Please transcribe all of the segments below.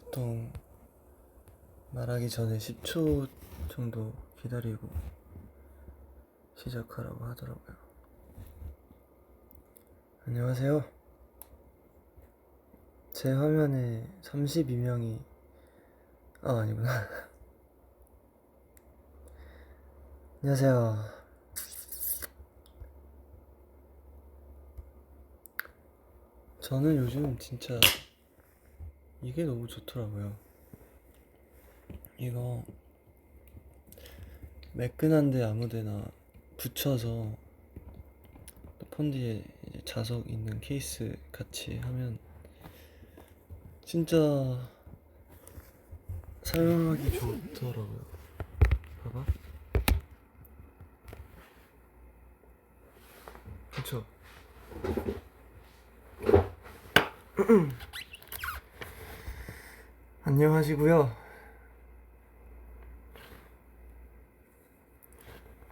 보통 말하기 전에 10초 정도 기다리고 시작하라고 하더라고요. 안녕하세요. 제 화면에 32명이 아니구나. 안녕하세요. 저는 요즘 진짜 이게 너무 좋더라고요. 이거 매끈한데 아무데나 붙여서 폰 뒤에 이제 자석 있는 케이스 같이 하면 진짜 사용하기 좋더라고요. 봐봐. 그쵸? 안녕하시고요.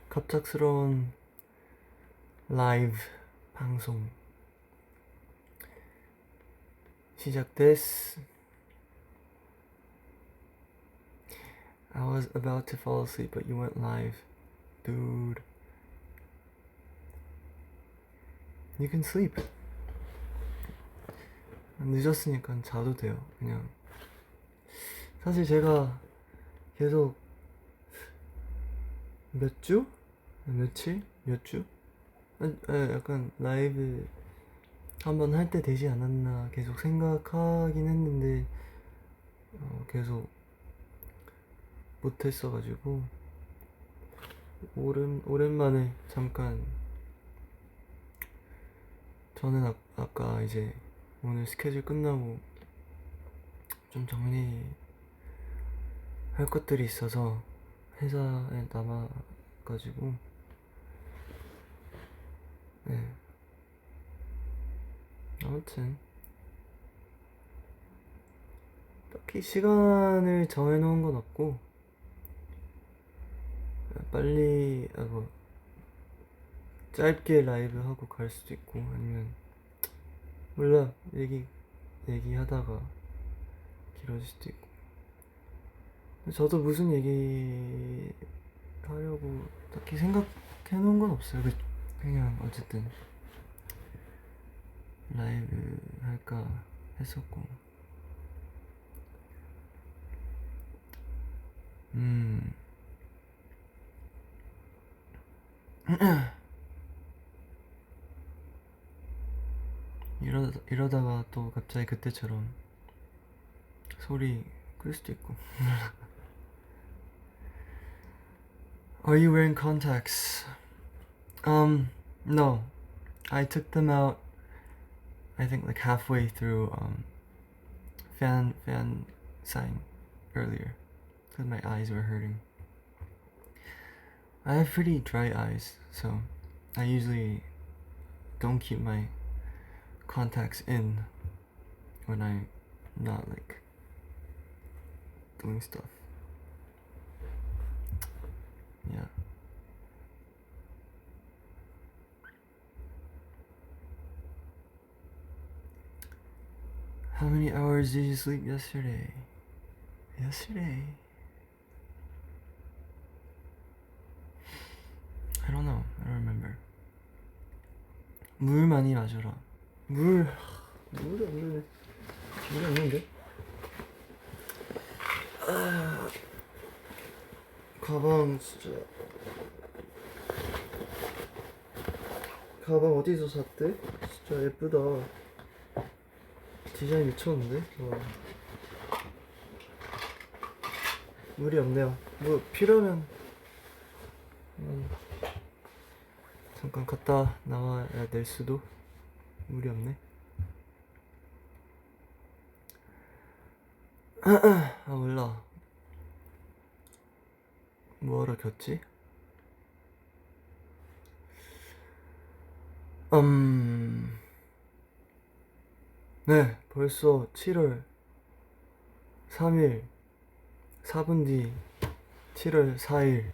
갑작스러운 라이브 방송 시작됐어. I was about to fall asleep, but you went live. Dude. You can sleep. 늦었으니까 자도 돼요. 그냥. 사실 제가 계속 몇 주? 며칠? 몇 주? 약간 라이브 한번 할 때 되지 않았나 계속 생각하긴 했는데 계속 못했어가지고 오랜만에 잠깐 저는 아까 이제 오늘 스케줄 끝나고 좀 정리할 것들이 있어서 회사에 남아가지고 네. 아무튼 딱히 시간을 정해놓은 건 없고 빨리 짧게 라이브 하고 갈 수도 있고 아니면 몰라 얘기하다가 길어질 수도 있고 저도 무슨 얘기 하려고 딱히 생각해놓은 건 없어요. 그냥 어쨌든 라이브 할까 했었고 이러다가 또 갑자기 그때처럼 소리 끌 수도 있고. Are you wearing contacts? No. I took them out I think like halfway through fan sign earlier because my eyes were hurting. I have pretty dry eyes, so I usually don't keep my contacts in when I'm not like doing stuff. Yeah. How many hours did you sleep yesterday? I don't know. I don't remember. 물 많이 마셔라. 물이 없는데. 물이 없는데? 가방 진짜. 가방 어디서 샀대? 진짜 예쁘다. 디자인 미쳤는데? 물이 없네요. 뭐 필요하면 잠깐 갔다 나와야 될 수도. 물이 없네. 몰라. 뭐하러 켰지? 네, 벌써 7월 3일 4분 뒤 7월 4일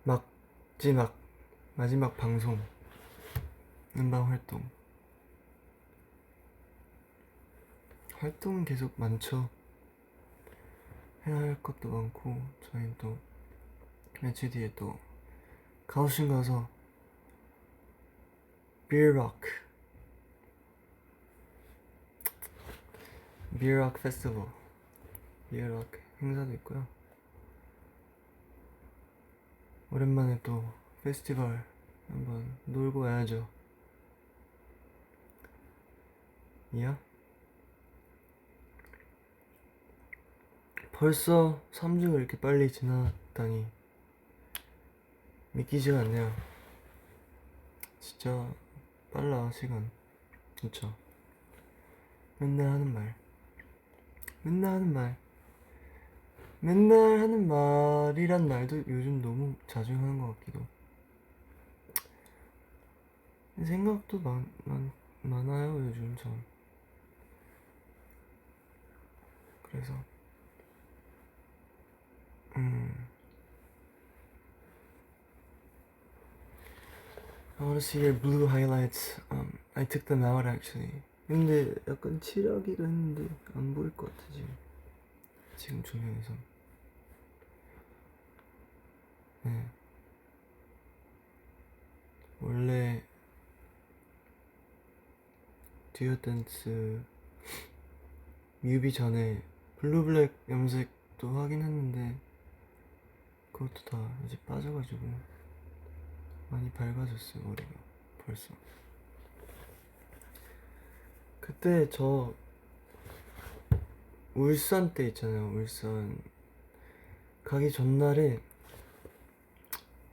마지막 마지막 방송 음방 활동은 계속 많죠. 해야 할 것도 많고 저희는 또 며칠 뒤에 또 가오슝 가서 비어록 페스티벌 비어록 행사도 있고요. 오랜만에 또 페스티벌 한번 놀고 와야죠. 이야? 벌써 3주가 이렇게 빨리 지났다니 믿기지가 않네요. 진짜 빨라 시간. 그쵸? 맨날 하는 말이란 말도 요즘 너무 자주 하는 것 같기도. 생각도 많아요 요즘 전. 그래서 I wanna see your blue highlights. I took them out actually. 근데 약간 칠하기도 했는데 안 보일 것 같아 지금 조명에서. 네. 원래 듀오 댄스 뮤비 전에 블루블랙 염색도 하긴 했는데 그것도 다 이제 빠져가지고 많이 밝아졌어요 머리가 벌써. 그때 저 울산 때 있잖아요. 울산 가기 전날에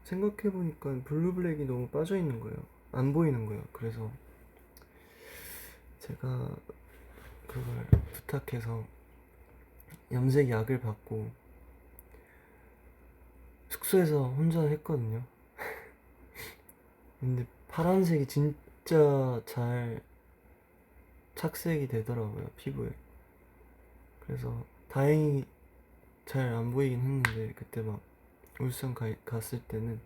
생각해보니까 블루블랙이 너무 빠져있는 거예요. 안 보이는 거예요. 그래서 제가 그걸 부탁해서 염색 약을 받고 숙소에서 혼자 했거든요. 근데 파란색이 진짜 잘 착색이 되더라고요 피부에. 그래서 다행히 잘 안 보이긴 했는데 그때 막 울산 갔을 때는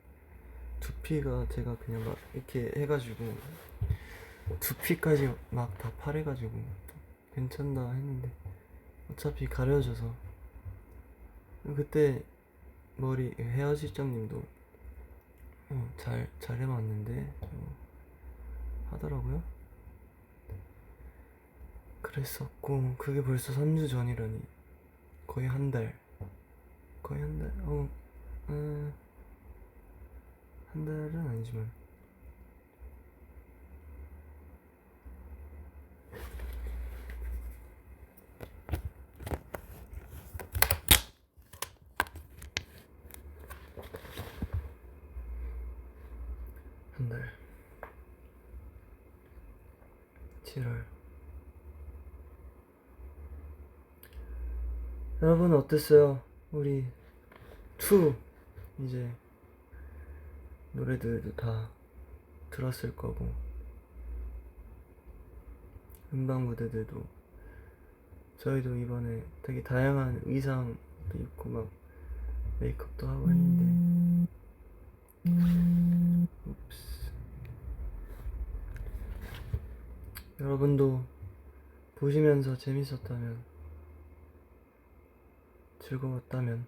두피가 제가 그냥 막 이렇게 해가지고 두피까지 막 다 파래가지고 괜찮나 했는데 어차피 가려져서. 그때 머리 헤어 실장님도 잘 해봤는데 하더라고요. 그랬었고 그게 벌써 3주 전이라니. 거의 한 달. 한 달은 아니지만 한 달. 7월. 여러분 어땠어요? 우리 2 이제 노래들도 다 들었을 거고 음방 무대들도 저희도 이번에 되게 다양한 의상도 입고 막 메이크업도 하고 했는데 여러분도 보시면서 재밌었다면 즐거웠다면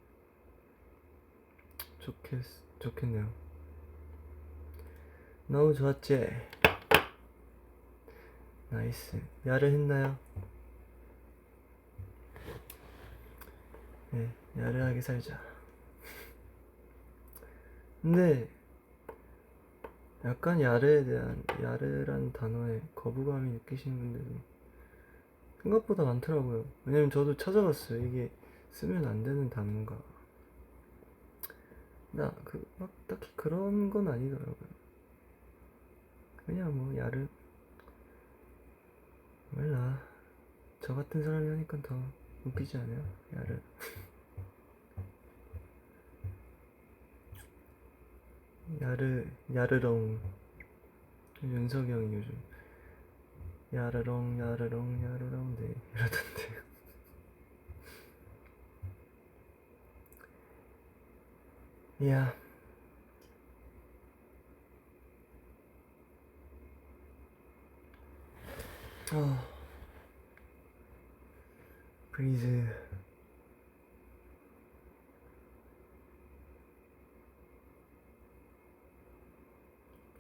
좋겠네요. 너무 좋았지? 나이스. 야를 했나요? 네, 야르하게 살자. 근데 약간 야르란 단어에 거부감이 느끼시는 분들도 생각보다 많더라고요. 왜냐면 저도 찾아봤어요. 이게 쓰면 안 되는 단어인가. 막 딱히 그런 건 아니더라고요. 그냥 뭐 야르 몰라. 저 같은 사람이 하니까 더 웃기지 않아요? 야르. 야르렁. 윤석이 형이 요즘 야르렁 네 이러던데. 이야. 브리즈.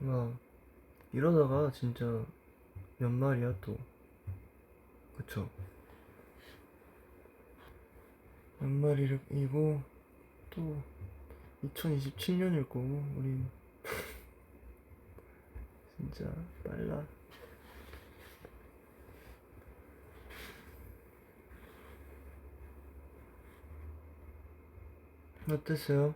와, 이러다가 진짜 연말이야 또. 그쵸? 연말이고 또 2027년일 거고 우린 진짜 빨라. 어땠어요?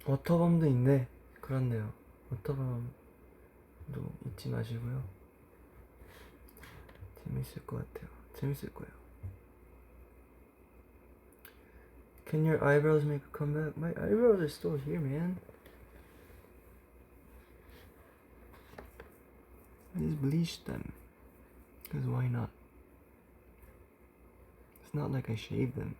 워터밤도 있네. 그렇네요. 워터밤도 잊지 마시고요. 재밌을 것 같아요. 재밌을 거예요. Can your eyebrows make a comeback? My eyebrows are still here, man. Just bleach them. Because why not? It's not like I shaved them.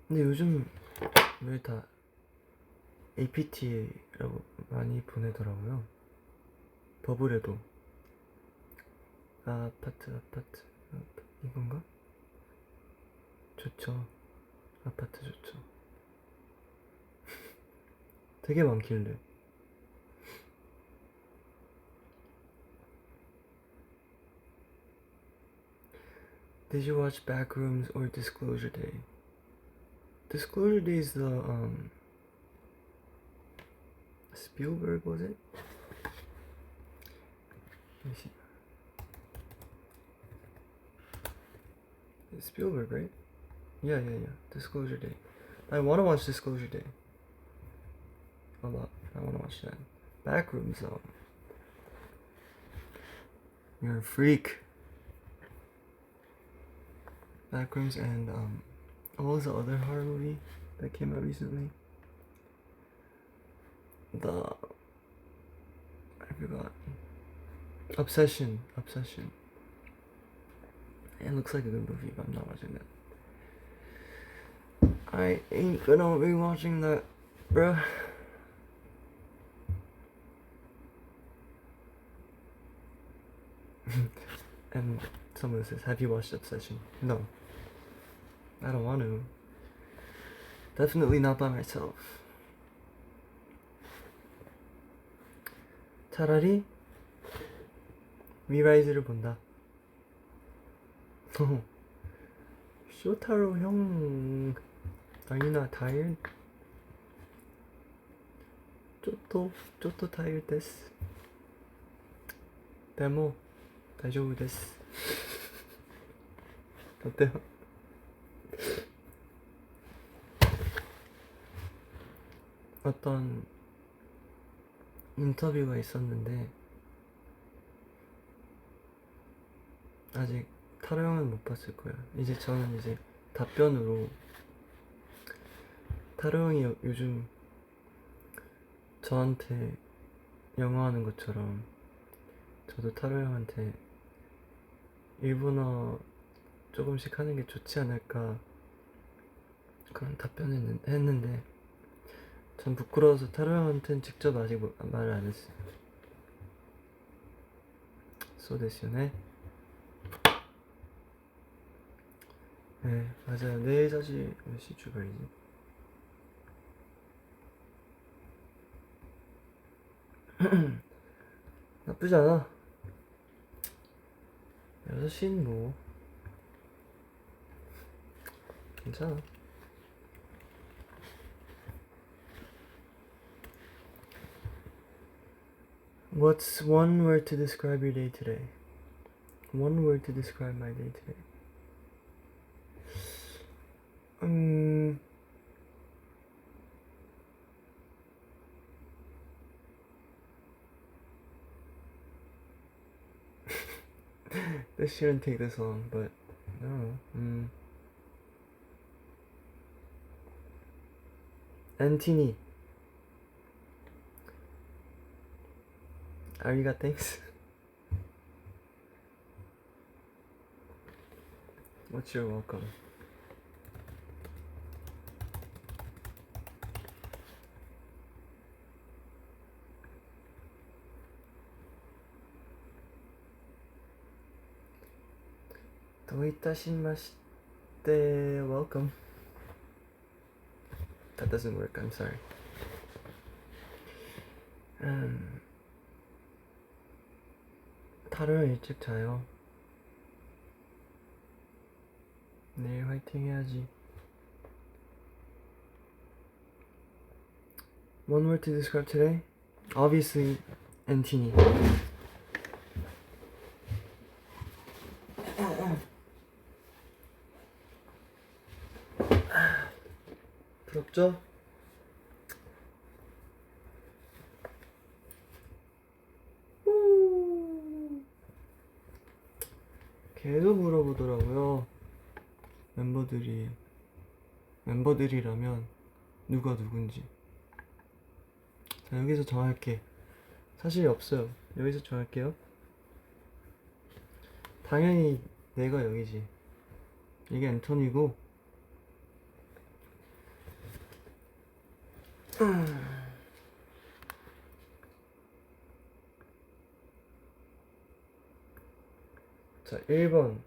근데 요즘 왜 다 APT라고 많이 보내더라고요. 버블에도 아파트 이건가? 좋죠. 아파트 좋죠. 되게 많길래. Did you watch Backrooms or Disclosure Day? Disclosure Day is the Spielberg, was it? Let me see. It's Spielberg, right? Yeah. Disclosure Day. I want to watch Disclosure Day a lot. I want to watch that. Backrooms, you're a freak. Backrooms and what was the other horror movie that came out recently? I forgot. Obsession. It looks like a good movie, but I'm not watching that. I ain't gonna be watching that, bruh. And someone says, have you watched Obsession? No. I don't want to. Definitely not by myself. 차라리 위라이즈를 본다. 쇼타로 형, are you not tired? 쪼또 타이어 데스. 데모 다이조부 데스. 어때요? 어떤 인터뷰가 있었는데 아직 타로 형은 못 봤을 거야. 이제 저는 이제 답변으로 타로 형이 요즘 저한테 영어 하는 것처럼 저도 타로 형한테 일본어 조금씩 하는 게 좋지 않을까 그런 답변을 했는데 전 부끄러워서 타로 형한테는 직접 아직 말을 안 했어요. 소데스요네. 네, 맞아요. 내일 사실 몇 시 출발이지? 나쁘지 않아. 6시는 뭐 괜찮아. What's one word to describe your day today? One word to describe my day today. This shouldn't take this long, but I don't know. Antini, ariga thanks. What's your welcome? Doitashimashite, welcome. That doesn't work, I'm sorry. 하루 일찍 자요. 내일 화이팅 해야지. One word to describe today? Obviously, Antini. 부럽죠? 계속 물어보더라고요. 멤버들이라면 누가 누군지. 자, 여기서 정할게. 사실 없어요. 여기서 정할게요. 당연히 내가 여기지. 이게 앤토니고. 자, 1번이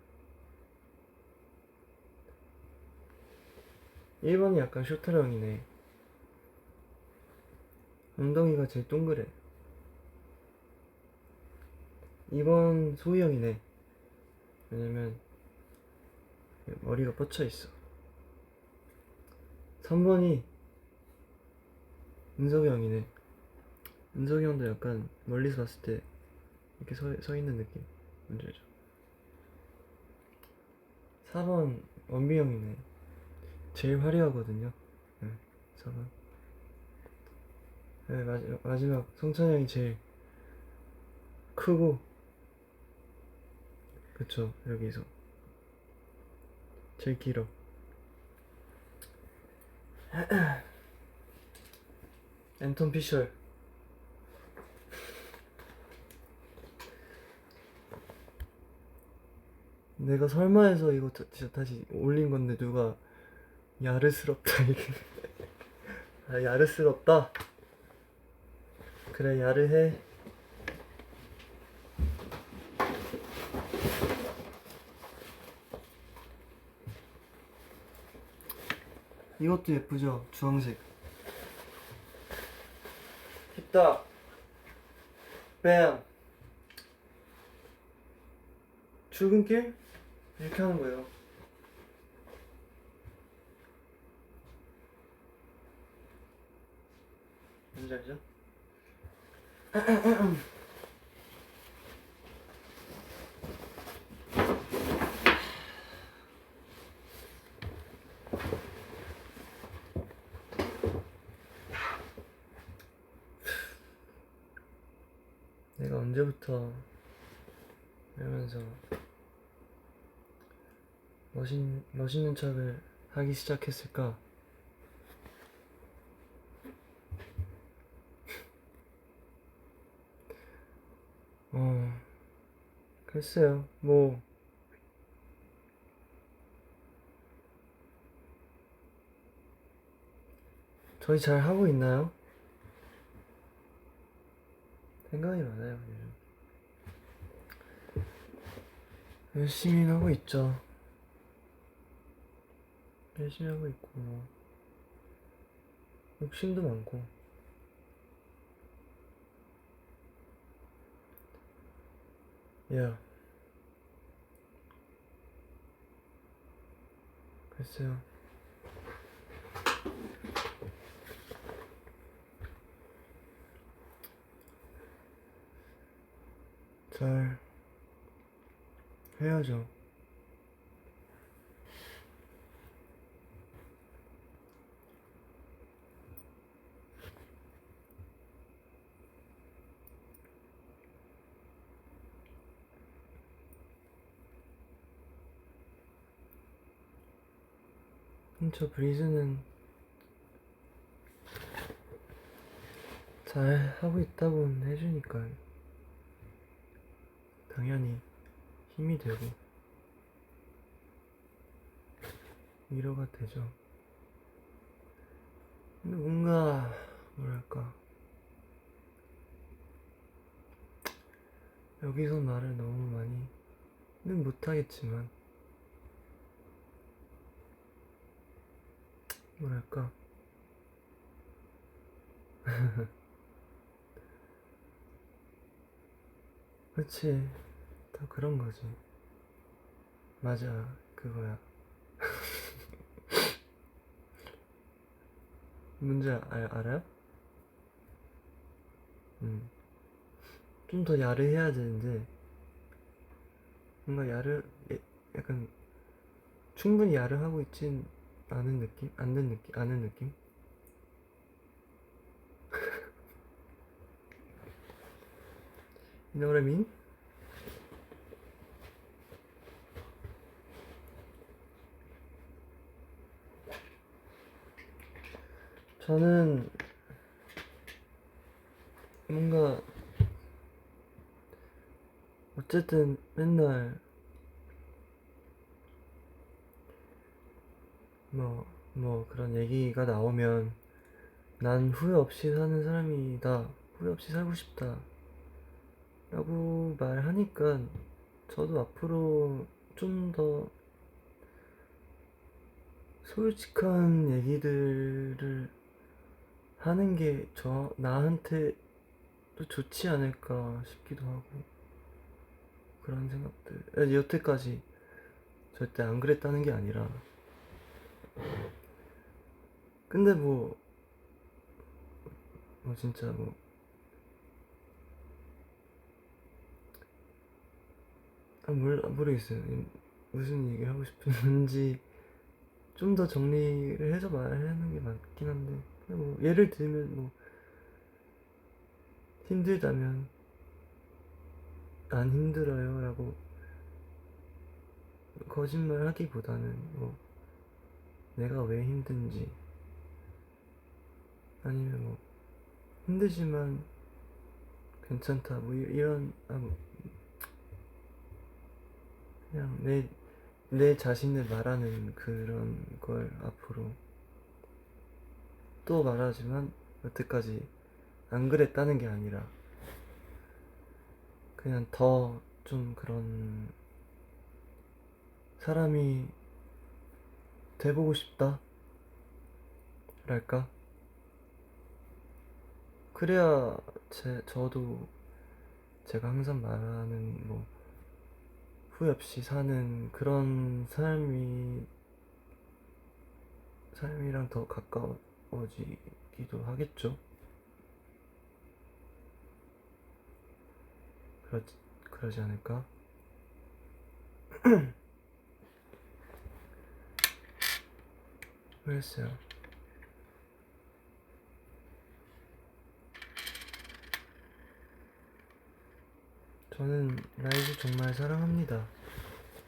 약간 쇼트형이네. 엉덩이가 제일 동그래. 2번 소희형이네. 왜냐면 머리가 뻗쳐있어. 3번이 은석이 형이네. 은석이 형도 약간 멀리서 봤을 때 이렇게 서 있는 느낌. 뭔지 알죠? 4번 원빈 형이네. 제일 화려하거든요. 네, 4번. 네, 마지막 성찬 형이 제일 크고, 그쵸, 여기서 제일 길어. 앤톤 피셜. 내가 설마해서 이거 진짜 다시 올린 건데 누가 야르스럽다 이게. 아, 야르스럽다. 그래, 야르해. 이것도 예쁘죠? 주황색. 힙다. 뱀. 출근길? 이렇게 하는 거예요. 뭔지 알죠? 내가 언제부터 이러면서 멋있는 척을 하기 시작했을까? 글쎄요, 뭐 저희 잘 하고 있나요? 생각이 많아요, 요즘. 열심히 하고 있죠. 열심히 하고 있고, 욕심도 많고. 야, 글쎄요. 잘 해야죠. 저 브리즈는 잘 하고 있다고 해주니까 당연히 힘이 되고 위로가 되죠. 근데 뭔가 뭐랄까 여기서 말을 너무 많이는 못하겠지만 뭐랄까 그치, 다 그런 거지. 맞아, 그거야. 뭔지 알아요? 좀 더 야르해야 되는데 뭔가 약간 충분히 야르하고 있진 않은 느낌? 아는 느낌? You know what I mean? 저는 뭔가 어쨌든 맨날 뭐 그런 얘기가 나오면 난 후회 없이 사는 사람이다. 후회 없이 살고 싶다. 라고 말하니까 저도 앞으로 좀 더 솔직한 얘기들을 하는 게 나한테 또 좋지 않을까 싶기도 하고 그런 생각들. 여태까지 절대 안 그랬다는 게 아니라 근데 진짜 모르겠어요. 무슨 얘기를 하고 싶은지 좀 더 정리를 해서 말하는 게 맞긴 한데 예를 들면 힘들다면 안 힘들어요 라고 거짓말 하기보다는 내가 왜 힘든지 아니면 힘들지만 괜찮다 이런 그냥 내 자신을 말하는 그런 걸 앞으로 또 말하지만 여태까지 안 그랬다는 게 아니라 그냥 더 좀 그런 사람이 돼보고 싶다 랄까? 그래야 저도 제가 항상 말하는 후회 없이 사는 그런 삶이랑 더 가까워지기도 하겠죠. 그러지 않을까? 모르겠어요. 저는 라이브 정말 사랑합니다.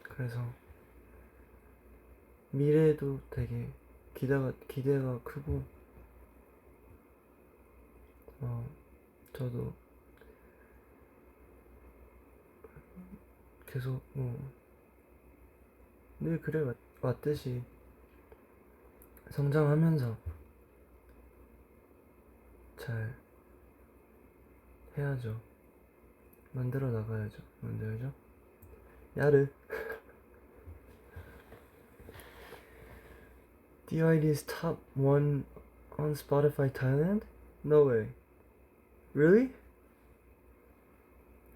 그래서 미래에도 되게 기대가 크고 저도 계속 늘 그래 왔듯이 성장하면서 잘 해야죠. 만들어 나가야죠. 뭔지 알죠? 야르. DID is top 1 on Spotify Thailand? No way. Really?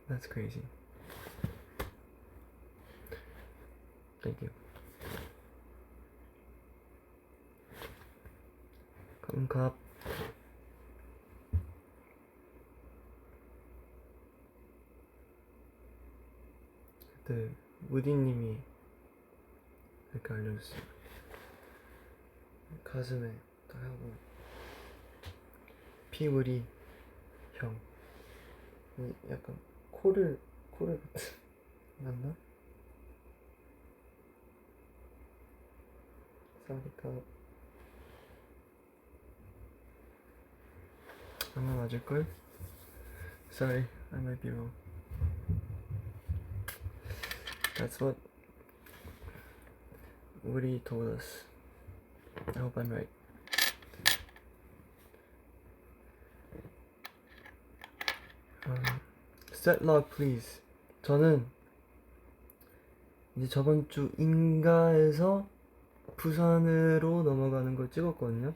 That's crazy. Thank you. 감갑. 그때 무디님이 이렇게 알려줬어요. 가슴에 딱 하고 피우리 형. 약간 코를 맞나? static 아마 맞을걸? Sorry, I might be wrong. That's what Woody told us. I hope I'm right. Set log please. 저는 이제 저번 주 인가에서 부산으로 넘어가는 걸 찍었거든요.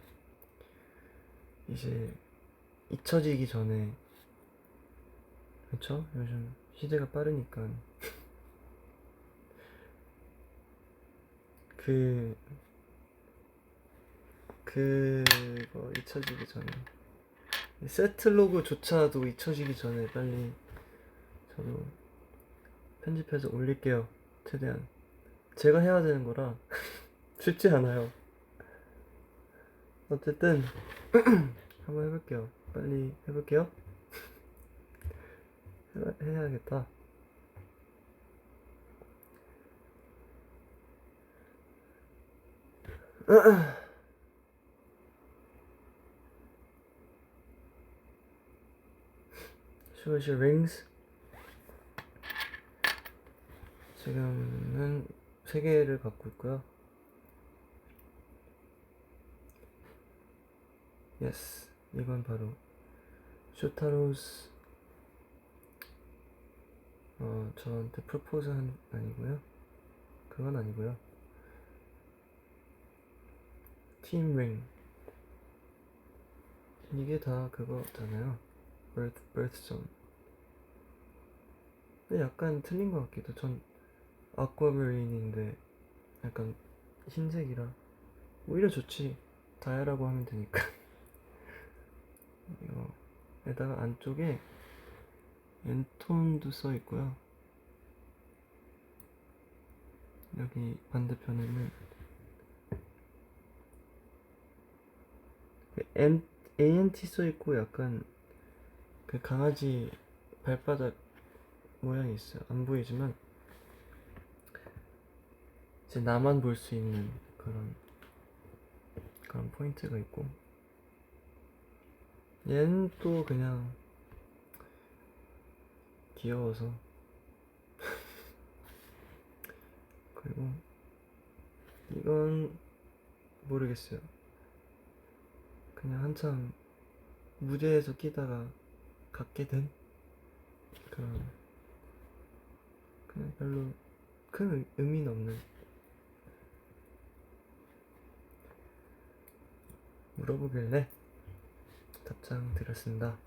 이제 잊혀지기 전에, 그쵸? 요즘 시대가 빠르니까 그거 잊혀지기 전에, 세트로그조차도 잊혀지기 전에 빨리 저도 편집해서 올릴게요. 최대한 제가 해야 되는 거라 쉽지 않아요. 어쨌든 한번 해볼게요. 빨리 해볼게요. 해야겠다. Show us your rings. 지금은 3개를 갖고 있고요. Yes, 이건 바로 쇼타로스 저한테 프로포즈 아니고요. 그건 아니고요. 팀 링. 이게 다 그거잖아요. birthstone. 근데 약간 틀린 것 같기도. 전 아쿠아메린인데 약간 흰색이라 오히려 좋지. 다이아라고 하면 되니까. 이거에다가 안쪽에 엔톤도 써 있고요. 여기 반대편에는 ANT 써 있고 약간 그 강아지 발바닥 모양이 있어요. 안 보이지만 이제 나만 볼 수 있는 그런 포인트가 있고, 얘는 또 그냥 귀여워서 그리고 이건 모르겠어요. 그냥 한참 무대에서 끼다가 갖게 된 그런, 그냥 별로 큰 의미는 없는. 물어보길래 답장 드렸습니다.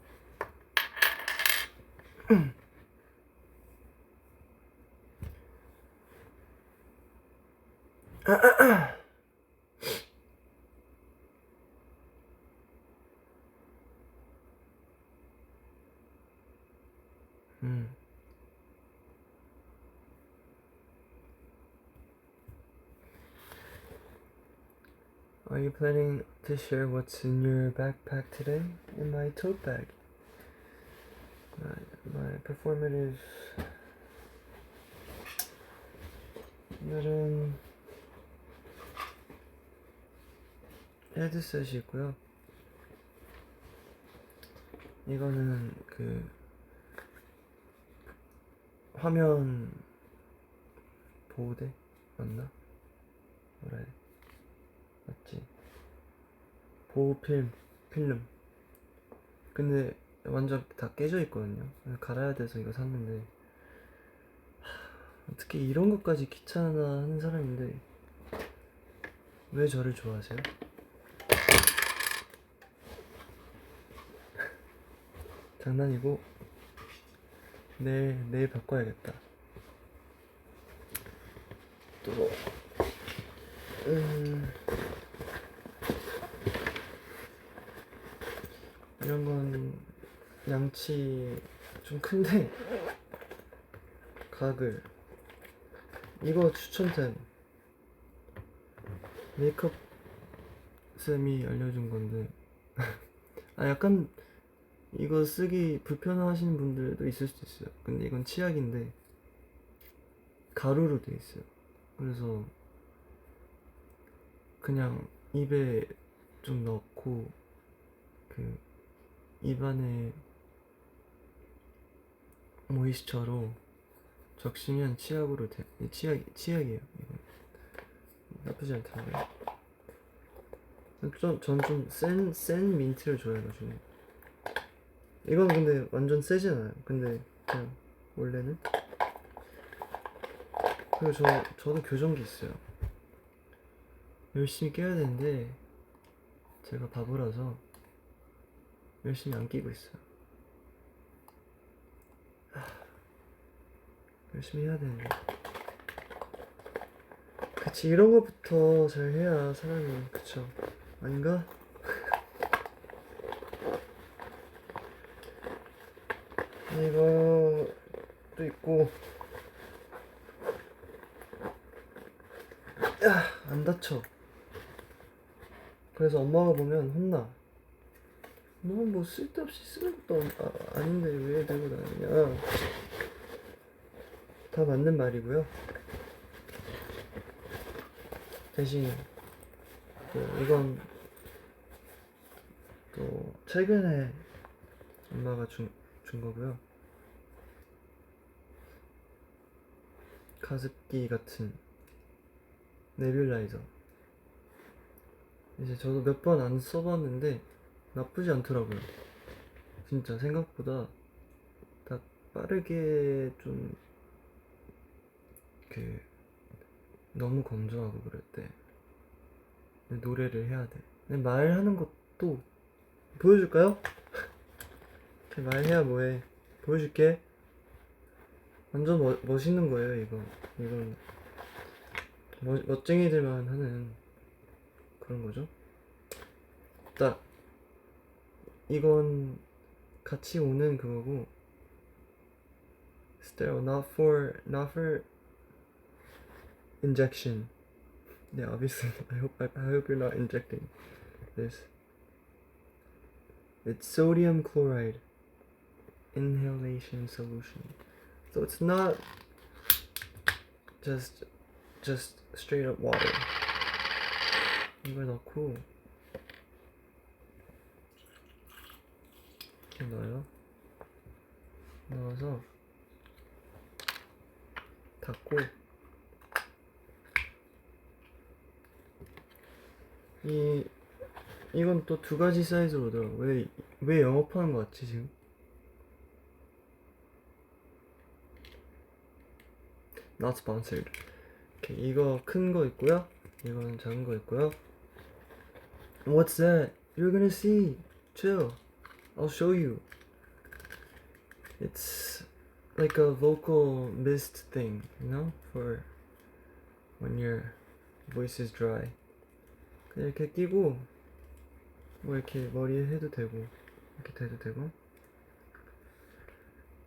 Are you planning to share what's in your backpack today? In my tote bag. My performative. 오늘은 헤드셋이 있고요. 이거는 그 화면 보호대 맞나? 뭐라 해? 맞지? 보호필름. 근데 완전 다 깨져 있거든요. 갈아야 돼서 이거 샀는데, 어떻게 이런 것까지 귀찮아하는 사람인데 왜 저를 좋아하세요? 장난이고, 내일 바꿔야겠다. 또 이런 건 양치 좀 큰데, 가글 이거 추천템. 메이크업 쌤이 알려준 건데 약간 이거 쓰기 불편하신 분들도 있을 수도 있어요. 근데 이건 치약인데 가루로 돼 있어요. 그래서 그냥 입에 좀 넣고 그 입안에 모이스처로 적시면 치약으로 돼. 치약이에요. 이거 나쁘지 않더라고요. 전 좀 센 민트를 좋아해가지고. 이건 근데 완전 세진 않아요. 근데 그냥 원래는. 그리고 저도 교정기 있어요. 열심히 깨야 되는데 제가 바보라서 열심히 안 끼고 있어요. 열심히 해야 되는데. 그치, 이런 것부터 잘 해야 사람이, 그쵸? 아닌가? 이거도 있고. 야, 안 다쳐. 그래서 엄마가 보면 혼나. 너 뭐 쓸데없이 쓰는 것도 아닌데 왜 들고 다니냐. 다 맞는 말이고요. 대신 이건 또 최근에 엄마가 준 거고요. 가습기 같은 네뷸라이저. 이제 저도 몇 번 안 써봤는데 나쁘지 않더라고요. 진짜 생각보다 다 빠르게 좀 너무 건조하고 그럴 때 노래를 해야 돼. 말하는 것도 보여줄까요? 말해야 뭐해. 보여줄게. 완전 멋있는 거예요. 이건 멋쟁이들만 하는 그런 거죠. 딱 이건 같이 오는 그거고. Sterile, not for injection. Yeah, obviously. I hope you're not injecting this. It's sodium chloride inhalation solution. So it's not just straight up water. 이걸 넣고 이렇게 넣어요. 넣어서 닫고. 이건 또 두 가지 사이즈로 오더라고. 왜 영업하는 거 같지 지금? Not sponsored. 오케이, 이거 큰 거 있고요. 이거는 작은 거 있고요. What's that? You're gonna see. Chill. I'll show you. It's like a vocal mist thing, you know? For when your voice is dry. 그냥 이렇게 끼고 뭐 이렇게 머리에 해도 되고 이렇게 대도 되고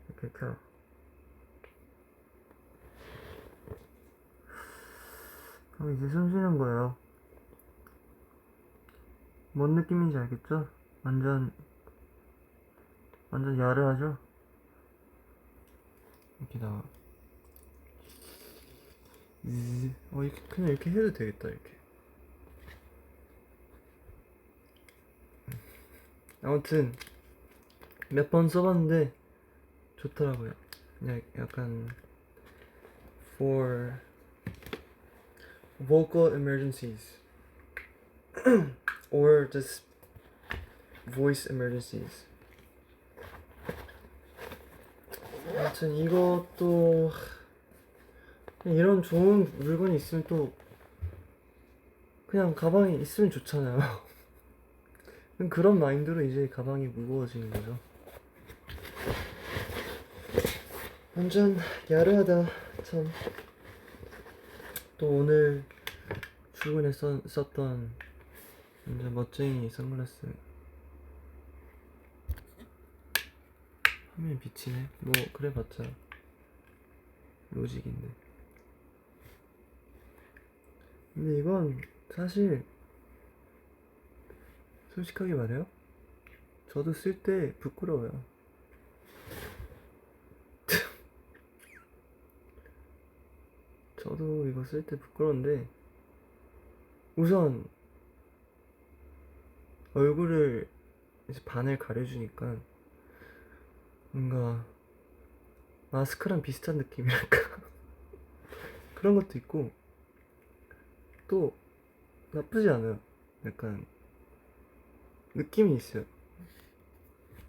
이렇게 켜. 그럼 이제 숨 쉬는 거예요. 뭔 느낌인지 알겠죠? 완전 야르하죠? 이렇게 나와. 이렇게 그냥 이렇게 해도 되겠다. 이렇게. 아무튼 몇 번 써봤는데 좋더라고요. 그냥 약간 for vocal emergencies or just voice emergencies. 아무튼 이것도 이런 좋은 물건이 있으면 또 그냥 가방에 있으면 좋잖아요. 그런 마인드로 이제 가방이 무거워지는 거죠. 완전 야르하다 참. 또 오늘 출근에 썼던 완전 멋쟁이 선글라스. 화면이 비치네. 뭐 그래봤자 로직인데. 근데 이건 사실 솔직하게 말해요. 저도 쓸 때 부끄러워요. 저도 이거 쓸 때 부끄러운데 우선 얼굴을 이제 반을 가려주니까 뭔가 마스크랑 비슷한 느낌이랄까. 그런 것도 있고 또 나쁘지 않아요. 약간 느낌이 있어요.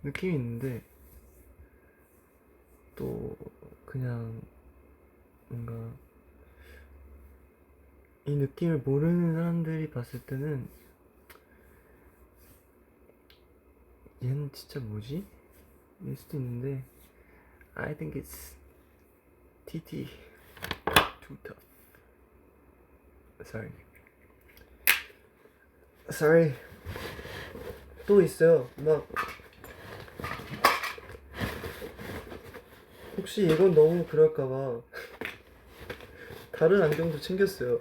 느낌이 있는데 또 그냥 뭔가 이 느낌을 모르는 사람들이 봤을 때는 얘는 진짜 뭐지? 일 수도 있는데 I think it's TT too tough. Sorry. 또 있어요. 막 혹시 이건 너무 그럴까봐 다른 안경도 챙겼어요.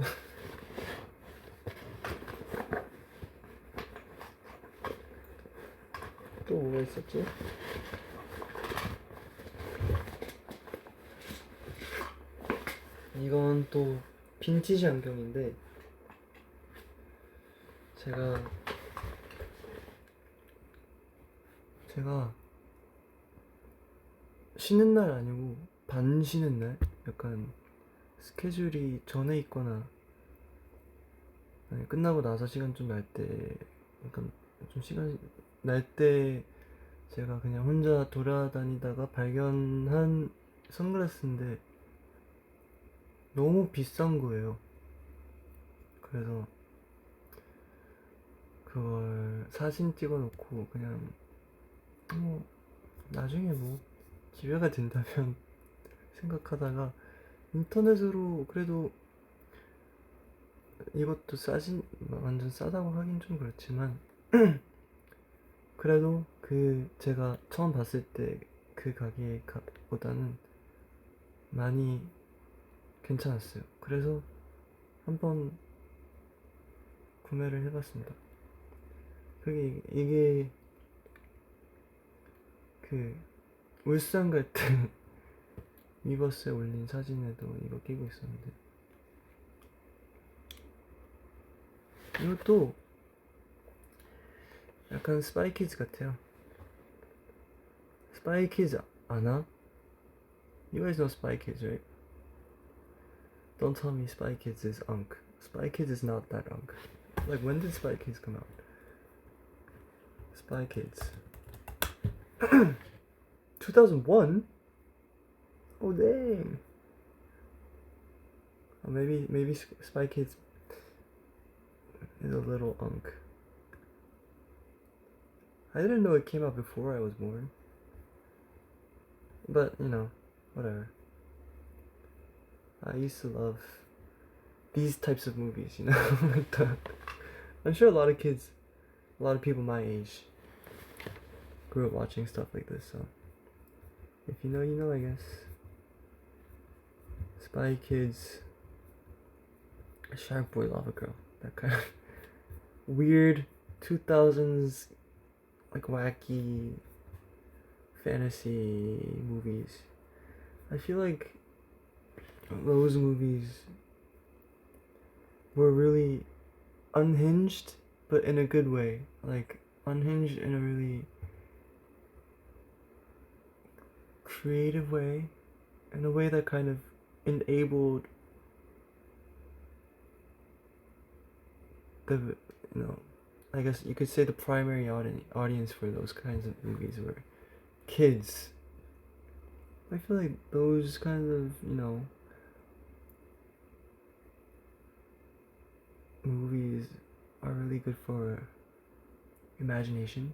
또 뭐가 있었지? 이건 또 빈티지 안경인데 제가 쉬는 날 아니고 반 쉬는 날 약간 스케줄이 전에 있거나 아니 끝나고 나서 시간 좀 날 때 약간 좀 시간 날 때 제가 그냥 혼자 돌아다니다가 발견한 선글라스인데 너무 비싼 거예요. 그래서 그걸 사진 찍어놓고 그냥 뭐 나중에 뭐 기회가 된다면 생각하다가 인터넷으로 그래도 이것도 싸진 완전 싸다고 하긴 좀 그렇지만 그래도 그 제가 처음 봤을 때 그 가게 값보다는 많이 괜찮았어요. 그래서 한번 구매를 해봤습니다. 그게 이게 그 울산 갈 때 위버스에 올린 사진에도 이거 끼고 있었는데 이것도 약간 스파이키즈 같아요. 스파이키즈 아나? You guys know Spy Kids, right? Don't tell me Spy Kids is unk. Spy Kids is not that unk. Like, when did Spy Kids come out? Spy Kids. 2001? Oh, dang. Oh, maybe Spy Kids is a little unk. I didn't know it came out before I was born. But, you know, whatever. I used to love these types of movies, you know? Like the, I'm sure a lot of people my age grew up watching stuff like this, so if you know, you know, I guess. Spy Kids, Shark Boy Lava Girl, that kind of weird 2000s, like wacky fantasy movies. I feel like those movies were really unhinged, but in a good way. Like, unhinged in a really creative way, in a way that kind of enabled the, you know, I guess you could say the primary audience for those kinds of movies were kids. I feel like those kinds of, you know, movies are really good for imagination.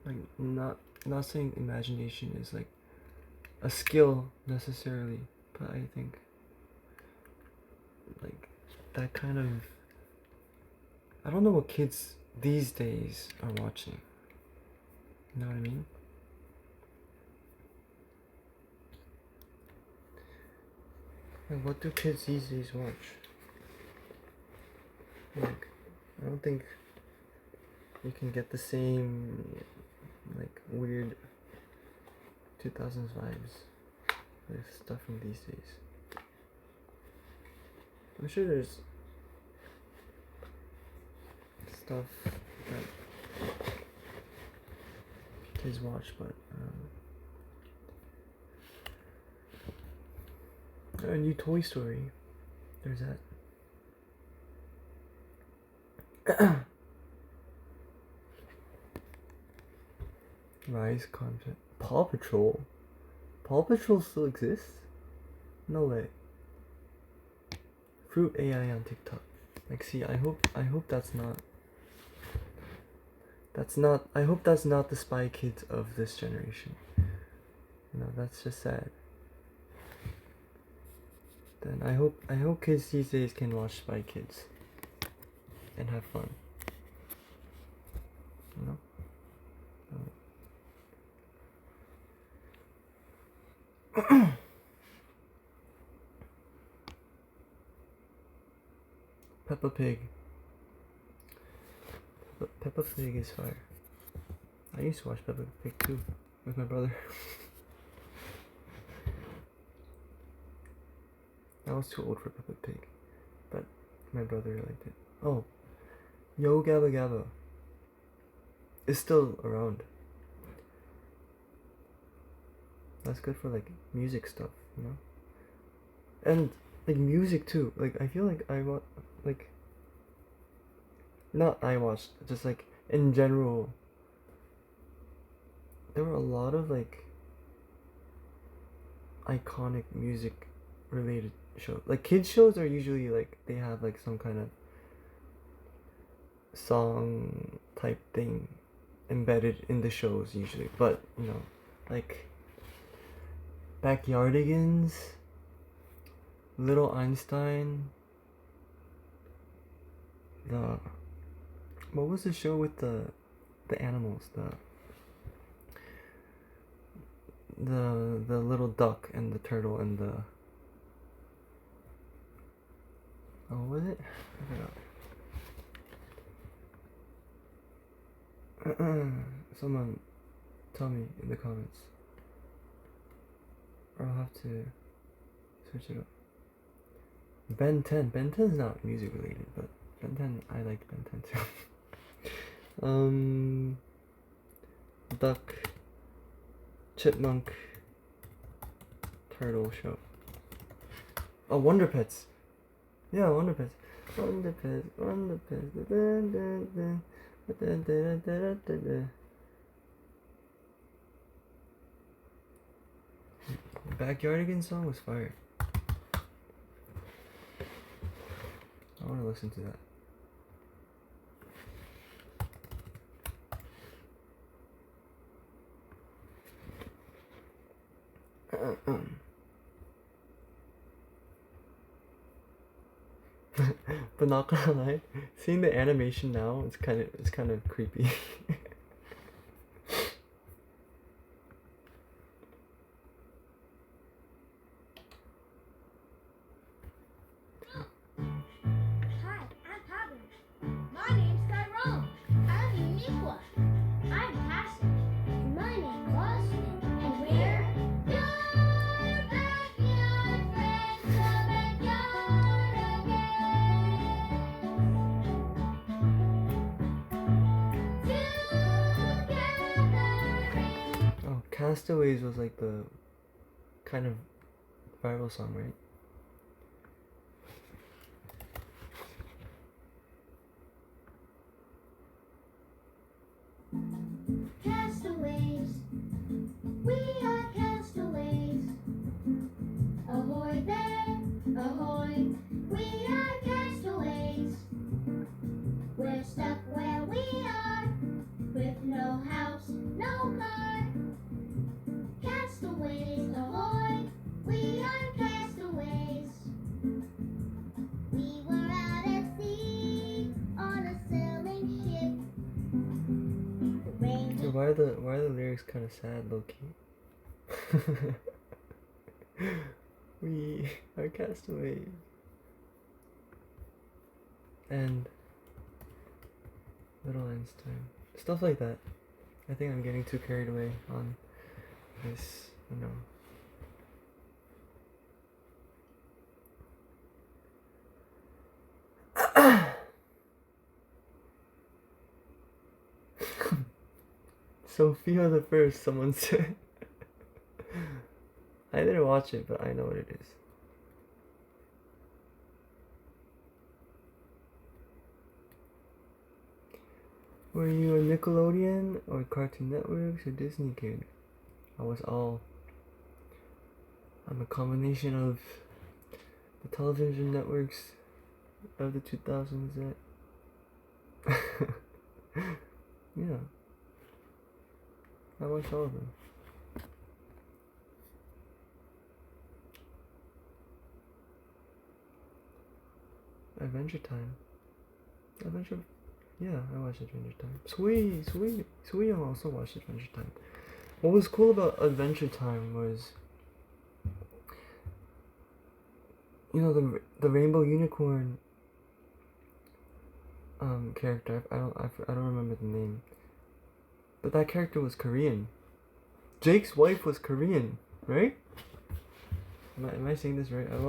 Like, not saying imagination is like a skill necessarily, but I think like that kind of, I don't know what kids these days are watching. You know what I mean? Like, what do kids these days watch? Like, I don't think you can get the same like weird 2000s vibes with stuff from these days. I'm sure there's stuff that kids watch, but a new Toy Story. There's that. Rise content. Paw Patrol. Paw Patrol still exists? No way. Fruit AI on TikTok. Like, see, I hope that's not. I hope that's not the Spy Kids of this generation. You know, that's just sad. Then I hope kids these days can watch Spy Kids and have fun. You know? Peppa Pig. Peppa Pig is fire. I used to watch Peppa Pig too with my brother. I was too old for Peppa Pig, but my brother liked it. Oh, Yo Gabba Gabba is still around. That's good for like music stuff, you know? And like music too. Like I feel like not I watched, just like in general there were a lot of like iconic music related shows. Like kids shows are usually like they have like some kind of song type thing embedded in the shows usually, but you know, like Backyardigans, Little Einstein, what was the show with the animals, the little duck and the turtle and the what was it? I forgot. Someone tell me in the comments, or I'll have to search it up. Ben 10. Ben 10's not music related, but Ben 10, I liked Ben 10 too. Duck, Chipmunk, Turtle show. Oh, Wonder Pets. Yeah, Wonder Pets. Wonder Pets. Wonder Pets. Backyardigans song was fire. I want to listen to that. But not gonna lie, seeing the animation now, it's kind of creepy. Castaways was like the kind of viral song, right? Castaways, we are castaways. Ahoy there, ahoy, we are castaways. We're stuck where we are, with no house, no car. Castaways, ahoy, we are castaways. We were out at sea on a sailing ship. So why are the lyrics kind of sad, low key? We are castaways. And Little Einstein, stuff like that. I think I'm getting too carried away on this, you know. Sophia the First, someone said. I didn't watch it, but I know what it is. Were you a Nickelodeon or Cartoon Networks or Disney kid? I was all. I'm a combination of the television networks of the 2000s that. Yeah. I watched all of them. Adventure Time. Yeah, I watched Adventure Time. Sweet. I also watched Adventure Time. What was cool about Adventure Time was, you know, the Rainbow Unicorn character. I don't remember the name, but that character was Korean. Jake's wife was Korean, right? Am I saying this right? I don't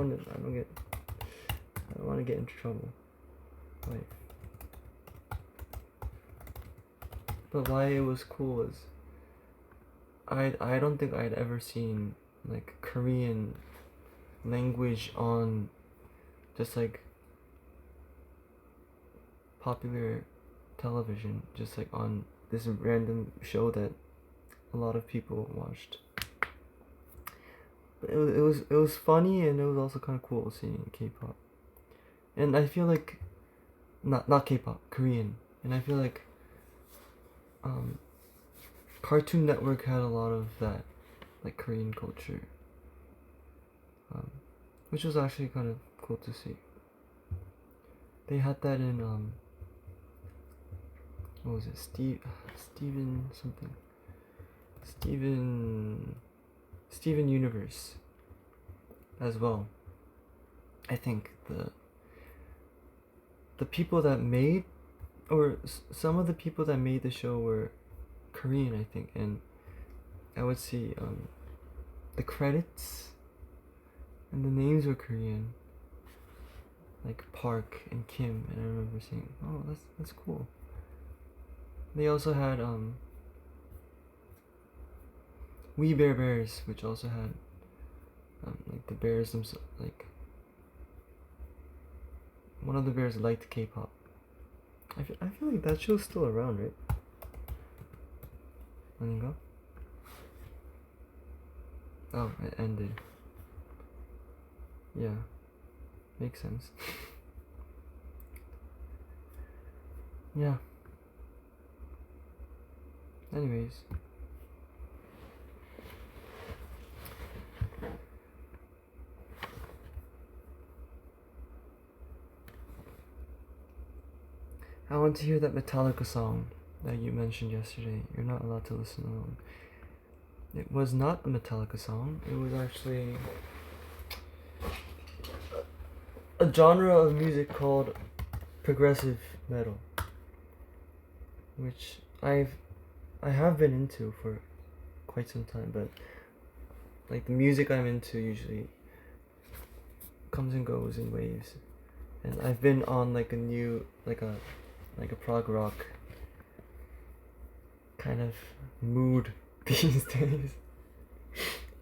want to get into trouble. Wife. But why it was cool is I don't think I'd ever seen like Korean language on just like popular television, just like on this random show that a lot of people watched. But it was funny, and it was also kind of cool seeing K-pop. And I feel like not K-pop, Korean. And I feel like Cartoon Network had a lot of that, like Korean culture, which was actually kind of cool to see. They had that in what was it? Steven Universe as well. I think the people that made, or some of the people that made the show were Korean, I think, and I would see the credits and the names were Korean, like Park and Kim, and I remember saying, oh, that's cool. They also had We Bare Bears, which also had like the bears themselves, like one of the bears liked K-pop. I feel like that show's still around, right? 아닌가? Oh, it ended. Yeah, makes sense. Yeah. Anyways. I want to hear that Metallica song that you mentioned yesterday. You're not allowed to listen alone. It was not a Metallica song. It was actually a genre of music called progressive metal, which I have been into for quite some time, but like the music I'm into usually comes and goes in waves, and I've been on like a new like a prog rock kind of mood these days.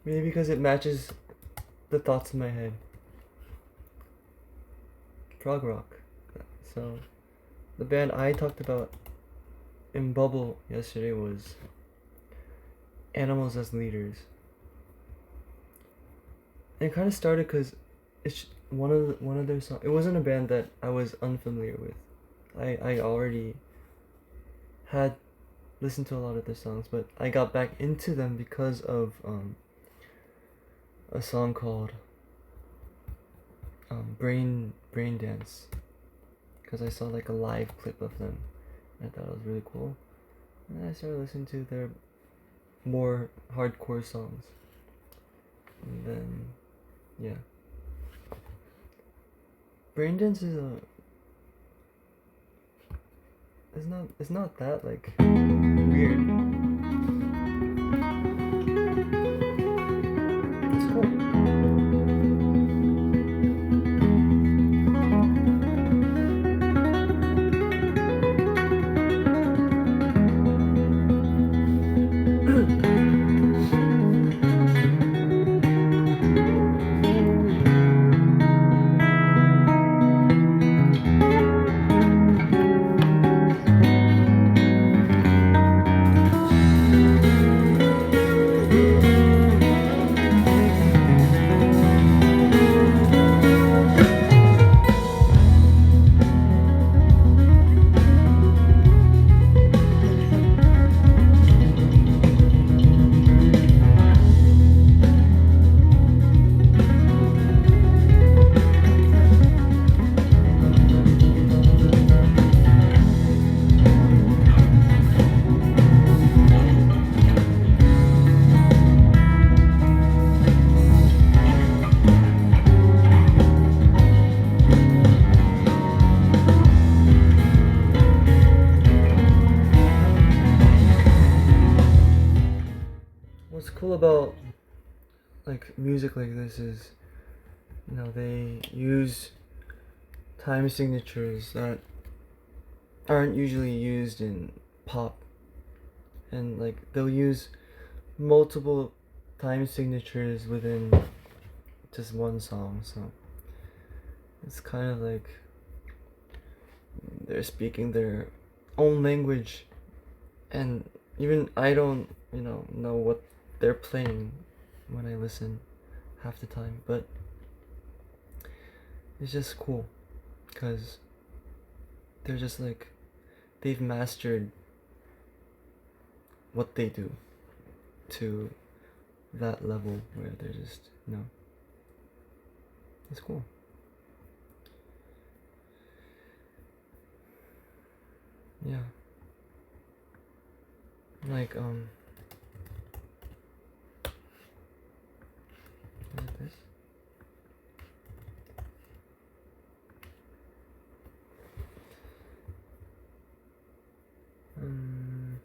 Maybe because it matches the thoughts in my head. Prog rock. So the band I talked about in Bubble yesterday was Animals as Leaders. And it kind of started because it's one of their songs. It wasn't a band that I was unfamiliar with. I already had listened to a lot of their songs, but I got back into them because of a song called Brain Dance, because I saw like a live clip of them. I thought it was really cool, and I started listening to their more hardcore songs, and then yeah, Brain Dance is it's not that like weird. It's cool. about like music like this is, they use time signatures that aren't usually used in pop, and like they'll use multiple time signatures within just one song, so it's kind of like they're speaking their own language, and even I don't know what they're playing when I listen half the time, but it's just cool because they're just like they've mastered what they do to that level where they're just it's cool. Yeah, like is it this? Um,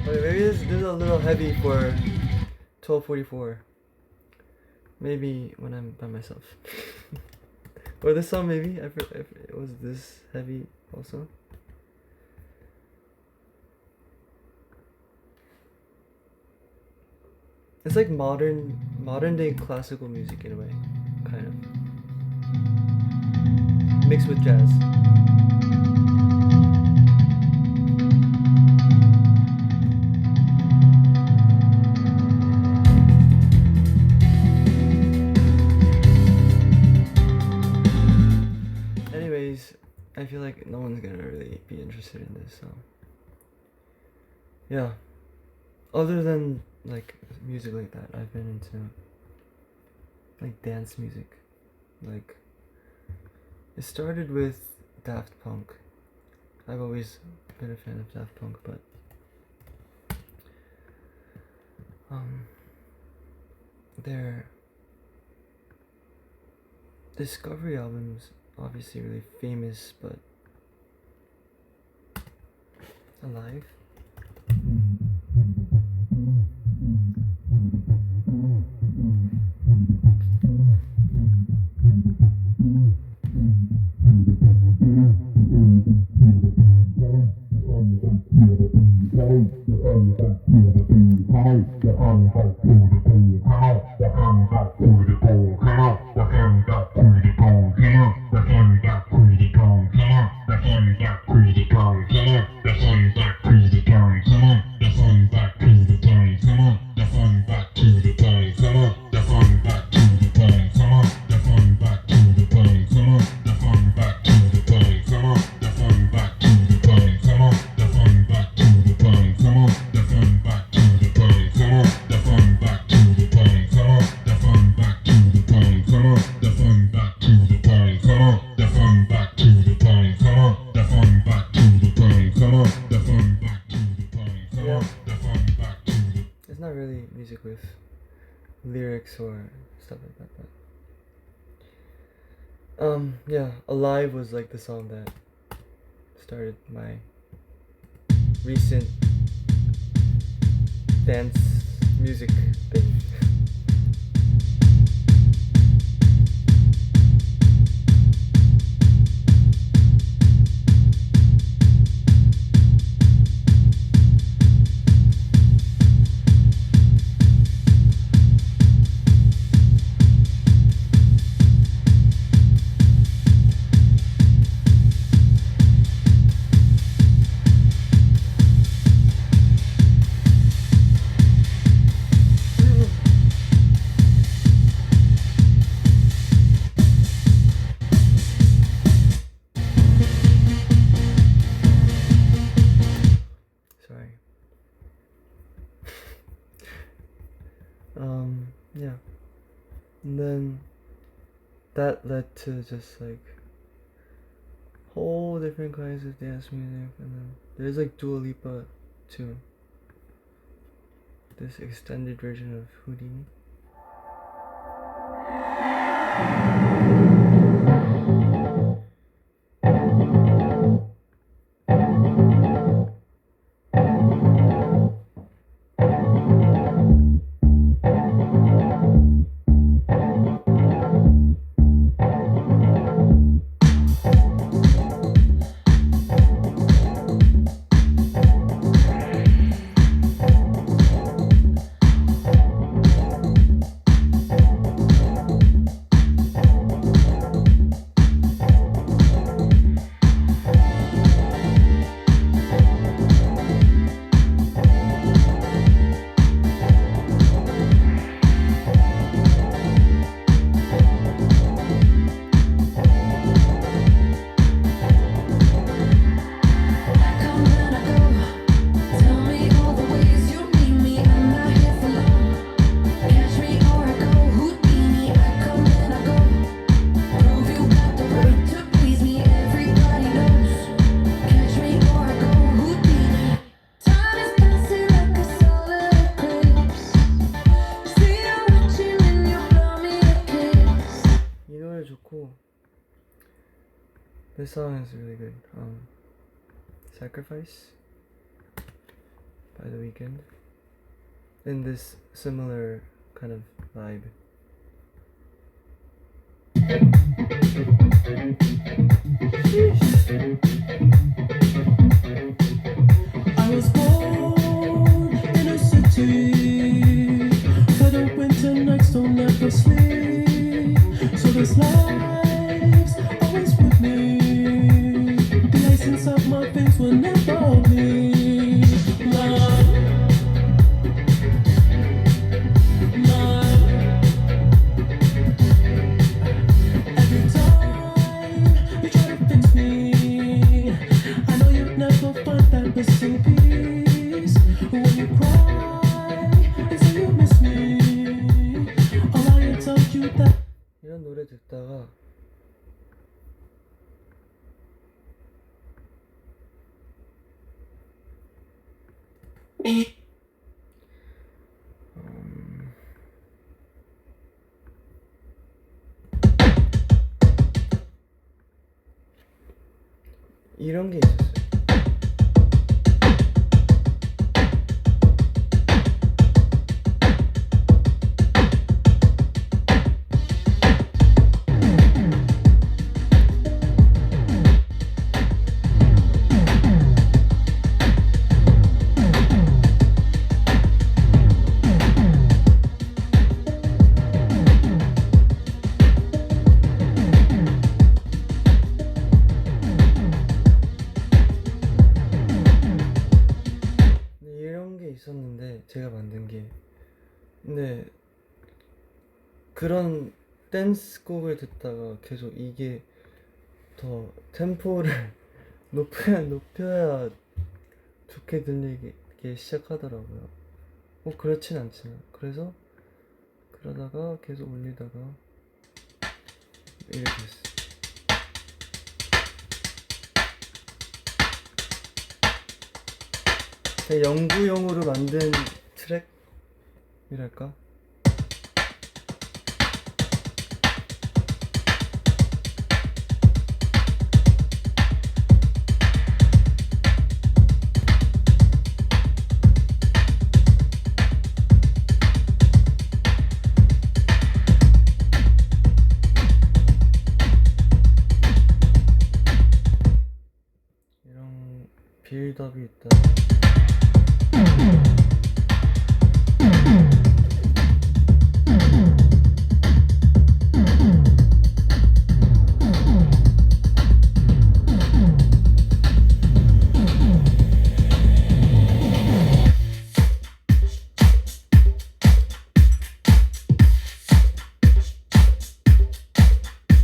okay, maybe this is a little heavy for 12:44. Maybe when I'm by myself. Or this song, maybe if it was this heavy also. It's like modern day classical music in a way, kind of mixed with jazz. Anyways, I feel like no one's gonna really be interested in this, so yeah. Other than like music like that, I've been into like dance music. Like it started with Daft Punk. I've always been a fan of Daft Punk, but their Discovery album's obviously really famous, but Alive? It's not really music with lyrics or stuff like that, but yeah, Alive was like the song that started my recent dance music thing. Sorry. Yeah. And then that led to just like whole different kinds of dance music, and then there's like Dua Lipa too. this extended version of Houdini. 좋고 this song is really good. Sacrifice by The Weeknd in this similar kind of vibe. I was born in a city where the winter nights don't ever sleep. So this life's always with me. The ice inside my veins will never bleed. Love, love. Every time you try to fix me, I know you'd never find that missing piece. When you cry and say you miss me, all I can tell you that. 이런 노래 듣다가 이런 게 있었어요. 있었는데 제가 만든 게 근데 그런 댄스 곡을 듣다가 계속 이게 더 템포를 높여야 좋게 들리기 시작하더라고요. 뭐 그렇진 않지만 그래서 그러다가 계속 올리다가 이렇게 됐어요. 연구용으로 만든 트랙이랄까? 이런 빌드업이 있다.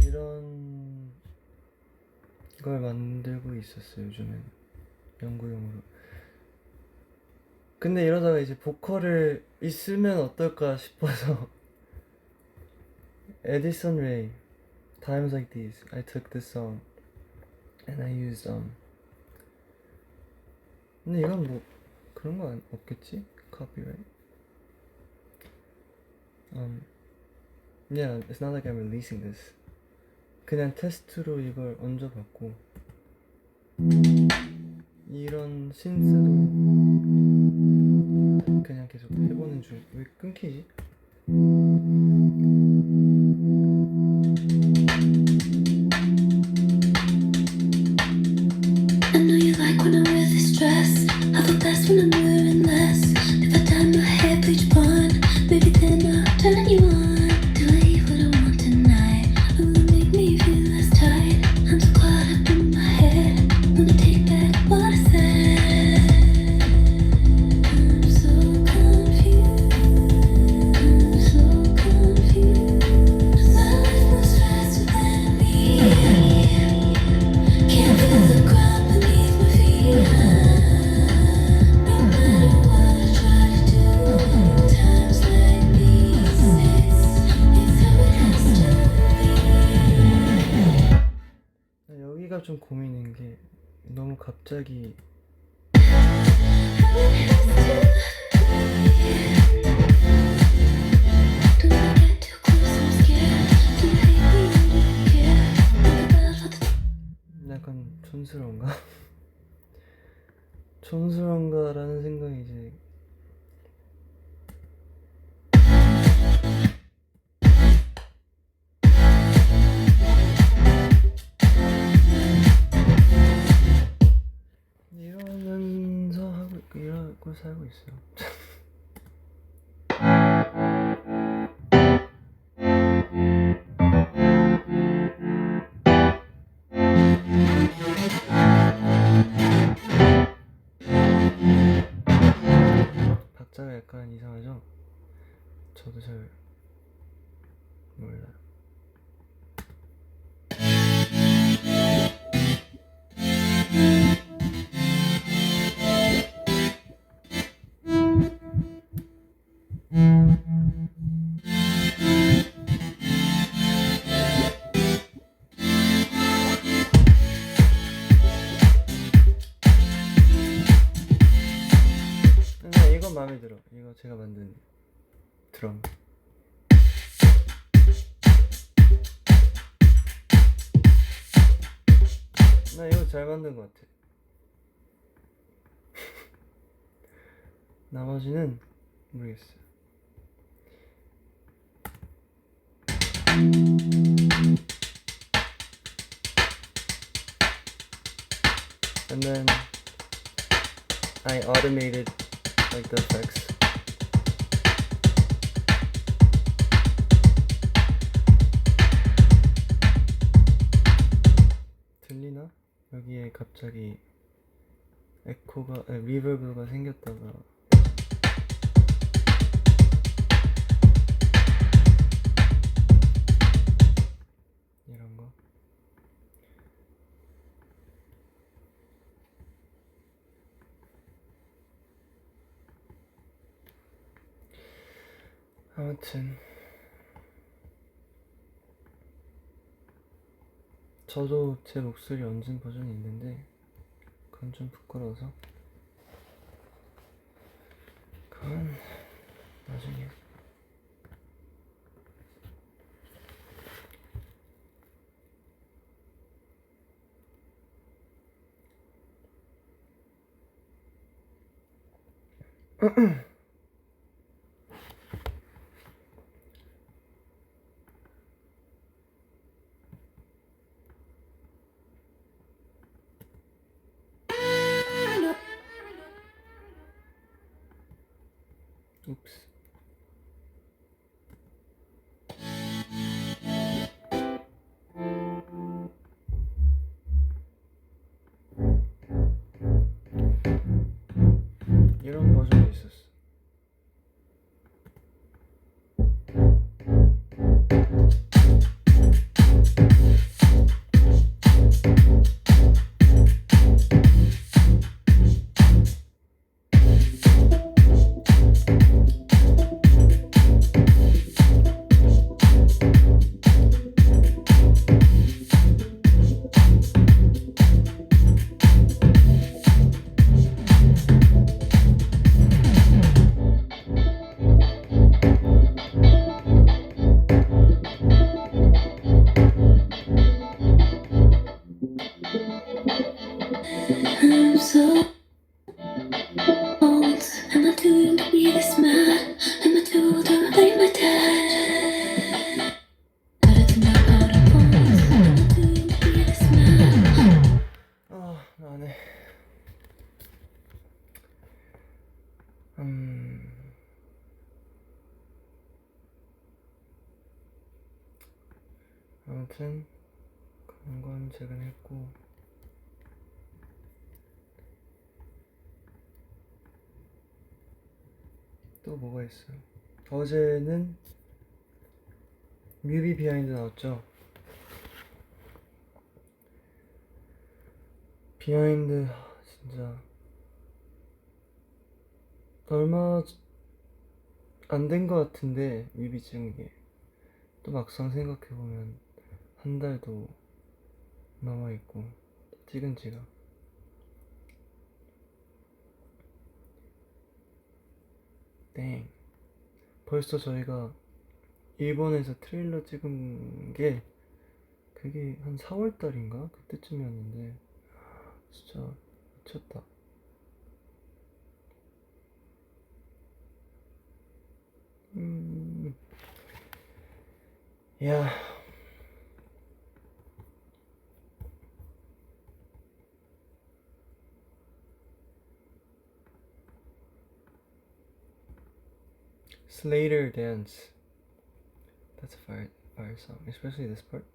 이런 걸 만들고 있었어요, 요즘엔 연구용으로. 근데 이러다가 이제 보컬을 있으면 어떨까 싶어서 Edison Ray, Times Like These. I took this song and I used 근데 이건 뭐 그런 거 없겠지? Copyright. Yeah, it's not like I'm releasing this. 그냥 테스트로 이걸 얹어봤고 이런 신스도 그냥 계속 해보는 중. 왜 끊기지? I know you like when I wear this dress. I feel best when I'm wearing less. If I dye my hair bleach blonde, maybe then I'll turn you on. Do I eat what I want tonight? Will it make me feel less tight? I'm so caught up in my head. Wanna take back what I said. I'm so confused. I'm so confused. My life moves faster than me. Can't feel the ground beneath my feet. No matter what I try to do, times like these, it's how it has to be. 여기가 좀 고민인 게 너무 갑자기 How it has to be. Do I get too close? I'm scared. Do you hate me or do you care? Think about all the 약간 촌스러운가? 촌스러운가라는 생각이 이제 이러고 살고 있어요. 박자가 약간 이상하죠? 저도 잘 몰라요. 근데 이건 마음에 들어. 이거 제가 만든 드럼. 나 이거 잘 만든 것 같아. 나머지는 모르겠어요. And then I automated like the effects. 들리나? 여기에 갑자기 리버브가 생겼다가 이런 거. 아무튼 저도 제 목소리 얹은 버전이 있는데 그건 좀 부끄러워서 그건 나중에. 옵스. 이런 버전도 있었어. 아무튼 그런 건 최근 했고 또 뭐가 있어요? 어제는 뮤비 비하인드 나왔죠? 비하인드 진짜 얼마 안 된 것 같은데 뮤비 찍은 게 또 막상 생각해보면 한 달도 남아있고 찍은 지가 땡 벌써 저희가 일본에서 트레일러 찍은 게 그게 한 4월달인가? 그때쯤이었는데 진짜 미쳤다. 야 Slater Dance. That's a fire song, especially this part.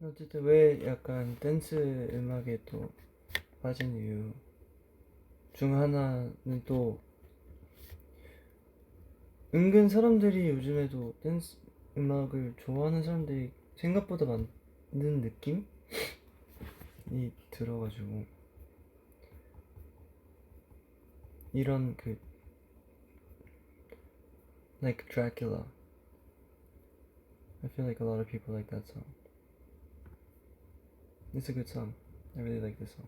어쨌든 왜 약간 댄스 음악에 또 빠진 이유 중 하나는 또 은근 사람들이 요즘에도 댄스 음악을 좋아하는 사람들이 생각보다 많은 느낌이 들어가지고 이런 그 like Dracula. I feel like a lot of people like that song. It's a good song. I really like this song.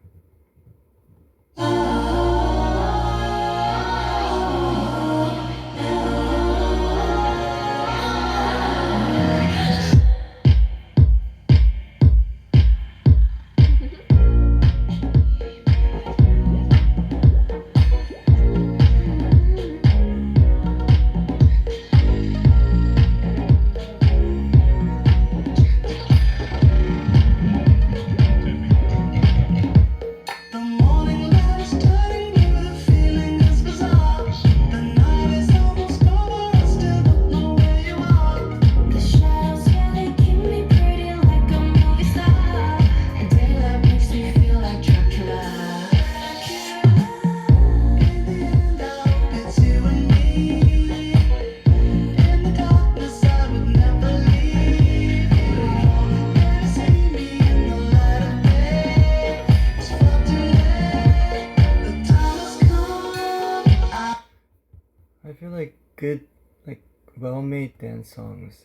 I feel like good, like well-made dance songs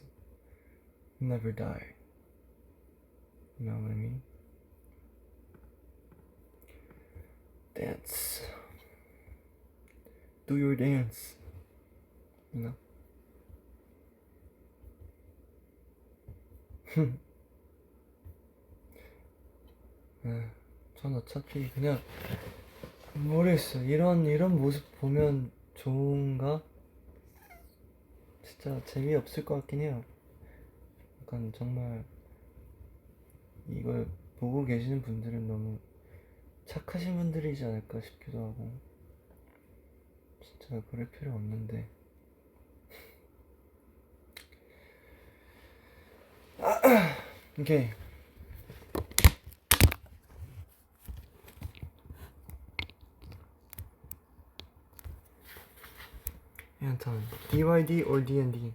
never die. You know what I mean? Dance. Do your dance. You know? 전 어차피 그냥 모르겠어. 이런 모습 보면 좋은가? 진짜 재미없을 것 같긴 해요. 약간 정말 이걸 보고 계시는 분들은 너무 착하신 분들이지 않을까 싶기도 하고 진짜 그럴 필요 없는데 오케이. Anton, DYD or DND?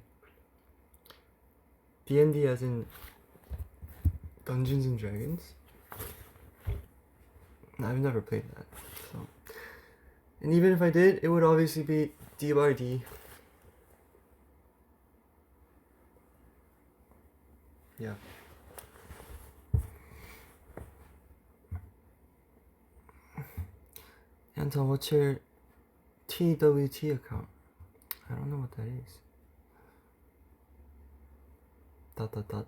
DND as in Dungeons and Dragons? I've never played that, so. And even if I did, it would obviously be DYD. Yeah. Anton, what's your TWT account? I don't know what that is. Dot dot dot.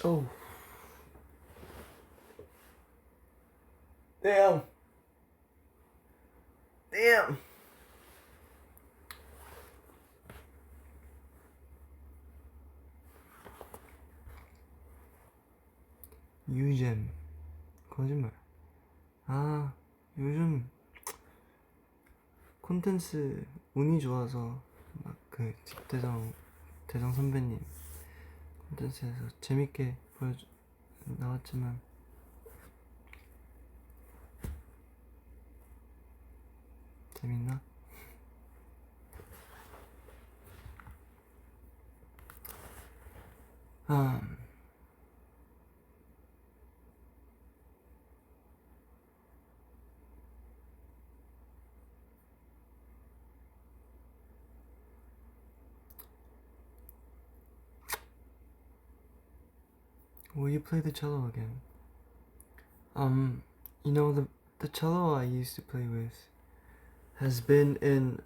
Oh. Damn. Damn. 유잼. 거짓말. 아, 요즘 콘텐츠 운이 좋아서 막 그 대성 선배님 콘텐츠에서 재밌게 나왔지만 재밌나? Will you play the cello again? You know, the cello I used to play with has been in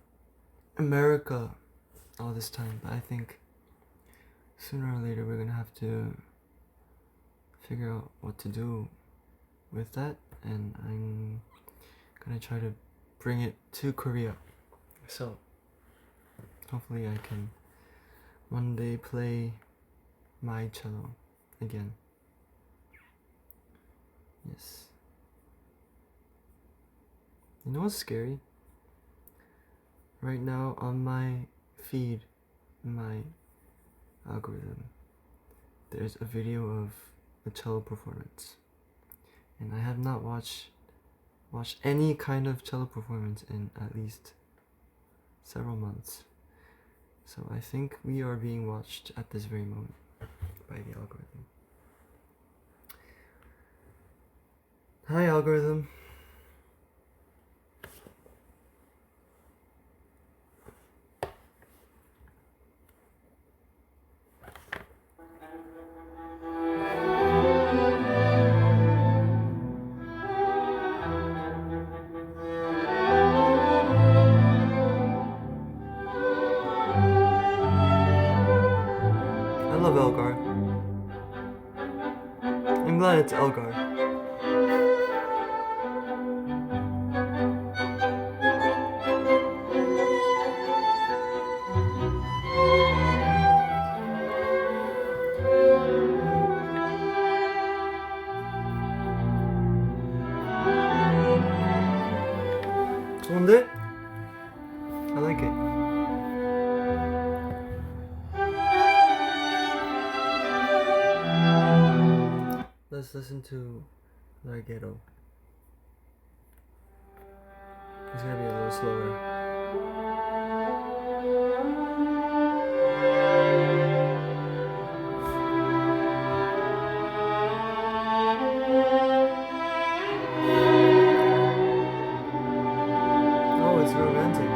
America all this time, but I think sooner or later we're gonna have to figure out what to do with that, and I'm gonna try to bring it to Korea. So hopefully I can one day play my cello again. Yes. You know what's scary? Right now on my feed, my algorithm, there's a video of a cello performance, and I have not watched any kind of cello performance in at least several months. So I think we are being watched at this very moment by the algorithm. Hi, algorithm. I love Elgar. I'm glad it's Elgar. 좋은데? I like it. Let's listen to Larghetto. It's gonna be a little slower. Oh, it's romantic.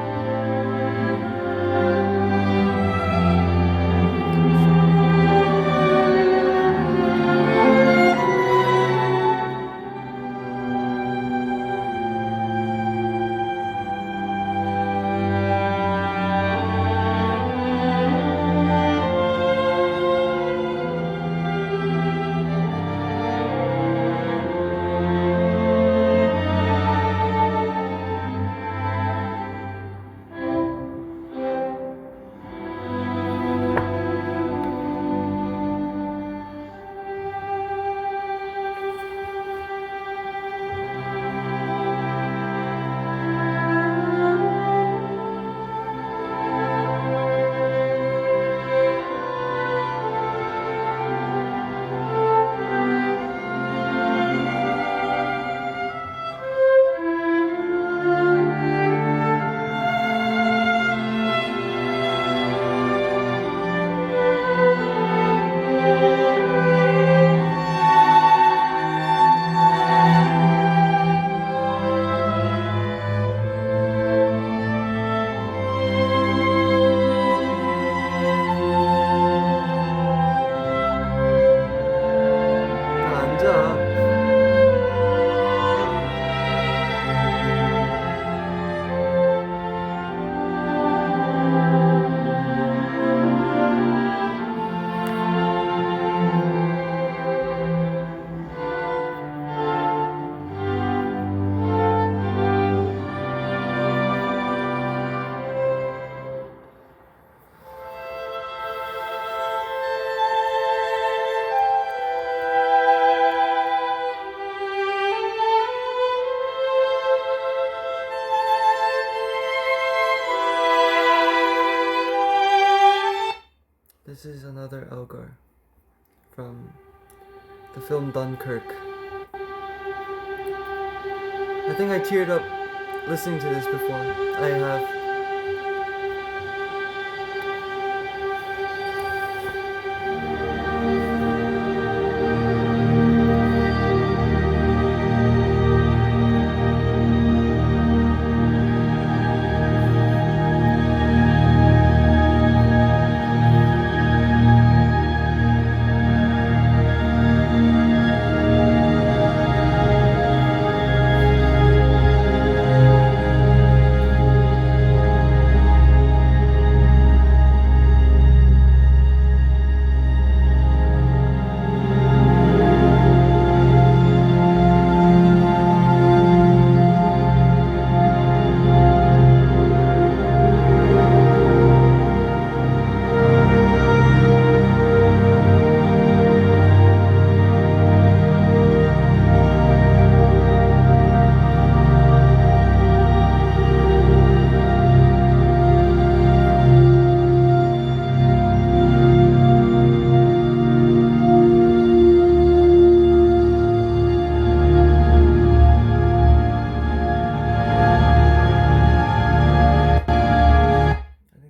This is another Elgar from the film Dunkirk. I think I teared up listening to this before. I have.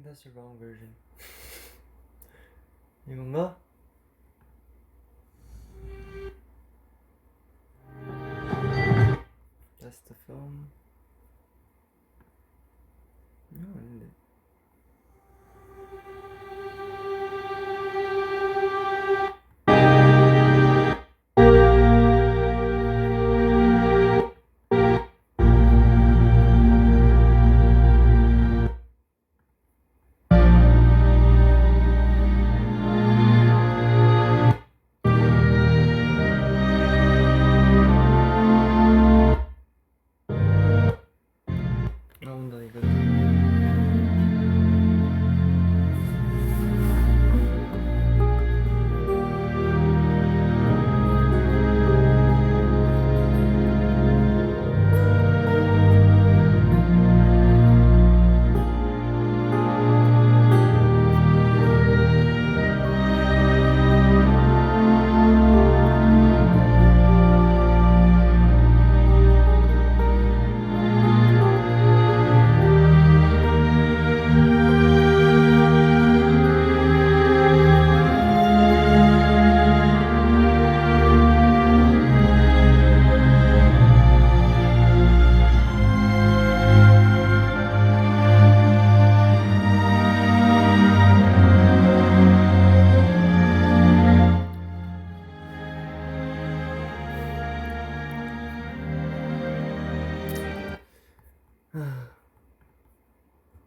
That's the wrong version. 이건가? That's the film. 이거 아닌데. 나온다 이거.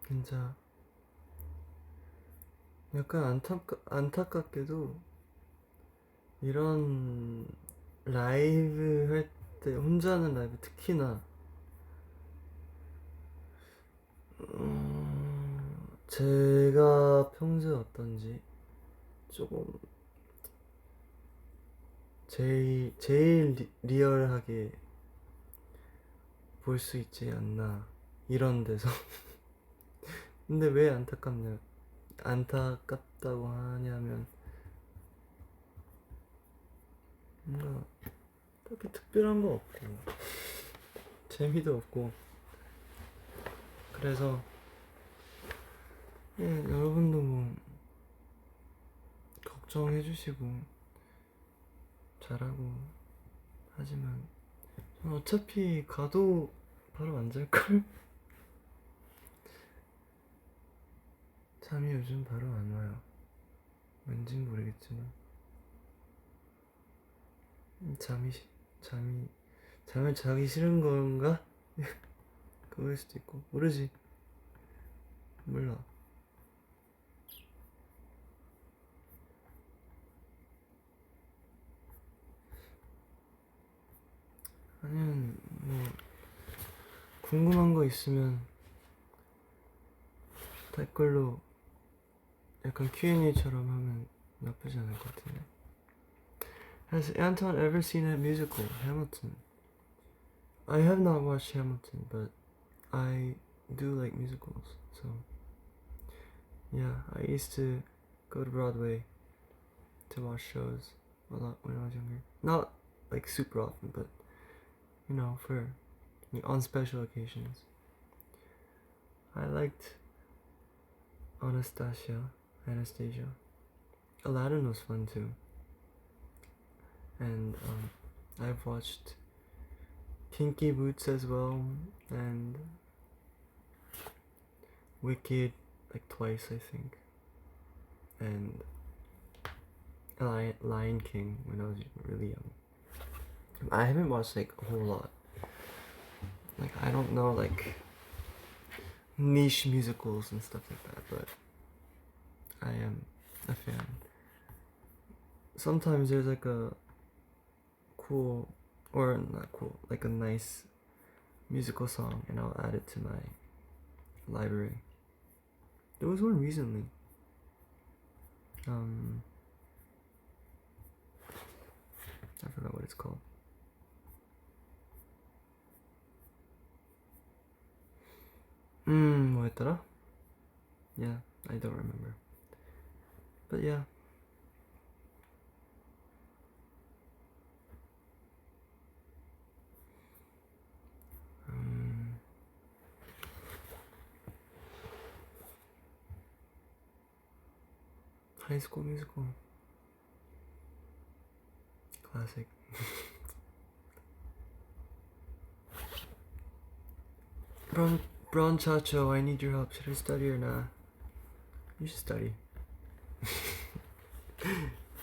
진짜 약간 안타깝게도 이런 라이브 할 때 혼자 하는 라이브 특히나 제가 평소에 어떤지 조금 제일 리얼하게 볼 수 있지 않나 이런 데서 근데 왜 안타깝다고 하냐면 뭔가 딱히 특별한 거 없고 재미도 없고 그래서 여러분도 뭐 걱정해 주시고 잘하고 하지만 저는 어차피 가도 바로 안 잘걸? 잠이 요즘 바로 안 와요. 왠진 모르겠지만 잠을 자기 싫은 건가? 그거일 수도 있고 모르지. 몰라. 아니면 뭐 궁금한 거 있으면 댓글로 약간 Q&A처럼 하면 나쁘지 않을 것 같은데. Has Anton ever seen a musical, Hamilton? I have not watched Hamilton, but I do like musicals, so yeah, I used to go to Broadway to watch shows a lot when I was younger. Not like super often, but you know, for on special occasions. I liked Anastasia. Aladdin was fun too. And I've watched Kinky Boots as well, and Wicked like twice I think, and Lion King when I was really young. I haven't watched like a whole lot. Like I don't know like niche musicals and stuff like that, but I am a fan. Sometimes there's like a cool, or not cool, like a nice musical song and I'll add it to my library. There was one recently. I forgot what it's called. 뭐였더라? Yeah, I don't remember. But yeah. High School Musical. Classic. Bron Chacho, I need your help. Should I study or not? You should study.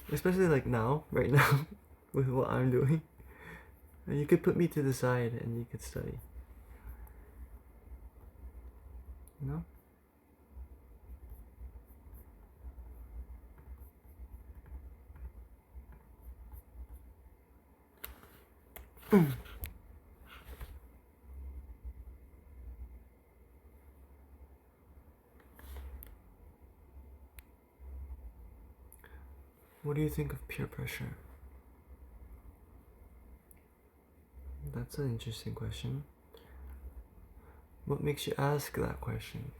Especially like now, right now, with what I'm doing. And you could put me to the side and you could study. You know? What do you think of peer pressure? That's an interesting question. What makes you ask that question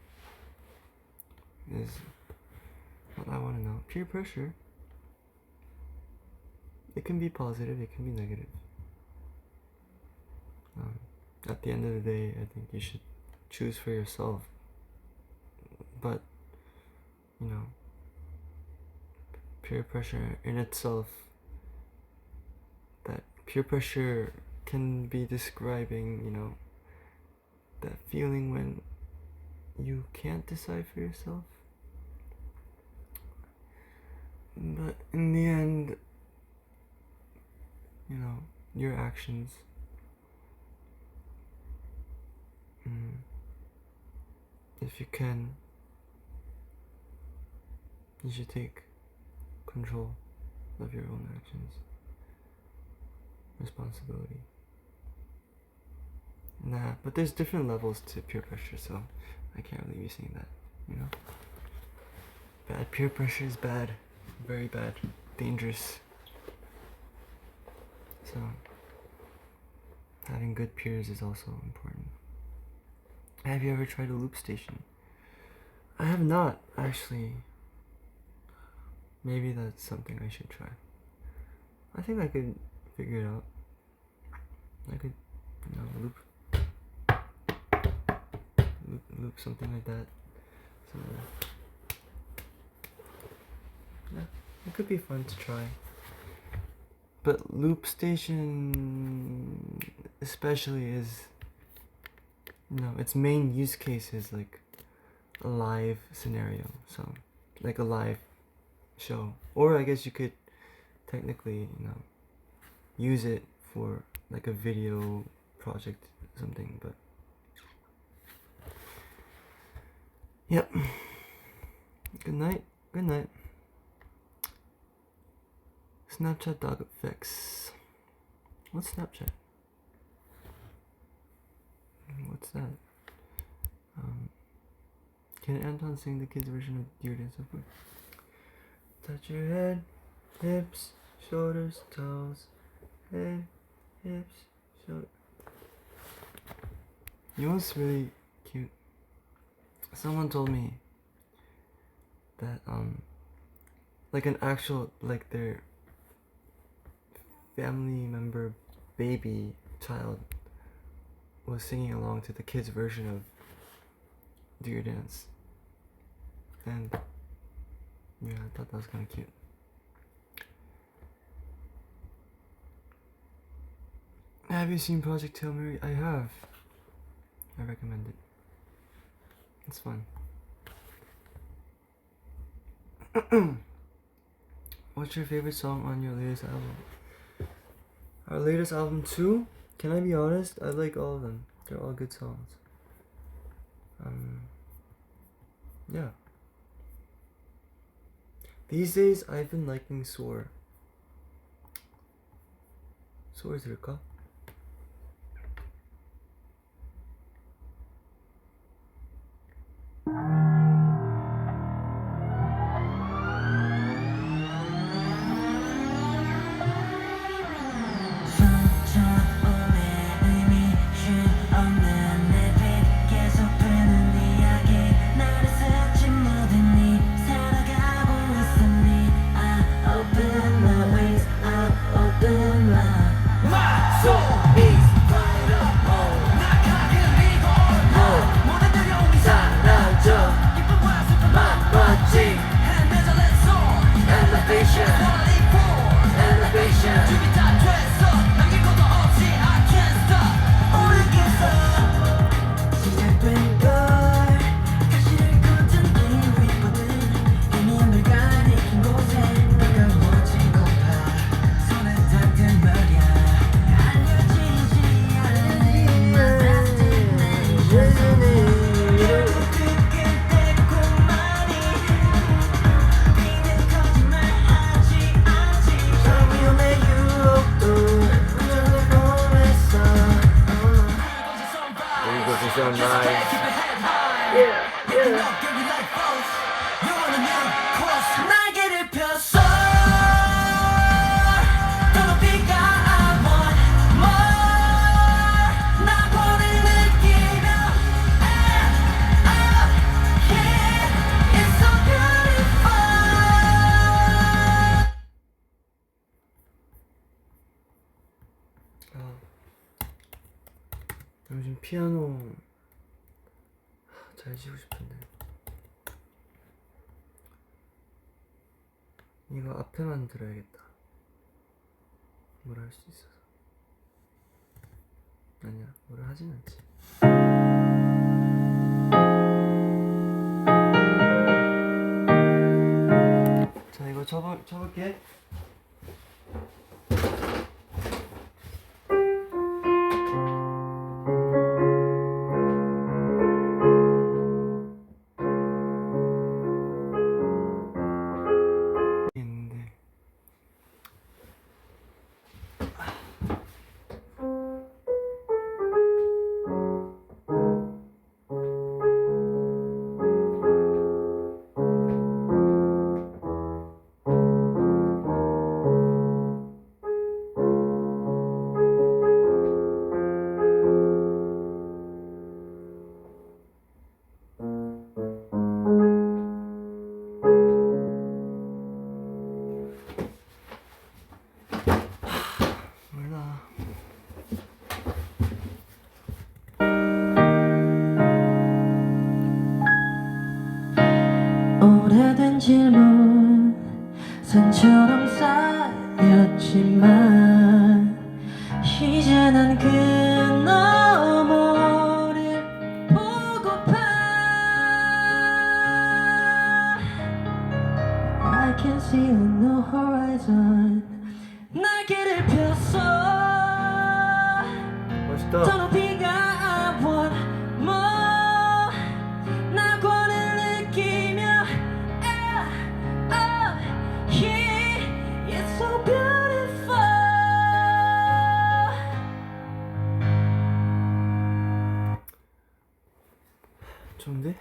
is what I want to know. Peer pressure, it can be positive, it can be negative. At the end of the day, I think you should choose for yourself. But, you know, peer pressure in itself, that peer pressure can be describing, you know, that feeling when you can't decide for yourself. But in the end, you know, your actions, if you can, you should take control of your own actions. Responsibility. Nah, but there's different levels to peer pressure, so I can't really be saying that, you know? Bad peer pressure is bad. Very bad. Dangerous. So, having good peers is also important. Have you ever tried a loop station? I have not, actually. Maybe that's something I should try. I think I could figure it out. I could, you know, loop something like that. So, yeah, it could be fun to try. But loop station especially is, you know, its main use case is like a live scenario. So, like a live show. Or I guess you could technically, you know, use it for like a video project or something, but yep. Good night. Good night. Snapchat dog effects. What's Snapchat? What's that? Can Anton sing the kids' version of Dear Dance of Food? Touch your head, hips, shoulders, toes. Head, hips, shoulders. You know what's really cute? Someone told me that like an actual, like their family member baby child was singing along to the kids' version of Do Your Dance. And yeah, I thought that was kind of cute. Have you seen Project Hail Mary? I have. I recommend it. It's fun. What's your favorite song on your latest album? Our latest album too? Can I be honest? I like all of them. They're all good songs. Yeah. These days I've been liking Soar. Soar 들을까? 요즘 피아노 잘 치고 싶은데 이거 앞에만 들어야겠다. 뭐라 할 수 있어서. 아니야, 뭐라 하진 않지. 자, 이거 쳐볼게. 오래된 질문 산처럼 쌓였지만 이제 난 그 너머를 보고파. I can see the horizon. 날개를 폈어. 멋있다. 더 높이가 I want more. 낙원을 느끼며 yeah, it's so beautiful. 좋은데?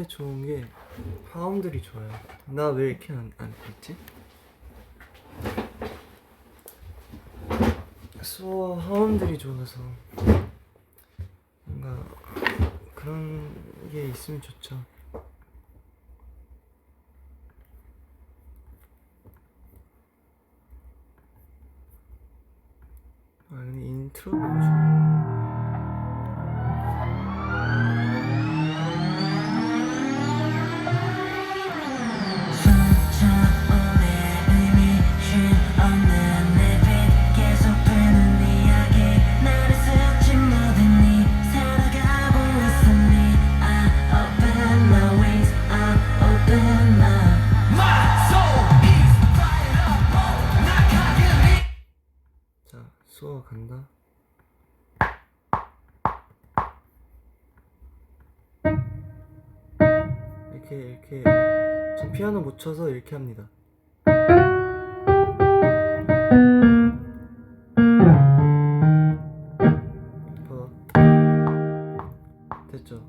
제일 좋은 게 화음들이 좋아요. 나 왜 이렇게 안 했지? 수어 화음들이 좋아서 뭔가 그런 게 있으면 좋죠. 아 근데 인트로 너무 좋아. 자, 수어 간다. 이렇게 전 피아노 못 쳐서 이렇게 합니다. 됐죠?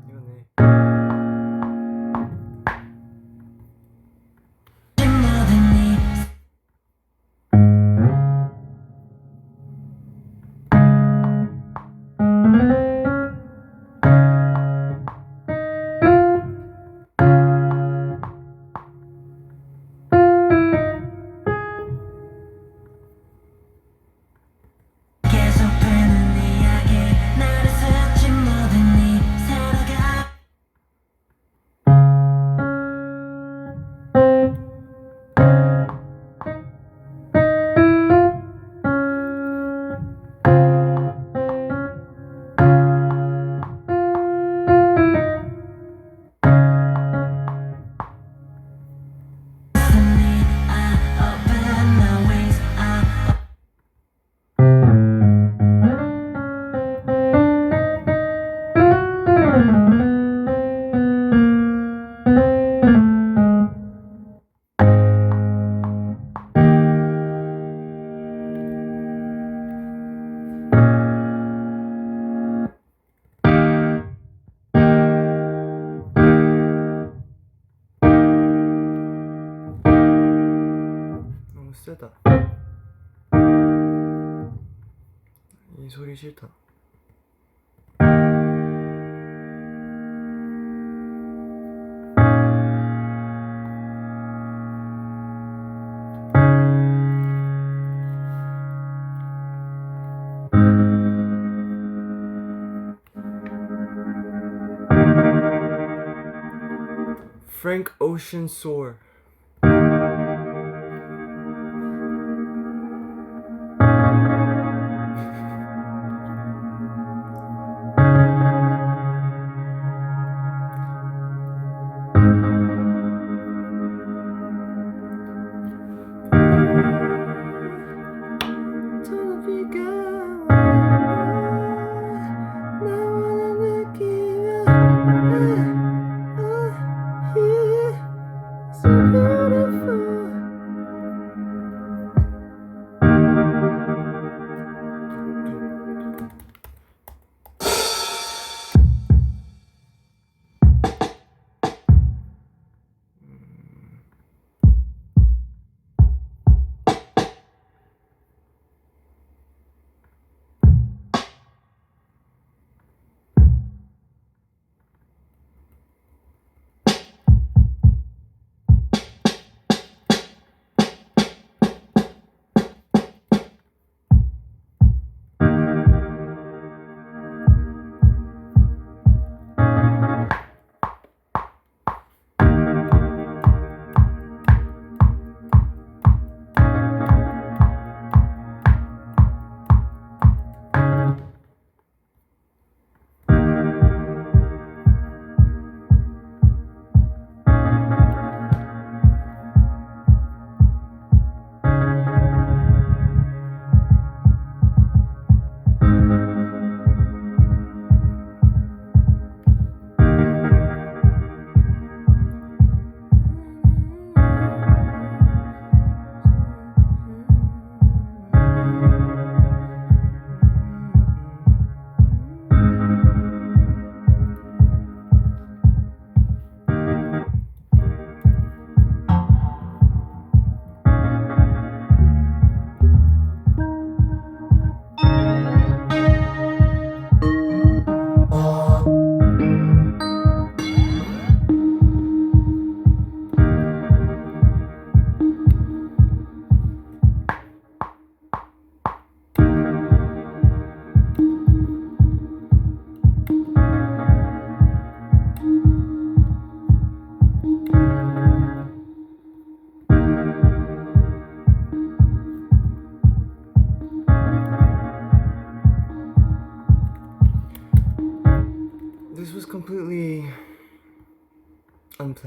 이거네. 너무 세다. 이 소리 싫다. Frank Ocean Soar.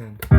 hand.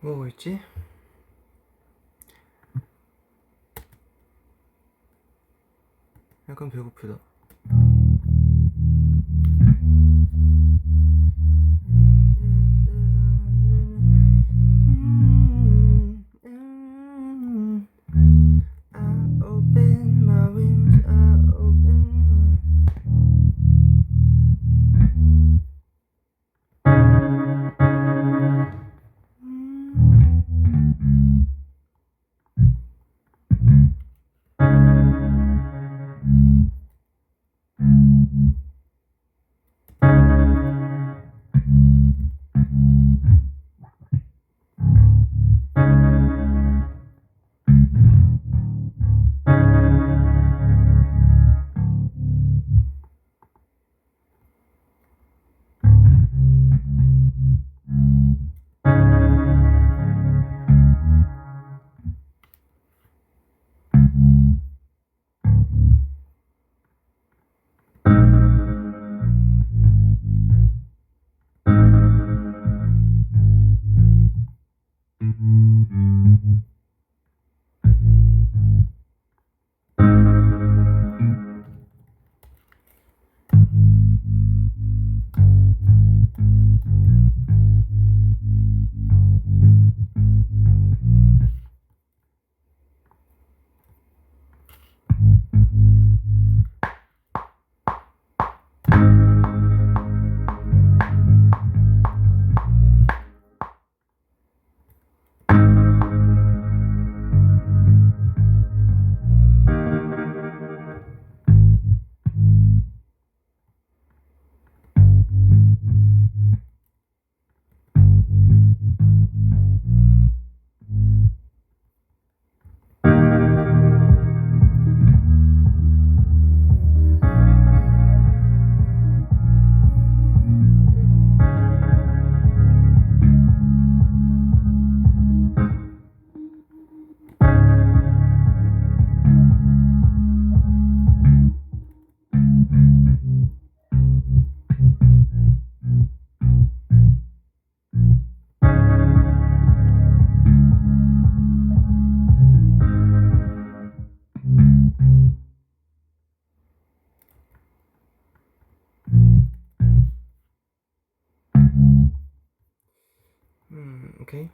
뭐 있지? 약간 배고프다. Okay?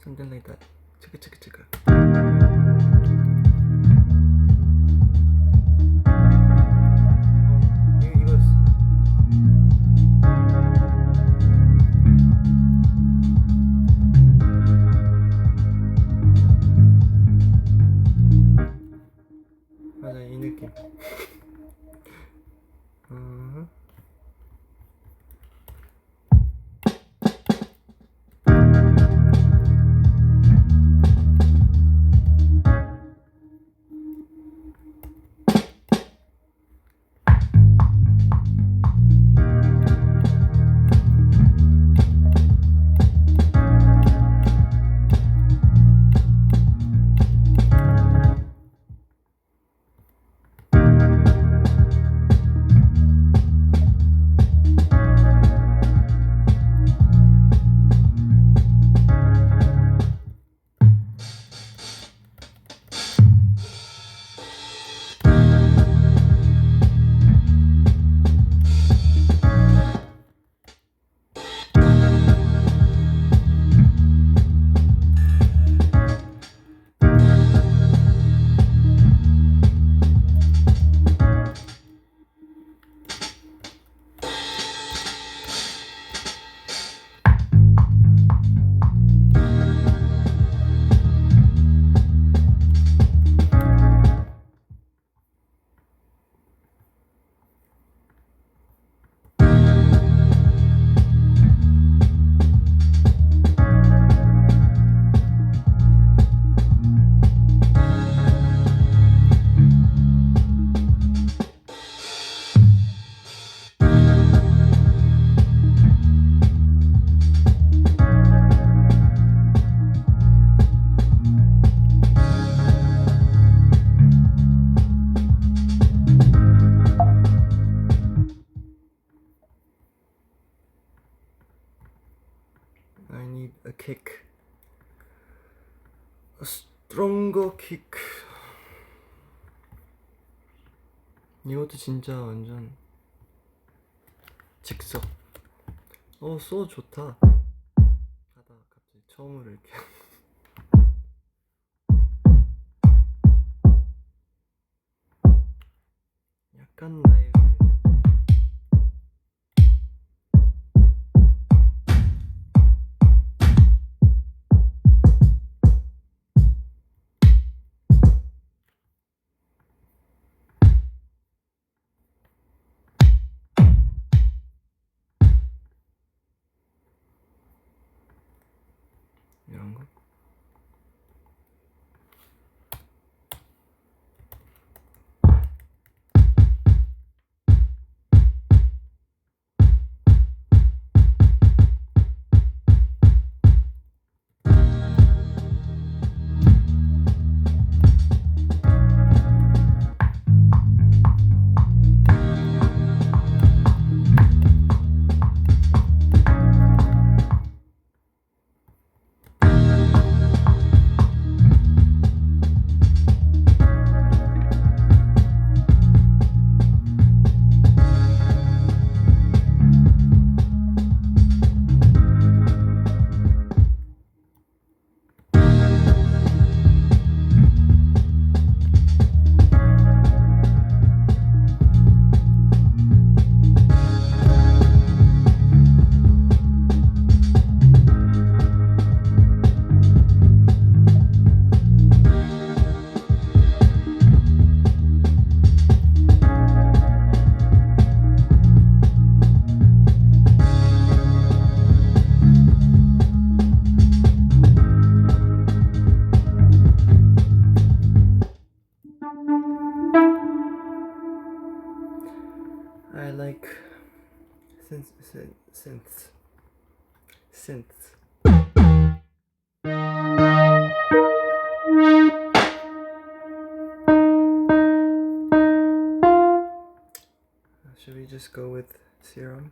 Something like that. Chicka chicka chicka. 이거 맞아, 이 느낌. I need a kick. A stronger kick. 이것도 진짜 완전 즉석. 소 좋다. 하다가 갑자기 처음으로 이렇게. 약간 나의 이런 거. I like synths. synths. Should we just go with Serum?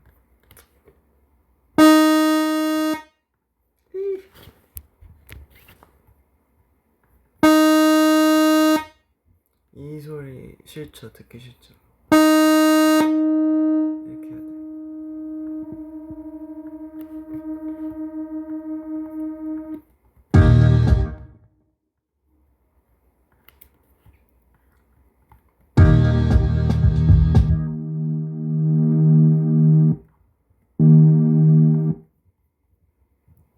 이 소리 싫죠? 듣기 싫죠? 이렇게 해야 돼.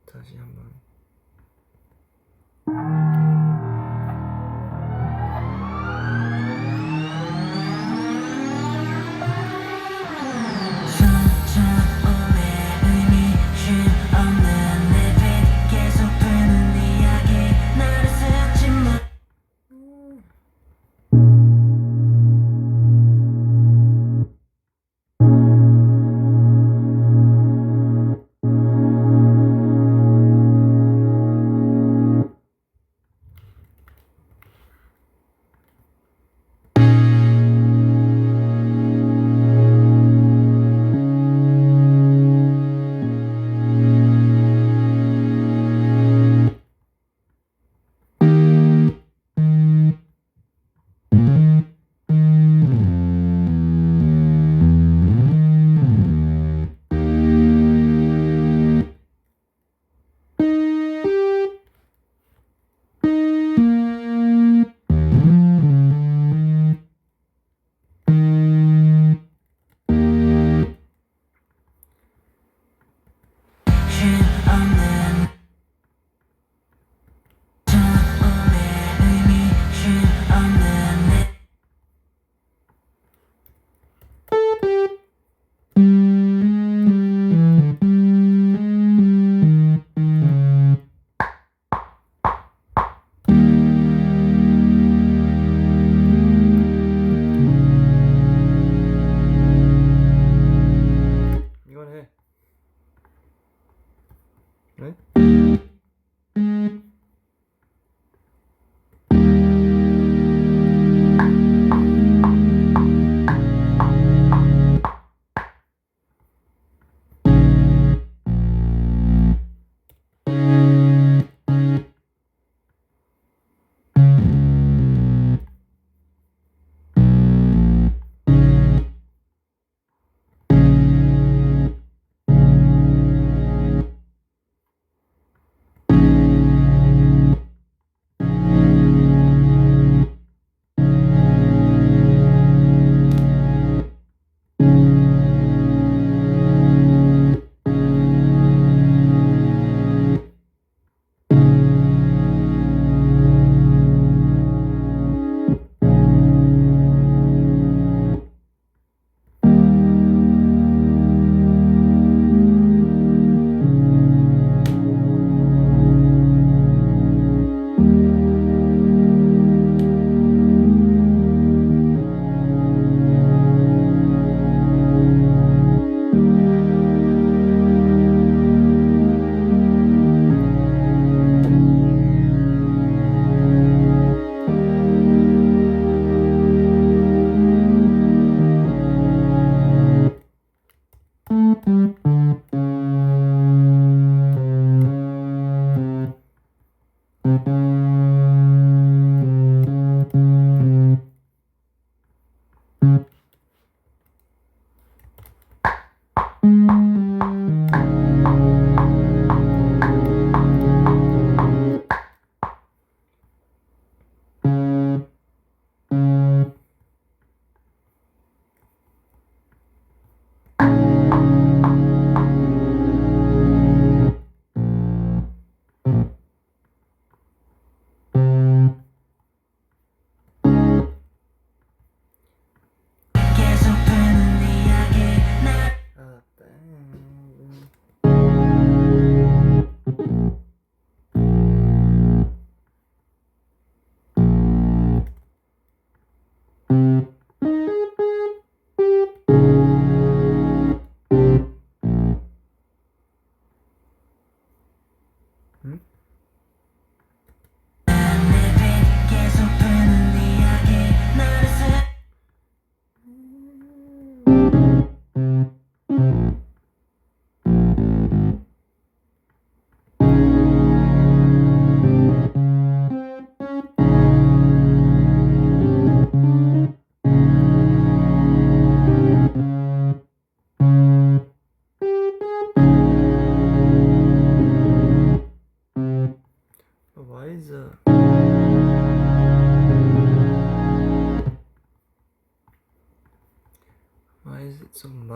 다시 한번.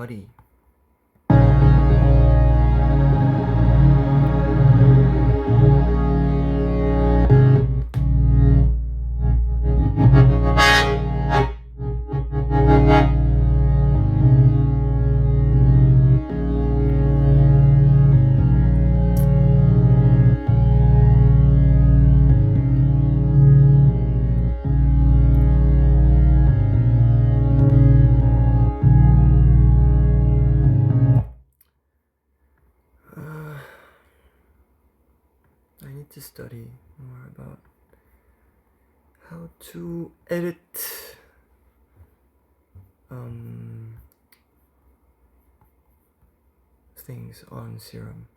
buddy. I need to study more about how to edit things on Serum.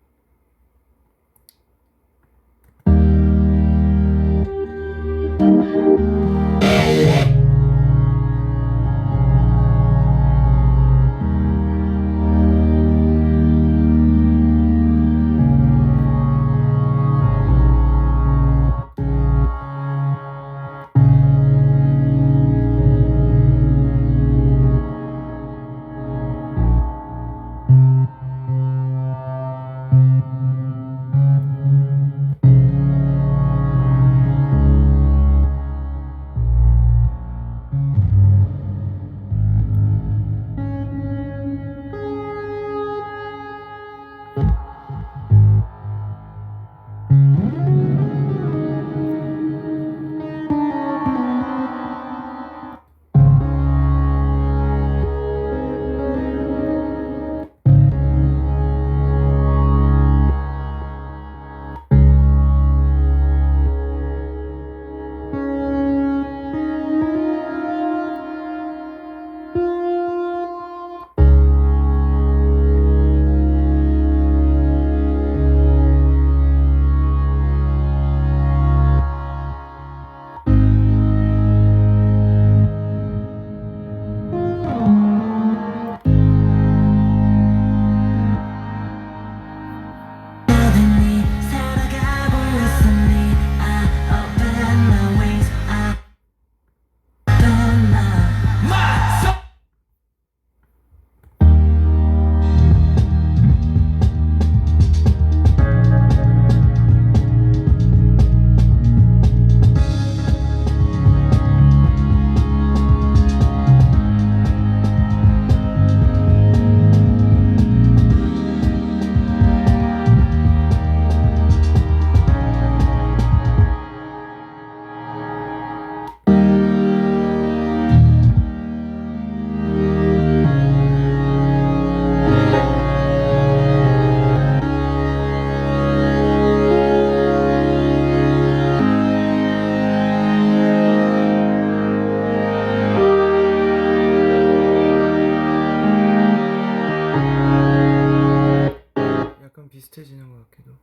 약간 비슷해지는 것 같기도.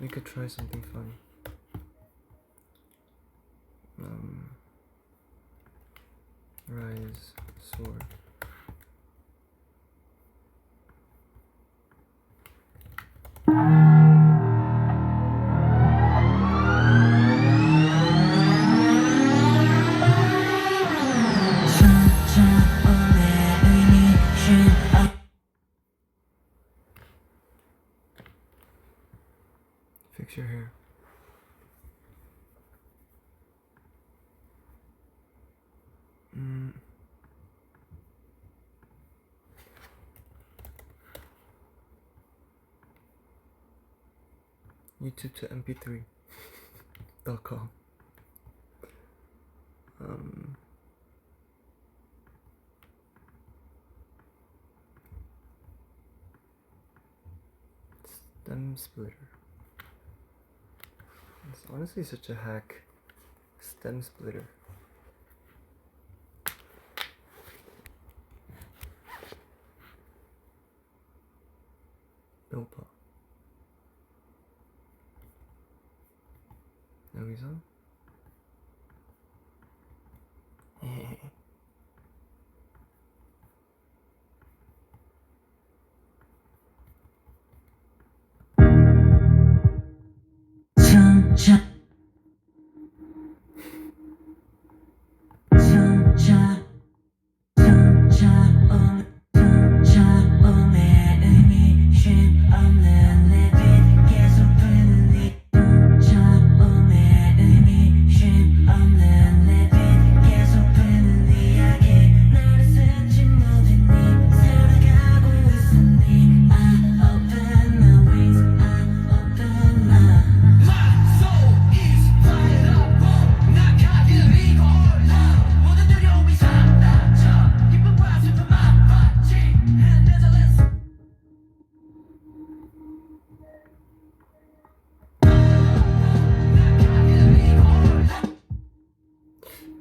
We could try something fun. Rise, soar. Fix your hair. YouTube to mp3.com. Stem splitter. It's honestly such a hack. Stem splitter. 배고파. 여기서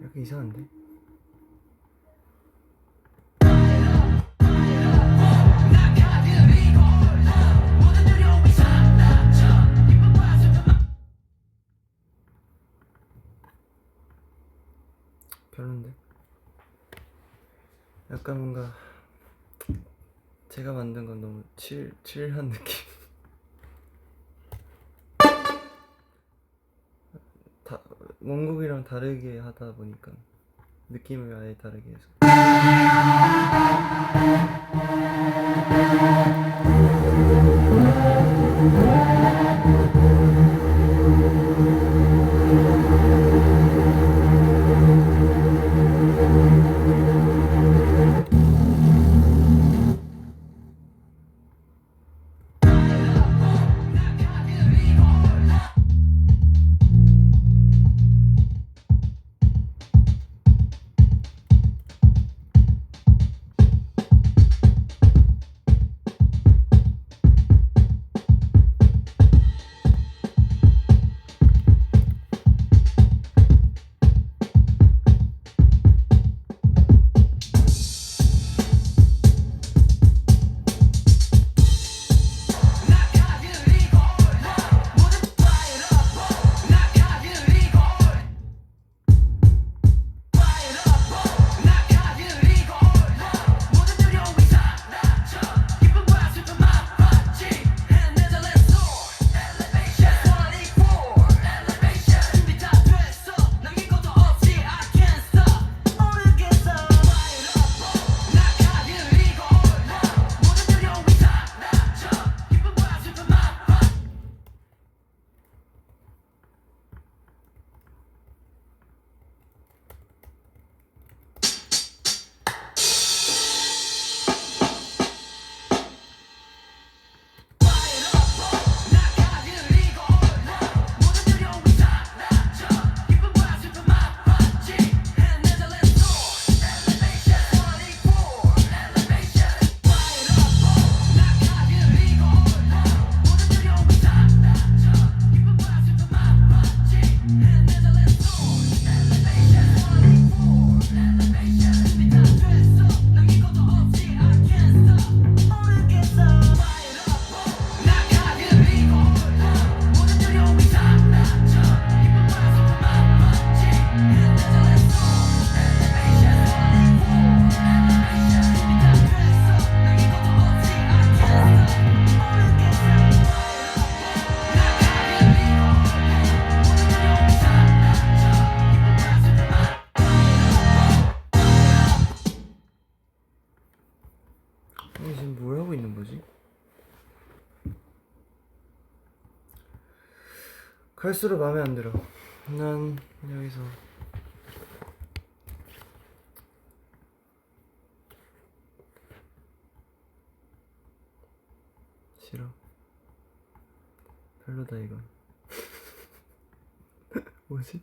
약간 이상한데? 별론데? 약간 뭔가 제가 만든 건 너무 칠한 느낌. 원곡이랑 다르게 하다 보니까 느낌을 아예 다르게 해서. 이게 지금 뭘 하고 있는 거지? 갈수록 마음에 안 들어. 난 여기서 싫어. 별로다 이건. 뭐지?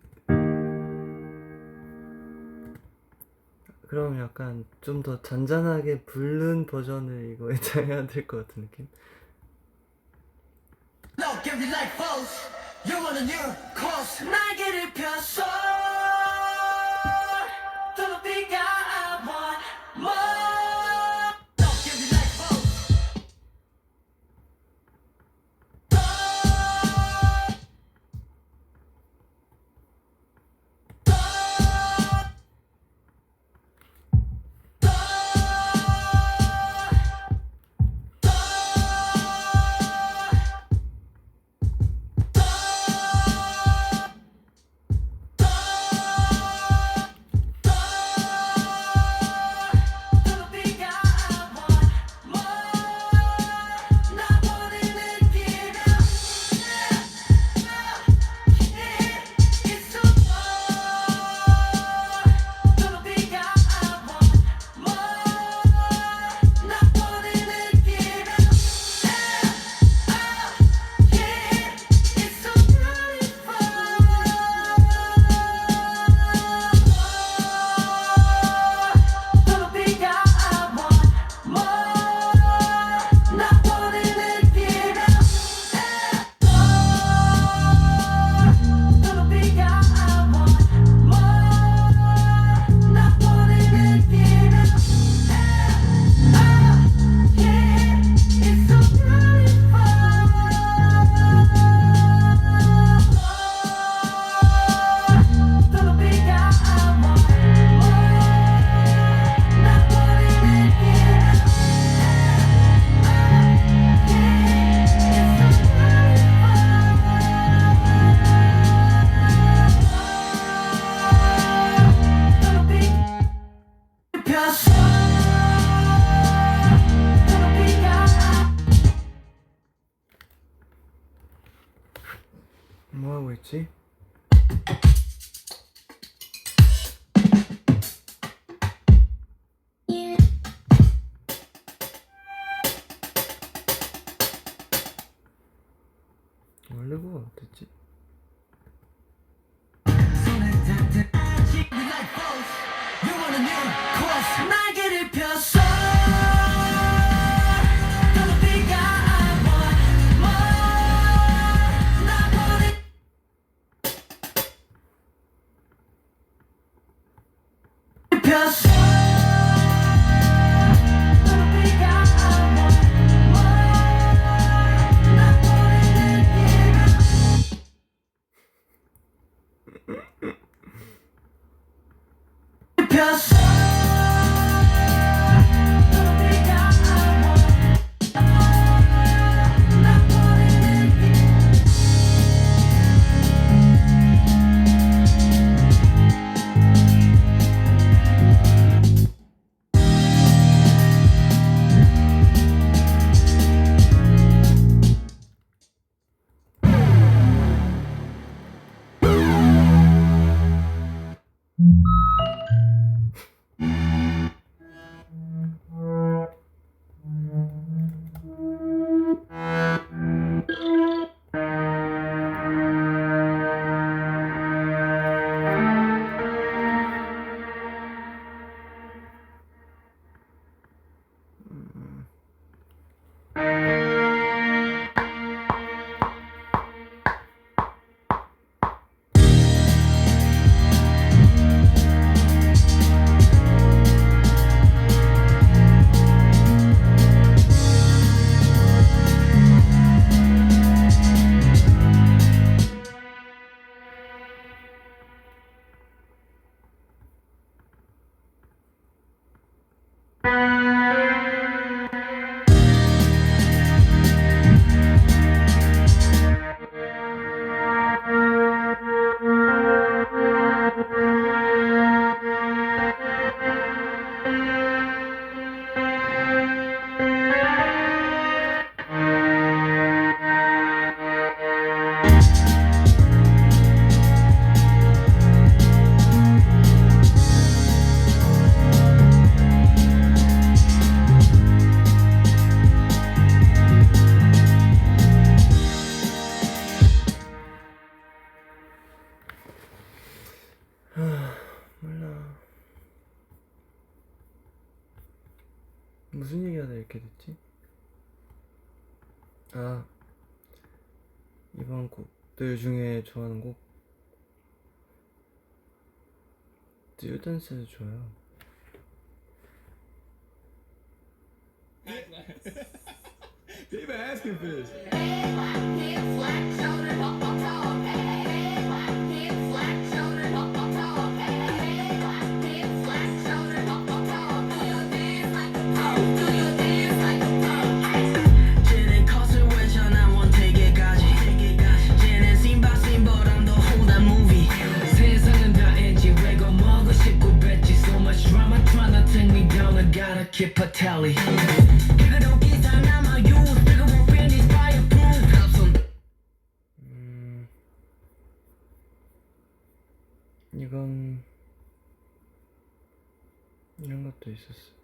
그럼 약간 좀 더 잔잔하게 부른 버전을 이거에 해야 될 것 같은 느낌? No, give me like pose. 영원한 your cause 날개를 폈어 더 높이가 I want more Don't give me like both 뭐 하고 있지? 원래 뭐 어땠지? 영원한 your cause 날개를 폈어 더 높이가 I want more 나보내 폈어 더 높이가 I want more 나보내 폈어 더 높이가 I want 나보내 몰라. 무슨 얘기하다 이렇게 됐지? 아, 이번 곡 곡들 중에 좋아하는 곡 듀오댄스 좋아요. People asking for this. 쟤는 컷을 외쳐 난 원테이크까지 쟤는 심바심보람도 혼란 무비 세상은 다 NG 왜고 먹고 싶고 뱉지 So much drama trying to take me down I gotta keep a tally 그래도 기사 남아 use 내가 못 finish fireproof 이런 것도 있었어.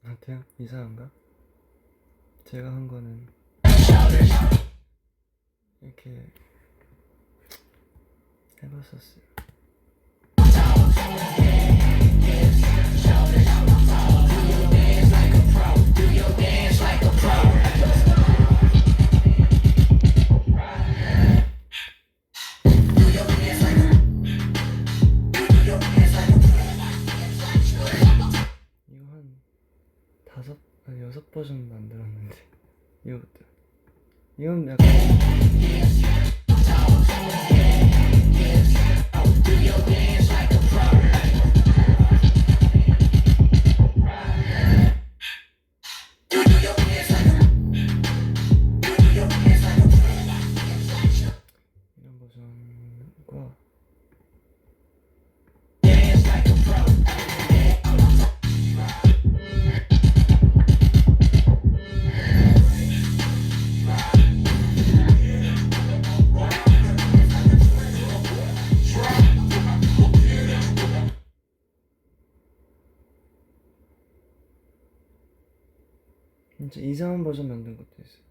어때요? 이상한가? 제가 한 거는 이렇게 해봤었어요. 이거 한 6버전 만들었는데 이것도 이건 약간 이런 버전과 진짜 이상한 버전 만든 것도 있어요.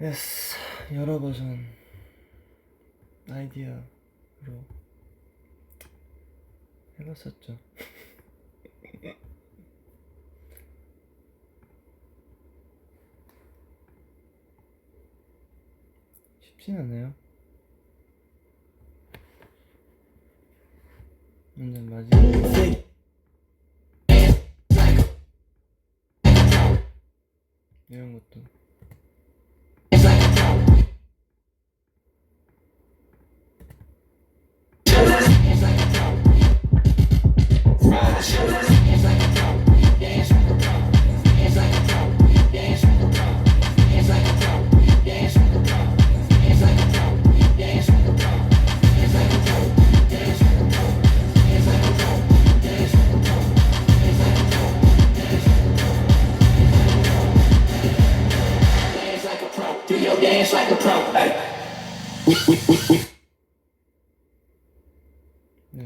예스, 여러 버전 아이디어로 해봤었죠. 쉽진 않아요. 근데 마지막에 이런 것도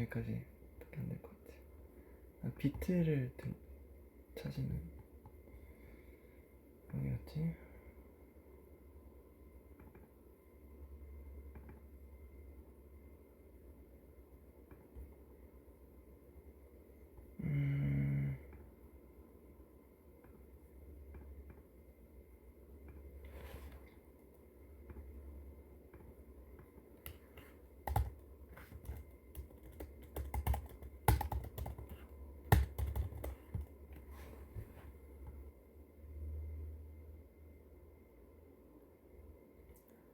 여기까지 밖에 안 될 것 같아. 비트를 찾으면 어디였지?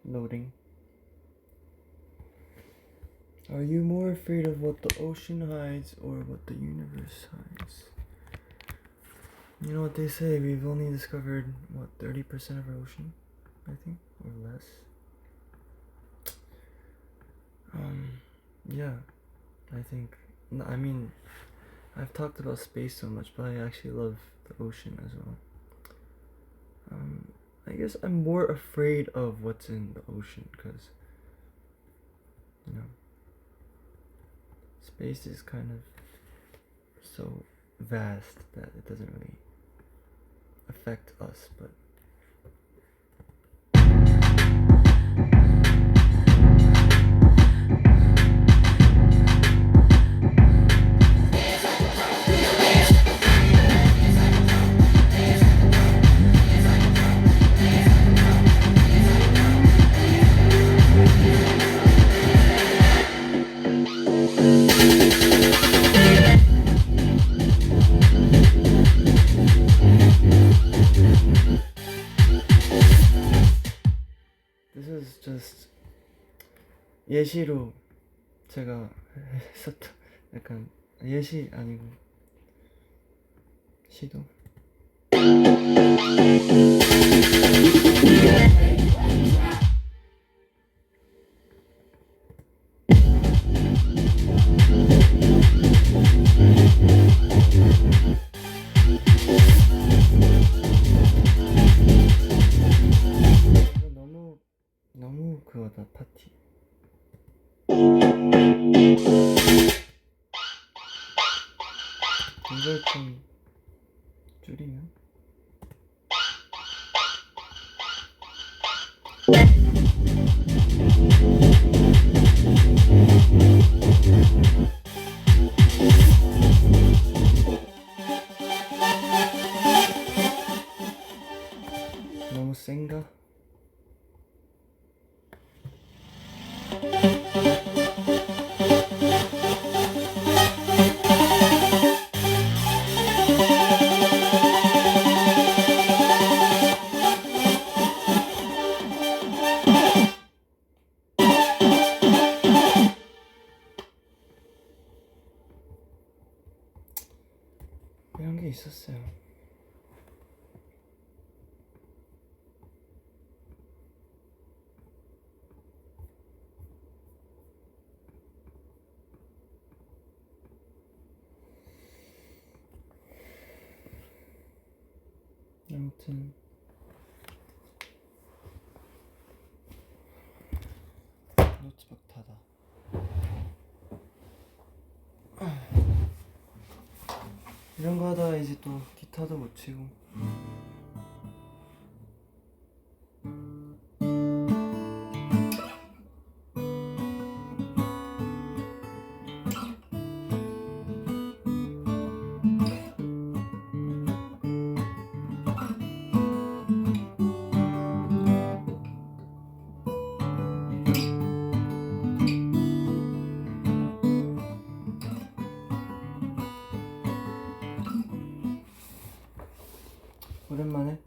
Loading. Are you more afraid of what the ocean hides or what the universe hides? You know what they say, we've only discovered, what, 30% of our ocean, I think, or less. Yeah, I think, I mean, I've talked about space so much, but I actually love the ocean as well. I guess I'm more afraid of what's in the ocean, because, you know, space is kind of so vast that it doesn't really affect us, but this is just 예시로 제가 했었던 약간 예시 아니고 시도. 너무 그거다 파티. 이걸 좀 줄이면 너무 센가? 이런 게 있었어요. 아무튼 노트북 닫아. 이런 거 하다가 이제 또 기타도 못 치고. 오랜만에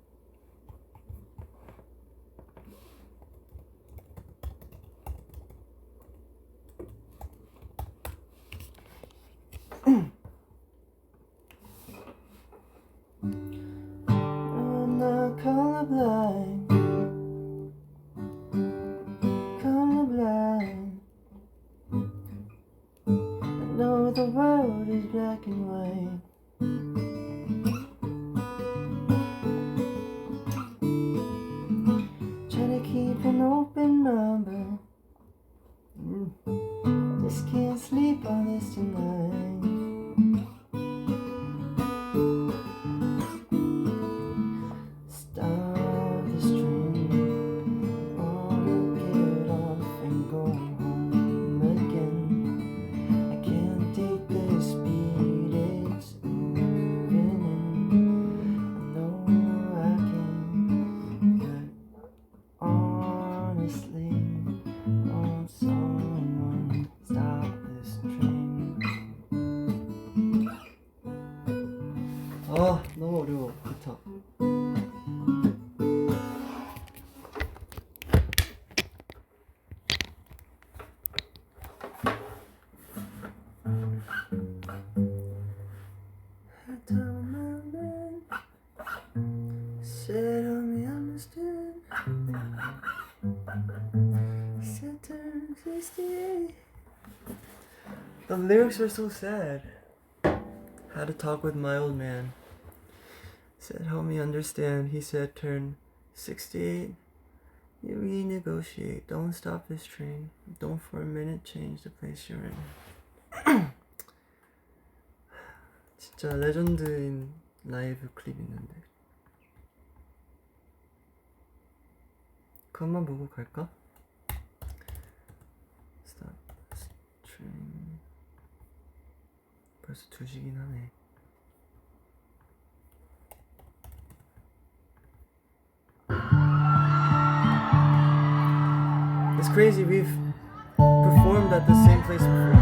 I'm not colorblind, colorblind. I know the world is black and white. Trying to keep an open mind, but just can't sleep on this tonight. Stop this train. Wanna get off and go home again. I can't take the speed it's moving in. I know I can, but honestly, won't someone stop this train? 아, 너무 어려워. 기타. Said only understood. Said turn 68. The lyrics are so sad. Had a talk with my old man. Said help me understand. He said turn 68. You renegotiate. Don't stop this train. Don't for a minute change the place you're in. 진짜 레전드인 라이브 클립 있는데 그것만 보고 갈까? Stop this train. 벌써 2시긴 하네. It's crazy, we've performed at the same place before.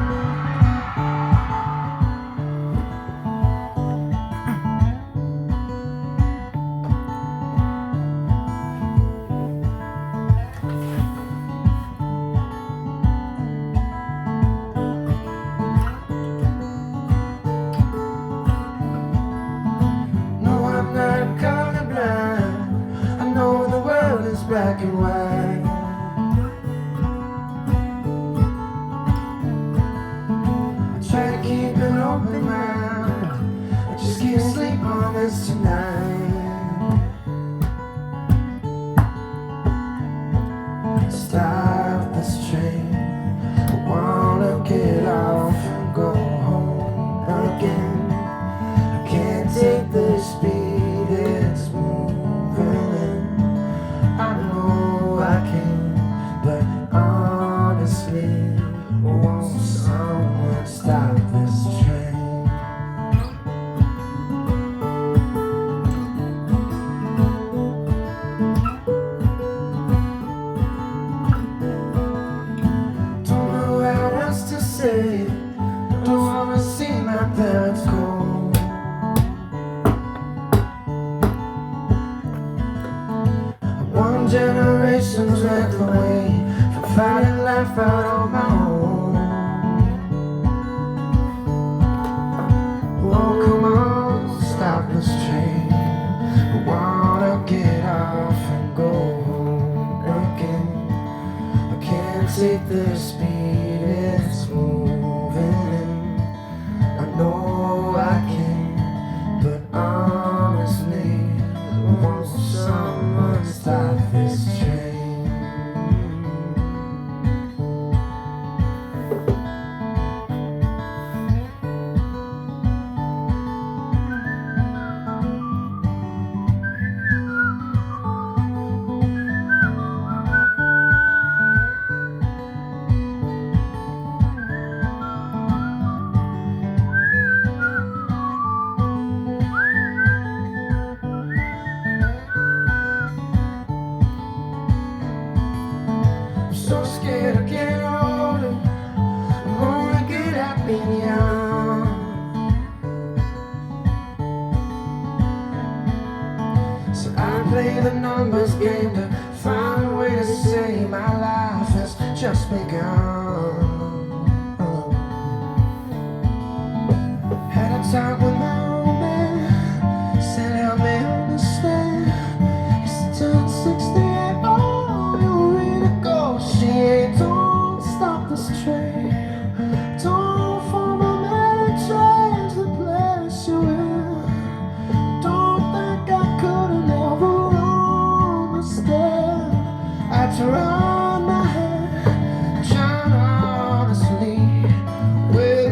No, I'm not colorblind. I know the world is black and white. I try to keep an open mind. I just can't sleep on this tonight. Stop this train. I wanna get off and go home again. I can't take the speed it's moving in. I know I can, but honestly, won't someone stop this train? Don't know what else to say. Don't wanna see my parents go. One generation's left away from finding life out on my own. Oh, come on, stop this train. I wanna get off and go home again. I can't take the speed it's moving in. I know I can, but honestly, won't someone stop this train? I'm so scared of getting older. I'm only good at being young. So I play the numbers game to find a way to say my life has just begun. Had a talk with my old man. Said help me understand. He said turn 68. Oh, you renegotiate. Don't stop this train. Don't form a man, change the place you're in. Don't think I couldn't ever understand. I try my head, trying honestly. Well,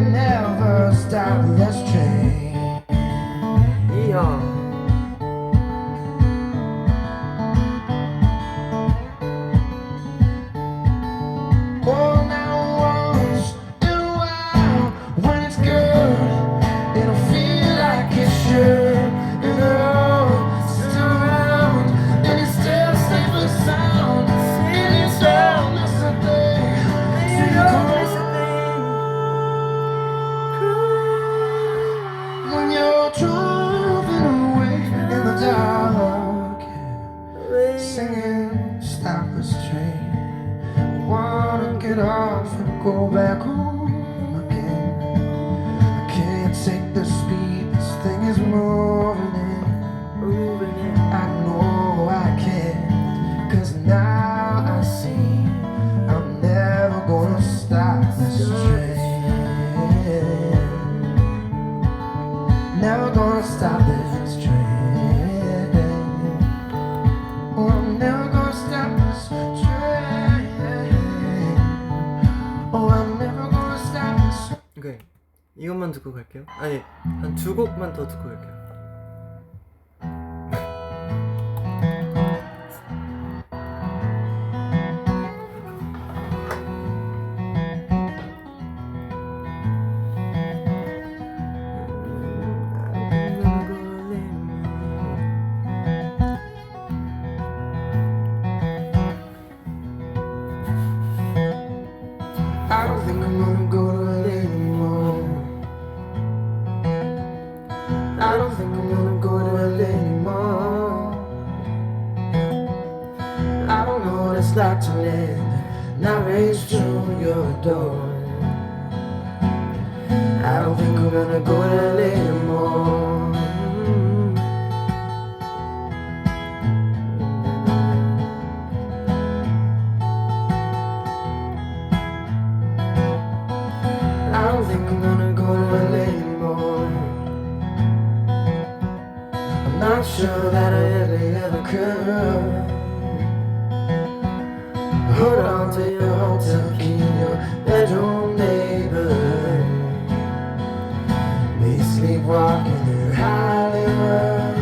go back home again. I can't take the speed this thing is moving in. I know I can't, 'cause now I see I'm never gonna stop this train. Never gonna stop this train. Oh, I'm never gonna stop this train. Oh, I'm never gonna stop this. 오케이, 이것만 듣고 갈게요. 아니, 한 두 곡만 더 듣고 갈게요. I don't think I'm gonna go to LA anymore. I don't think I'm gonna go to LA anymore. I don't know what it's like to live not raised through your door. I don't think I'm gonna go to LA anymore. I don't think I'm gonna go to LA anymore. I'm not sure that I ever could. Hold on to your hotel key, your bedroom neighborhood. Me sleepwalking through Hollywood.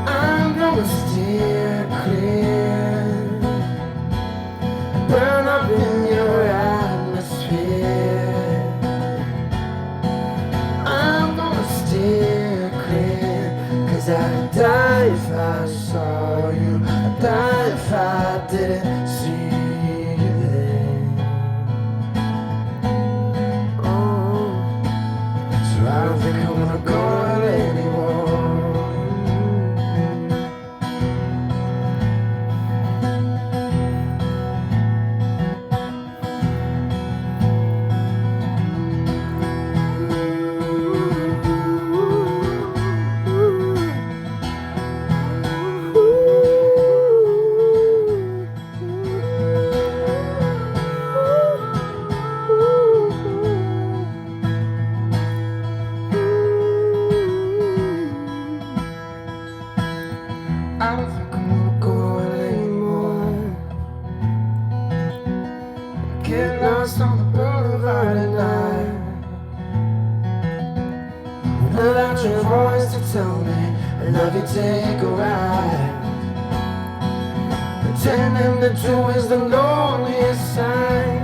I'm gonna steer clear, burn up in your atmosphere. I'm gonna steer clear, 'cause I'd die if I saw you. I'd die if I didn't see you there. Oh, so I don't think I'm gonna go out anymore. I don't think I'm gonna go to LA anymore. Get lost on the boulevard at night, without your voice to tell me I love you, take a ride. Pretending the truth is the loneliest side.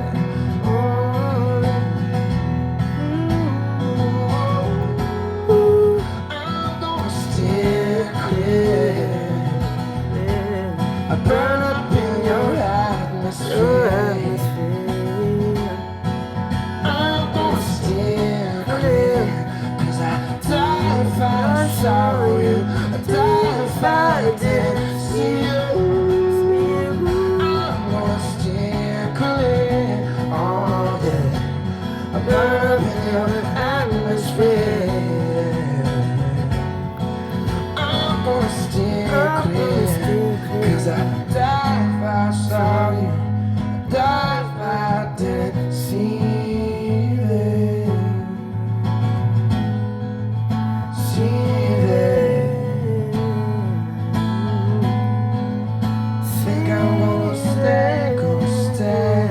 I'm gonna steer clear. I burn up in your atmosphere. I'm gonna steer clear, 'cause I'd die if I saw you. I'd die if I didn't see you. I'm gonna steer clear, oh yeah. I burn up in your atmosphere. I'm gonna steer clear, 'cause I'd die if I saw you. I'd die if I didn't see you. See you. Think I'm gonna stay, gonna stay.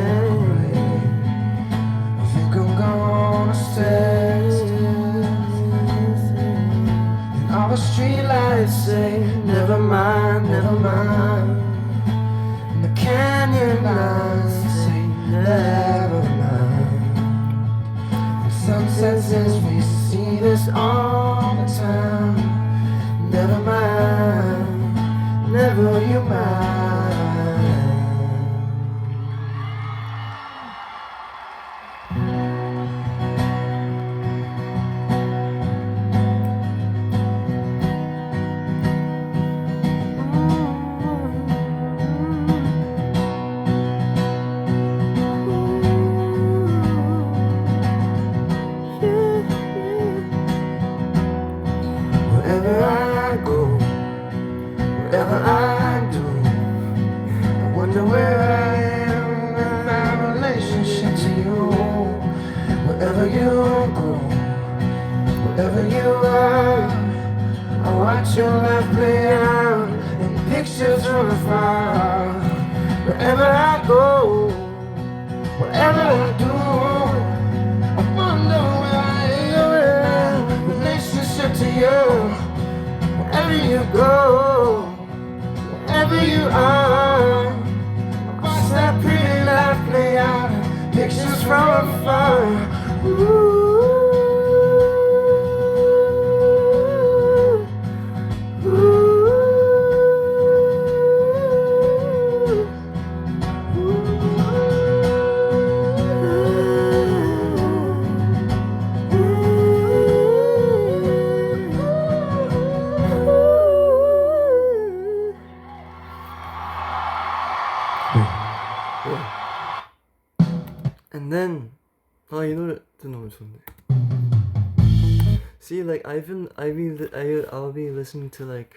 I think I'm gonna stay. And all the streetlights say, never mind, never mind. And the canyon lines say, never mind. And sunset says we see this all the time. Never mind, never you mind. fire. Wherever I go, whatever I do, I wonder where I am in relationship to you. Wherever you go, wherever you are, watch that pretty life play out. Pictures from afar. Ooh. And then 이 노래도 너무 좋네. See, like I'll be listening to like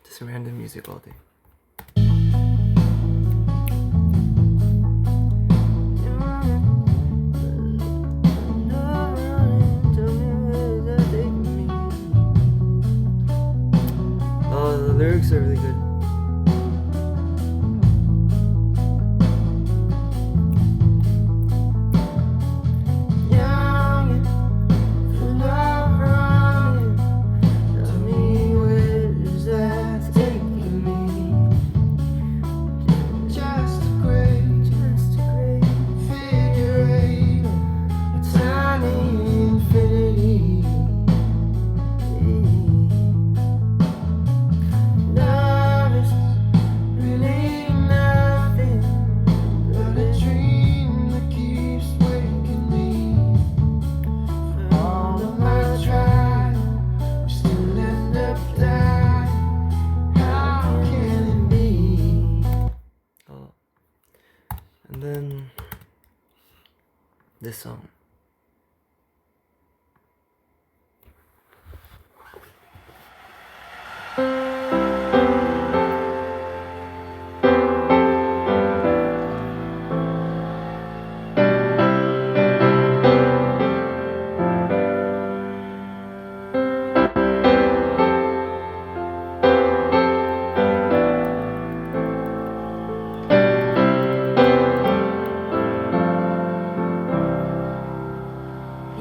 just random music all day. The lyrics are really good. And then this song.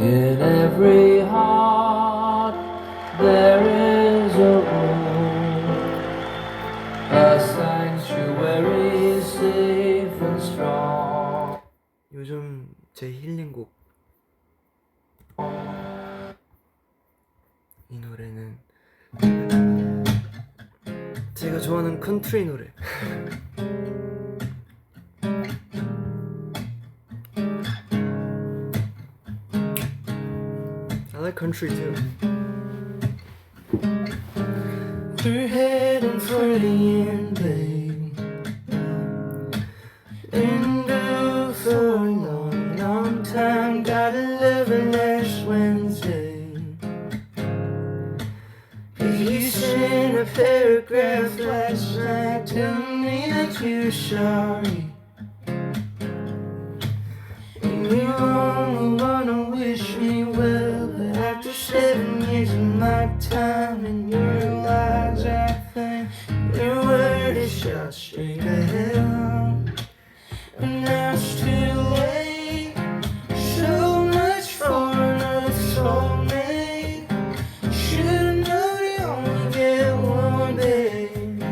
In every heart there is a room, a sanctuary safe and strong. 요즘 제 힐링곡 이 노래는 제가 좋아하는 컨트리 노래. I like country too. We're heading for the end, babe. Been due for a long, long time. Got 11 last Wednesday. You sent a paragraph last night telling me that you're sorry. And you only wanna wish me well, but after 7 years of my time in your lives, I think your word is shot straight to hell. And now it's too late. So much for another soulmate. Should've known you only get one, babe.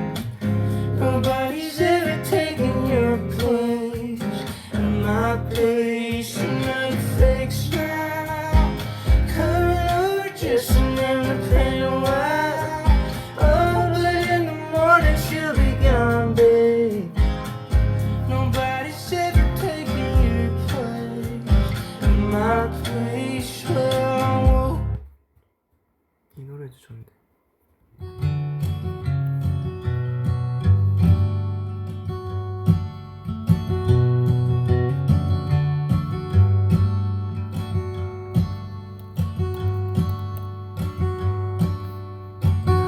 Nobody's ever taken your place and my place. Another fake smile coming over just another pain a while. Oh, but in the morning she'll be gone, babe. Nobody's ever taken your place and my place. Well, 이 노래도 좋은데.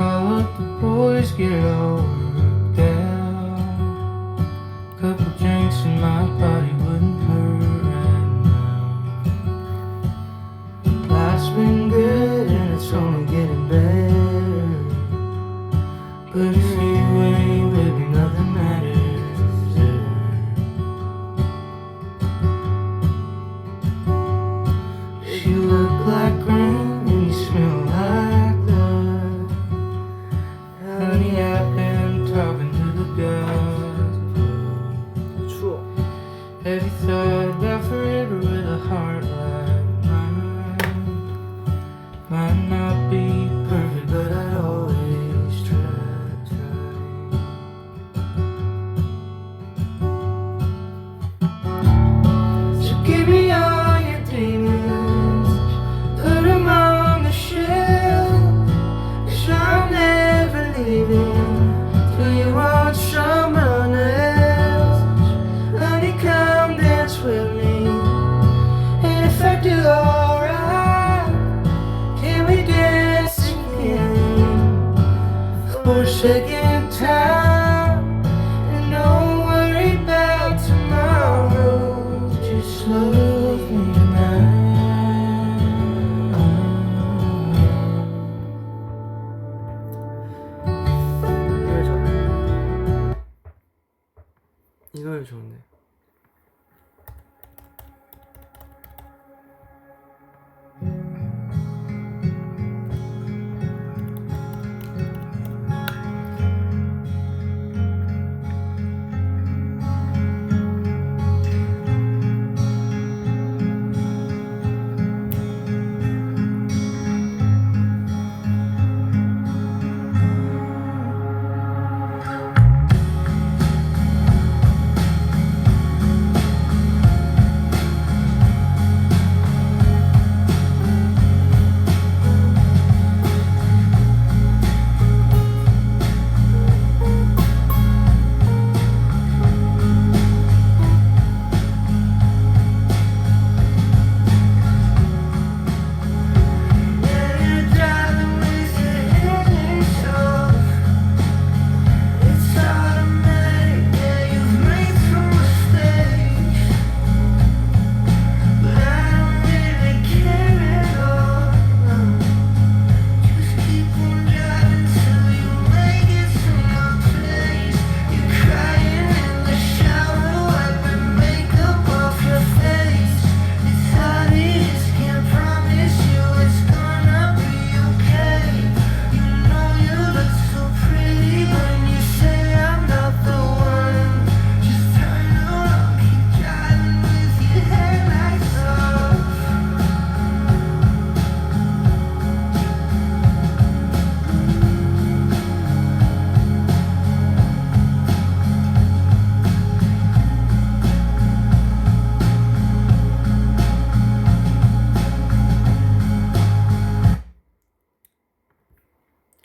I'll let the boys get all worked out. Couple drinks and my body wouldn't hurt right now. Life's been good and it's only getting better. But if you ain't with me, nothing matters. If you look like rain and you smell like love, honey, I've been talking to the gods. True. Have you thought about forever with a heart like mine? Might not be perfect, but I always try. So give me all your demons, put them on the shelf, 'cause I'm never leaving till you want someone else. Honey, come dance with me, and if I do alright, can we dance again for a second time? And don't worry about tomorrow, just love me tonight. 이 노래 좋네.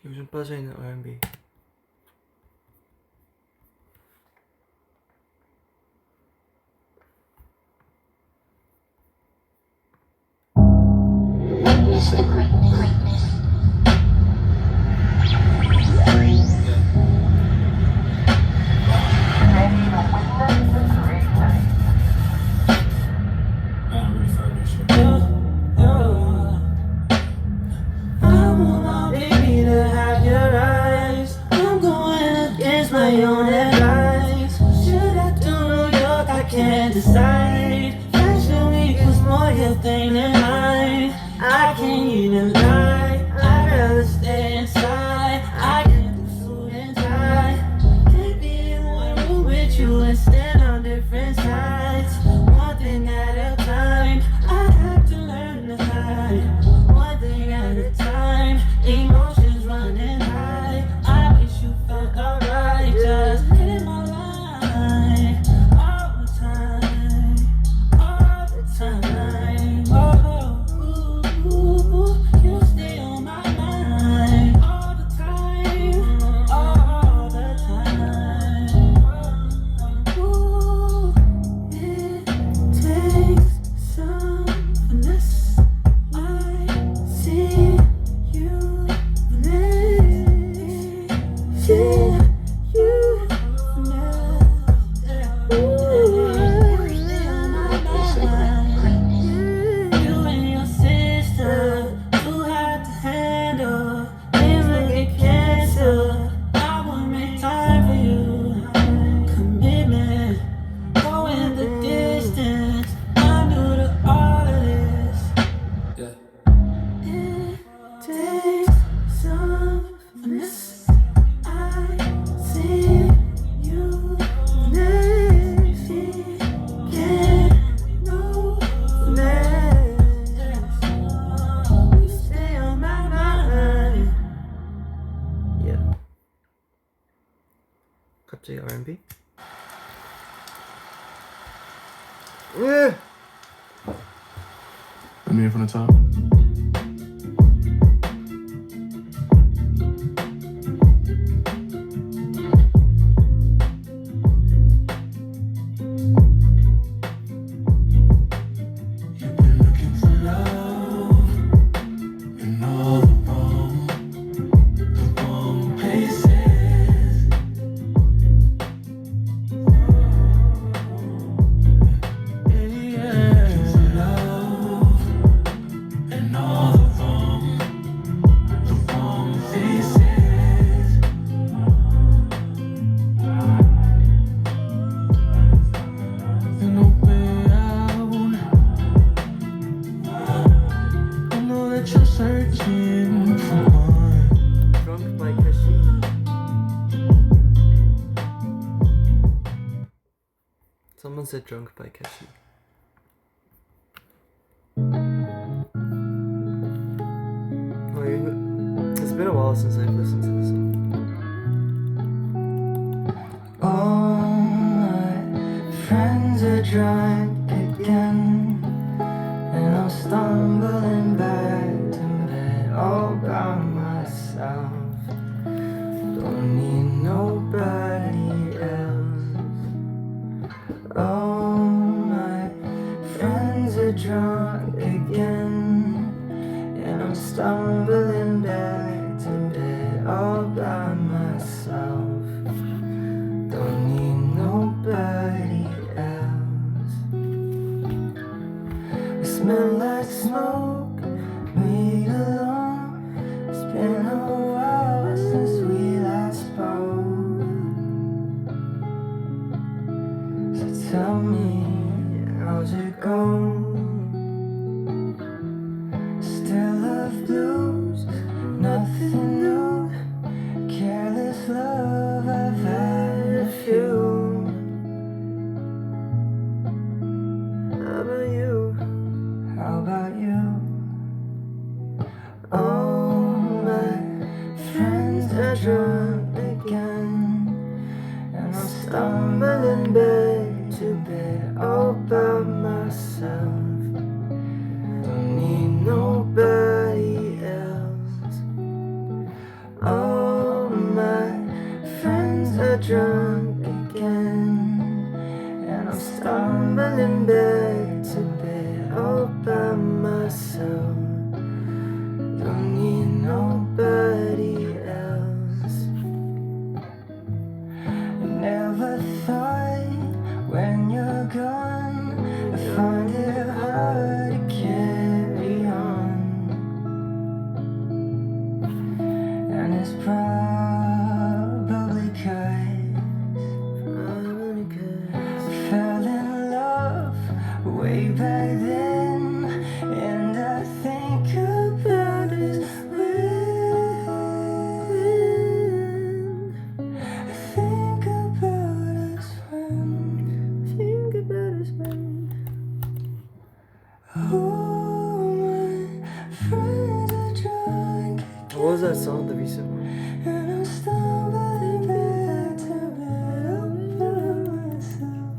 요즘 빠져있는 R&B. Can't decide. Fashion week was more your thing than mine. I can't even lie. I'd rather stay inside. I can do suit and tie. Can't be in one room with you and stand on different sides. One thing at a time. I have to learn to hide. One thing at a time. Emotions running high. I wish you felt alright. Just hitting my line. You stay on my mind all the time, all the time. Ooh, it takes some finesse. I see you next. See you next. Ooh. 갑자기 R&B? 예. Let me hear from the top. You've been looking for love in all the wrong places. Looking for love in all the wrong places. There's no way out. I know that you're searching for one. Drunk by Keshi. Someone said Drunk by Keshi. Oh, it's been a while since I've listened to this song. All my friends are drunk again, and I'm stumbling back to bed all by myself. Don't need nobody else. All my friends are drunk again, and I'm stumbling back to bed all by myself. Don't need nobody else. I smell like smoke, we alone. It's been a while since we last spoke. So tell me, how's it going? Still love blues, nothing new. Careless love, I've had a few. How about you? How about you? All my friends are drunk again, and I'm stumbling back to bed all by myself. Don't need nobody else. All my friends are drunk again, and I'm stumbling back to bed all by myself. Don't need nobody else. I never thought when you're gone, I find it hard to carry on. And it's probably 'cause I fell in love way back then, and I think about us when I think about us when all my friends are drunk. What was that song, the recent one? And I'm stumbling back to bed all by myself.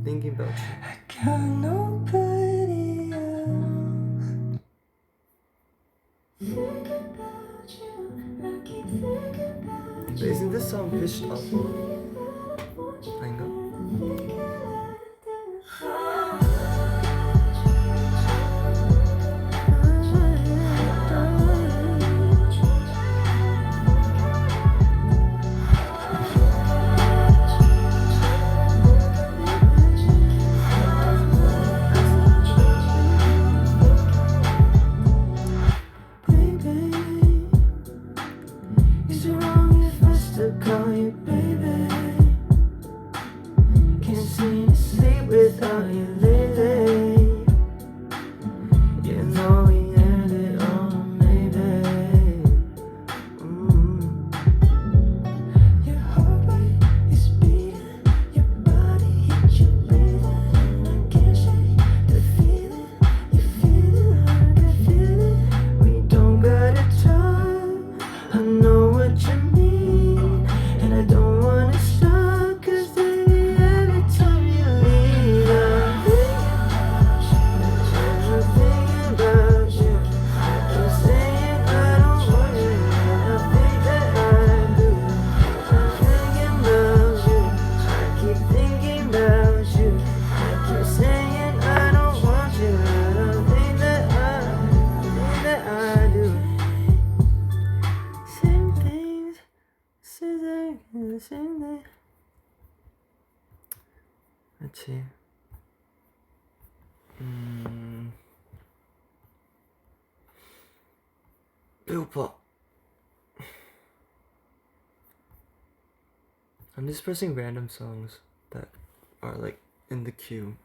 Thinking about you. I got nobody else. Think about you, I keep thinking about you. Isn't this song pitched up? 아닌가? Is it wrong if I still call you baby? Can't seem to sleep without you lately. You know we ended on maybe. Your heart rate is beating, your body hits you breathing, and I can't shake the feeling. You feel it like I feel it. We don't gotta talk. I know what you mean, and I don't 계시네. 그렇지. 배고파. I'm just pressing random songs that are like in the queue.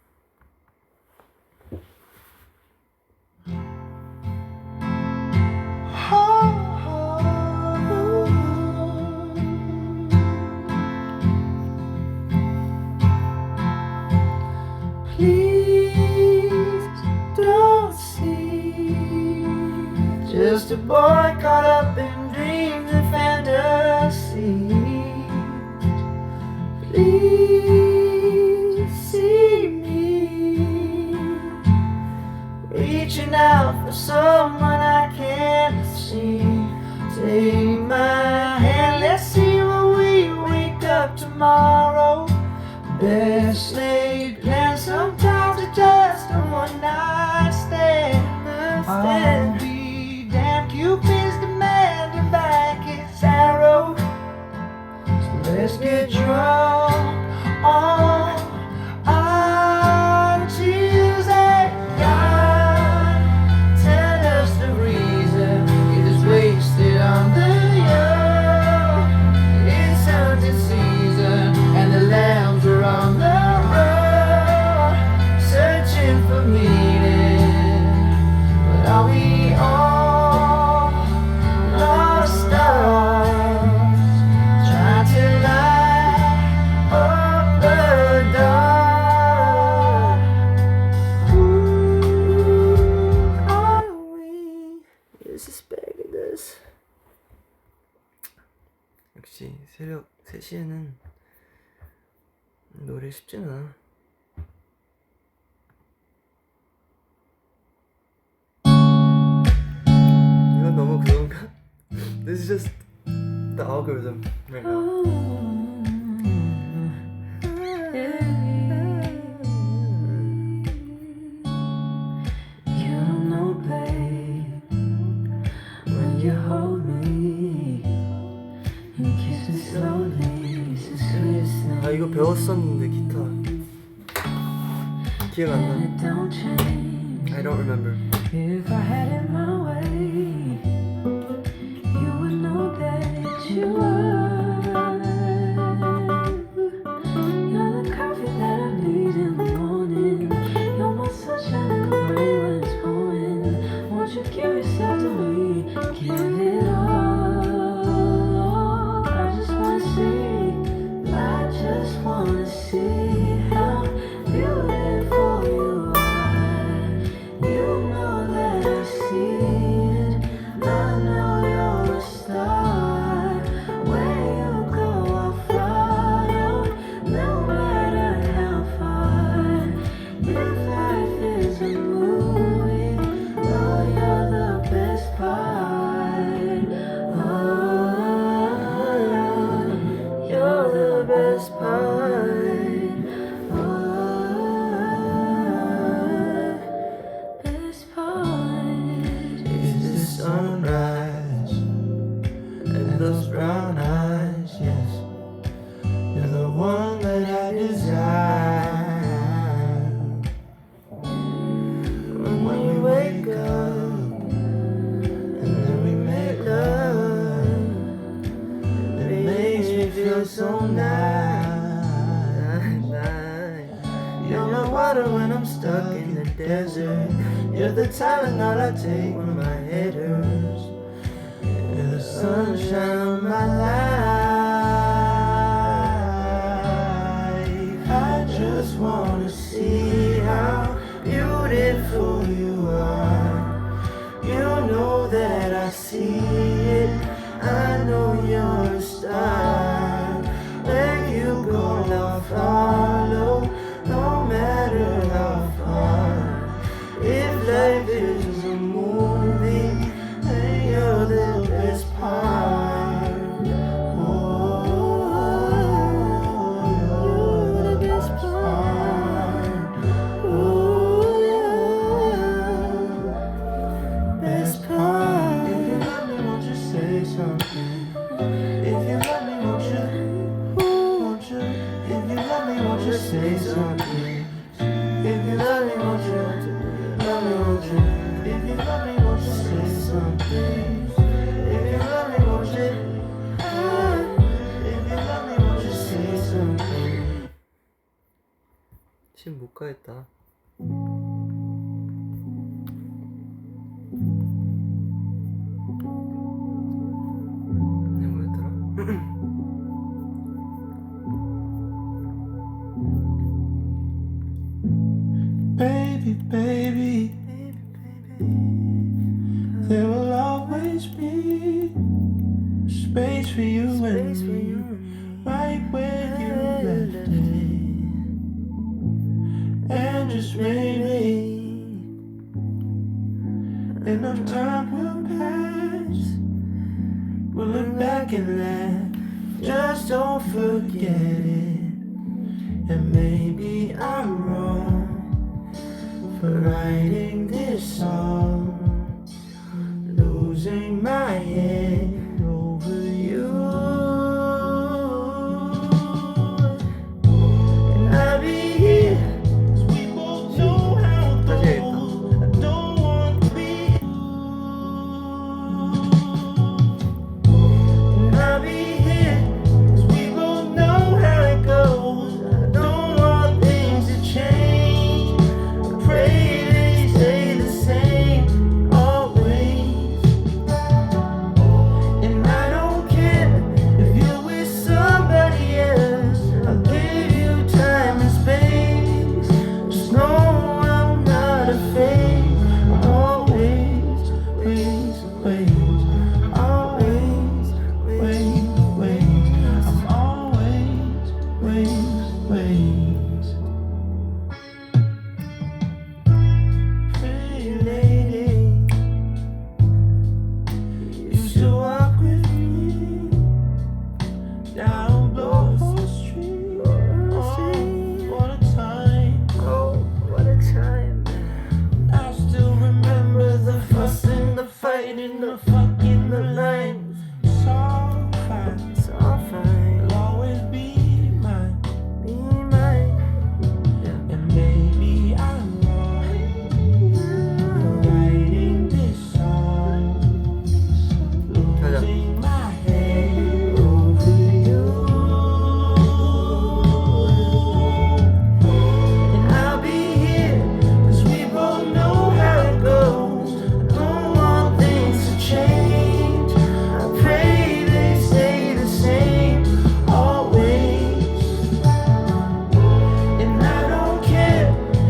Please don't see just a boy caught up in dreams and fantasy. Please see me reaching out for someone I can't see. Take my hand, let's see when we wake up tomorrow. Best laid plans, sometimes it's just a one night stand. I'll be damned, Cupid's demanding back his arrow. So let's get drunk on our Tuesday. God, tell us the reason it is wasted on the young. It's hunting season and the lambs are on the road, searching for meaning. But are we all lost stars, trying to light up the dark? Who are we? Is this bag of this? 역시 새벽 3시에는 노래 쉽진 않아. 이건 너무 그런가? This is just the algorithm right now. You don't know, babe, when you hold me, you kiss me slowly, it's the sweetest 아 이거 배웠었는데 기타 기억 안 나. it don't change. I don't remember. If I had it my way, you would know that you are. You're the coffee that I need in the morning. You're my sunshine in the rain when it's pouring. Won't you give yourself to me? Give it all. I just wanna see. I just wanna see how beautiful you are. You know that I see it. I know you're a star. Where you go, I'll follow, no matter how far. If life is a movie, oh, you're the best part. Oh, you're the best part. Oh, best part is the sunrise and those brown eyes. Yes, you're the one that I desire. When we wake up and then we make love, it makes me feel so nice. You're my water when I'm stuck in the desert. You're the Tylenol I take when my head hurts. You're the sunshine of my life. I just wanna see how beautiful you are. You know that I see it. I know you're a star. Where you go, I'll follow, no matter how far. If life is a movie, then you're the best part. Oh, just say something. If you love me, won't you? Love me, won't you? If you love me, won't you say something? If you love me, won't you? If you love me, won't you say something? 지금 못 가겠다. Baby, baby, there will always be space for you and me, right where you left it. And just maybe enough time will pass. We'll look back and laugh, just don't forget it. And maybe I'm wrong for writing this song, losing my head over you. And I'll be here, 'cause we both know how it goes. I don't want to be. And I'll be here, 'cause we both know how it goes. I don't want things to change. I pray they stay the same always. And I don't care if you're with somebody else. I'll give you time and space. Just know I'm not afraid. Always, ways, ways. Always, ways, ways. I'm always, ways, ways. Pretty lady, you used to walk with me down Bloor Street. Oh, what a time. Oh, what a time. I still remember the fuss and the fight and the fucking the lines. It's all fine. It's all fine. It'll always be mine. Be mine. And maybe I'm wrong for writing this song, losing my head over you. And I'll be here, 'cause we both know how it goes. I don't want things to change. I pray they stay the same always. And I don't care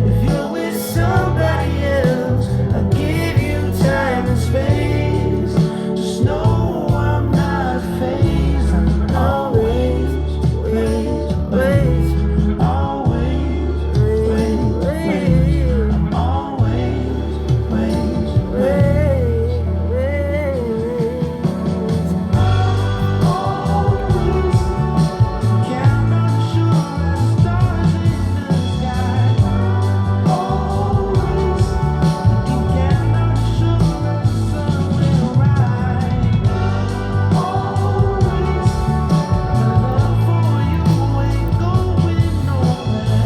if you're with somebody else. I'll give you time and space. Just know I'm not phased. I'm always, ways, ways. Always, ways, ways. I'm always, ways, ways, ways. Always count on shooting stars in the sky. Always you can count on shooting the sun will rise. Always my love for you ain't going nowhere.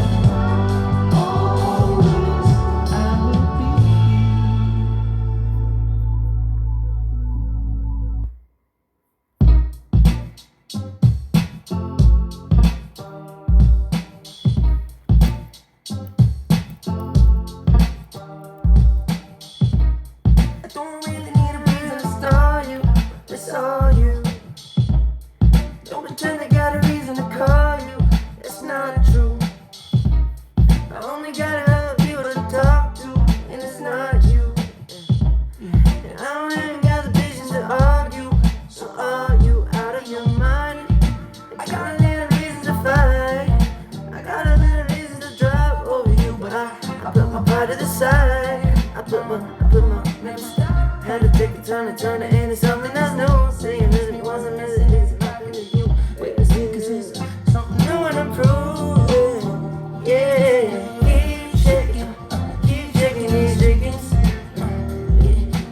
Always I will be I don't really need a reason to star you. It's all you. Don't pretend I got a reason to call you. It's not true. I only got other people to talk to, and it's not you. And I don't even got the patience to argue. So are you out of your mind? I got a little reason to fight. I got a little reason to drive over you, but I put my pride to the side. I put my had to take the time to turn it into something that's new. Saying that it wasn't as it is, not gonna you. Wait a second, 'cause it's something new and improving. Yeah, keep shaking these chickens.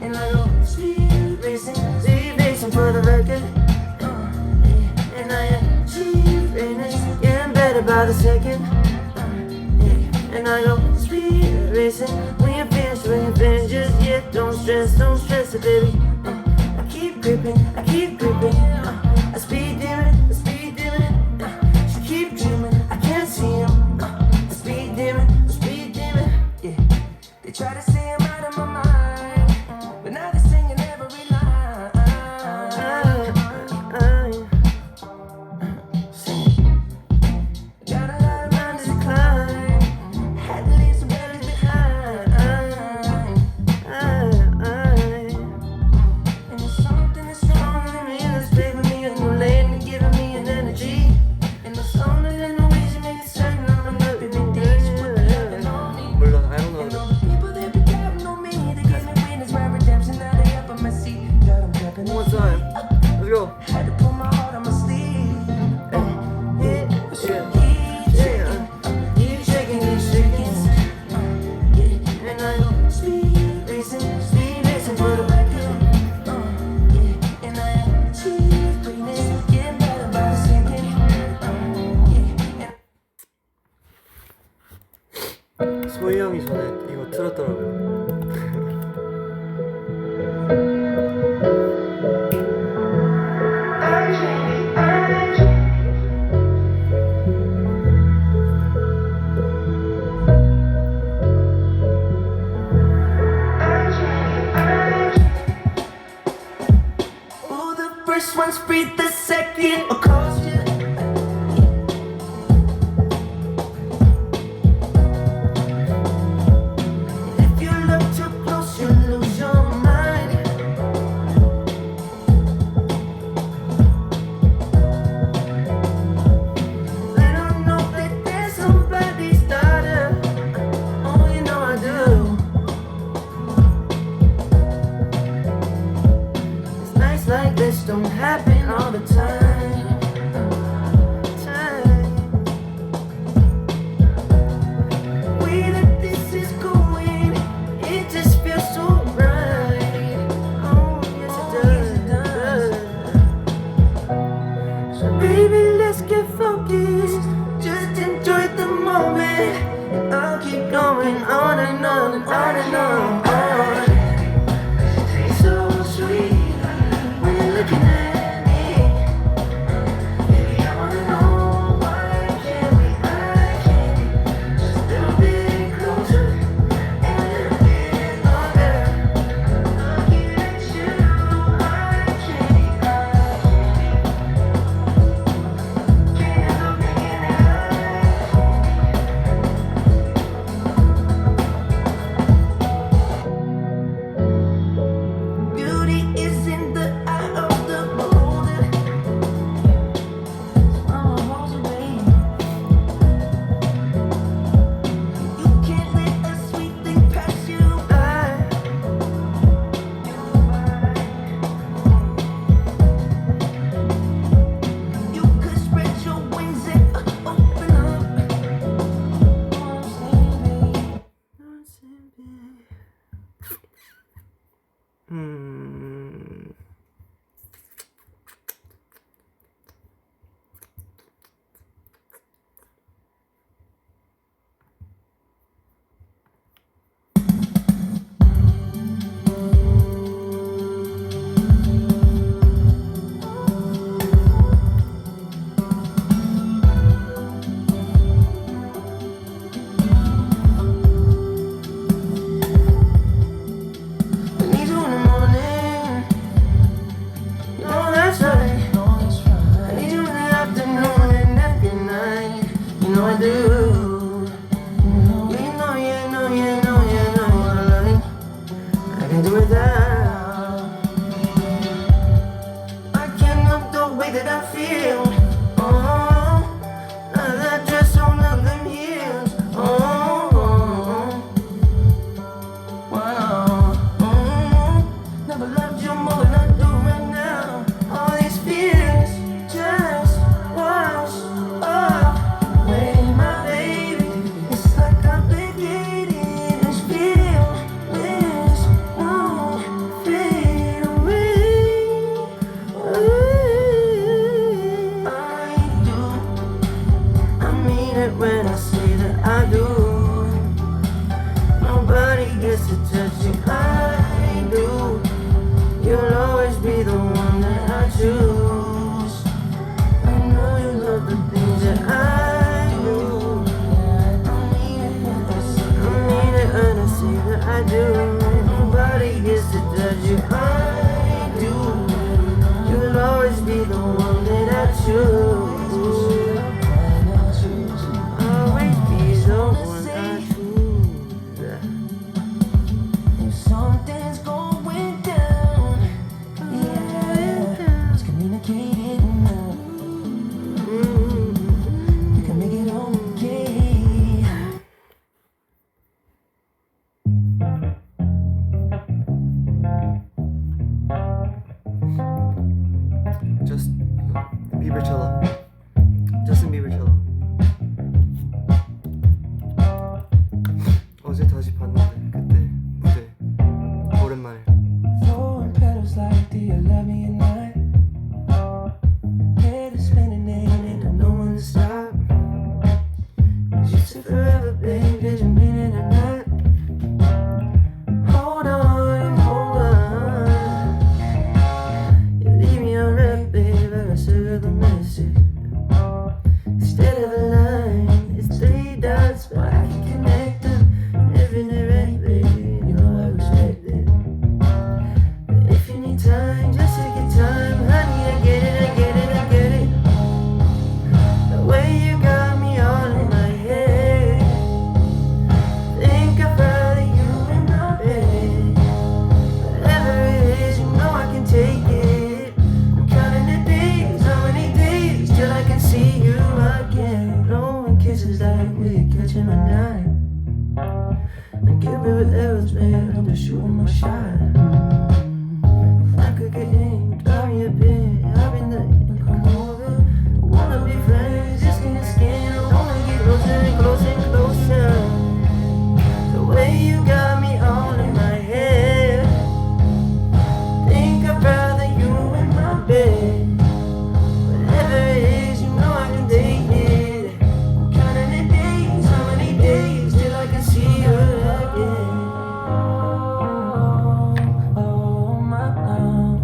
And I go speed racing for the record. And I am cheap, and it's getting better by the second. And I go, speed racing. When you're finished, just yet. Don't stress it, baby. I keep gripping. I speed demon. She keep dreaming. I can't see him. I speed demon. Yeah. They try to say I'm out of my mind, but now they're singing every line. Sing it. Got a lot of mountains to climb. Had to leave some valleys behind. And there's something that's stronger than me that's bigger me and no lane and giving me an energy. And there's something in the way she makes me certain I'm not living days. I don't know. And all the people that be counting on me, they give me witness my redemption. Now they up on my seat. God, I'm jumping. One more time. Let's go. Had to put my heart on my sleeve. Keep shaking. And I go speed racing for the record. And I achieve greatness, getting better by the second. 소희 형이 전에 이거 틀었더라고요. Oh, the first one's free, the second will cost you. If you look too close, you lose your mind. They don't know that there's somebody's daughter. Oh, you know I do. It's nights like this don't happen all the time. Way that this is going, it just feels so right. Oh, yes it does. So baby, let's get focused. Just enjoy the moment. And I'll keep going on and on and on and on. It's so sweet when you're looking at me. Baby, I wanna know why can't we? Just a little bit closer and a little bit longer. Looking at you, why can't we? Can't help being beauty is in the eye of the beholder. Mama rolls away. You can't let a sweet thing pass you by. You could spread your wings and open up. Know what I'm saying, babe? I need you in the morning. No, that's right. I need you in the afternoon and every night. You know I do. You know I love you. I can do without. I can't help the way that I feel. Oh, none of that dress on none of them heels. Oh. Wow. Never loved you more than I do right now. All these feelings just wash off. Wait, my baby, it's like I'm beginning to feel this won't fade away. I do. I mean it when I say that I do. I do. Nobody gets to judge you. I do. You'll always be the one that I choose. Always be the one I choose. If something's going down, yeah, just communicate it now. You can make it okay. Just Bieber cello. Justin Bieber cello. 어제 다시 봤는데 그때 무대 오랜만에. Throwing petals like, do you love me at night? Head is spinning and I know when to stop. You said forever, babe, did you mean it or not? Hold on, hold on. You leave me on red, babe, but I serve the message. Instead of a line, it's 3 dots, but I can connect them. Every direct, baby, you know I respect it. But if you need time, just take your time, honey, I get it, I get it, I get it. The way you got me all in my head. Think I'd rather you in my bed. Whatever it is, you know I can take it. I'm counting the days, how many days till I can see you again. Blowing kisses like we're catching a night. I give it with arrows, man, I'm just shooting my shot. If I could get in, drive me a bit, I've been the come over. I wanna be friends, just skin to skin. I wanna get closer and closer and closer. The way you got me all in my head. Think I'd rather you in my bed. Whatever it is, you know I can take it. I'm counting the days, how many days till I can see you again. Oh my love,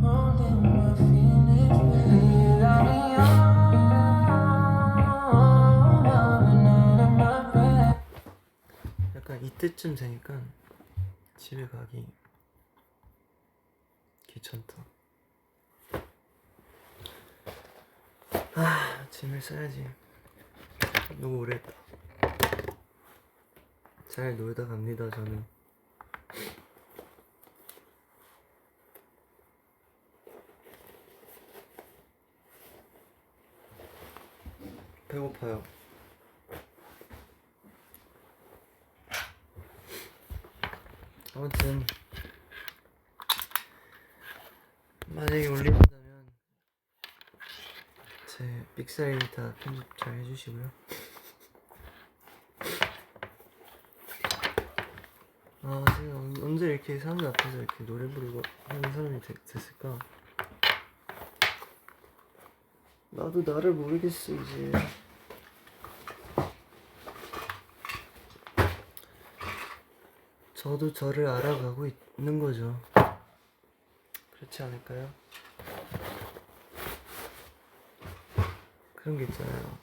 holding my feelings, baby. You got me all in my bed. 약간 이때쯤 되니까 집에 가기 귀찮다. 짐을 싸야지. 너무 오래 했다. 잘 놀다 갑니다, 저는. 배고파요. 아무튼 만약에 올린다면 제 빅사이 다 편집 잘 해주시고요. 제가 언제 이렇게 사람들 앞에서 이렇게 노래 부르고 하는 사람이 됐을까? 나도 나를 모르겠어 이제. 저도 저를 알아가고 있는 거죠. 그렇지 않을까요? 그런 게 있잖아요.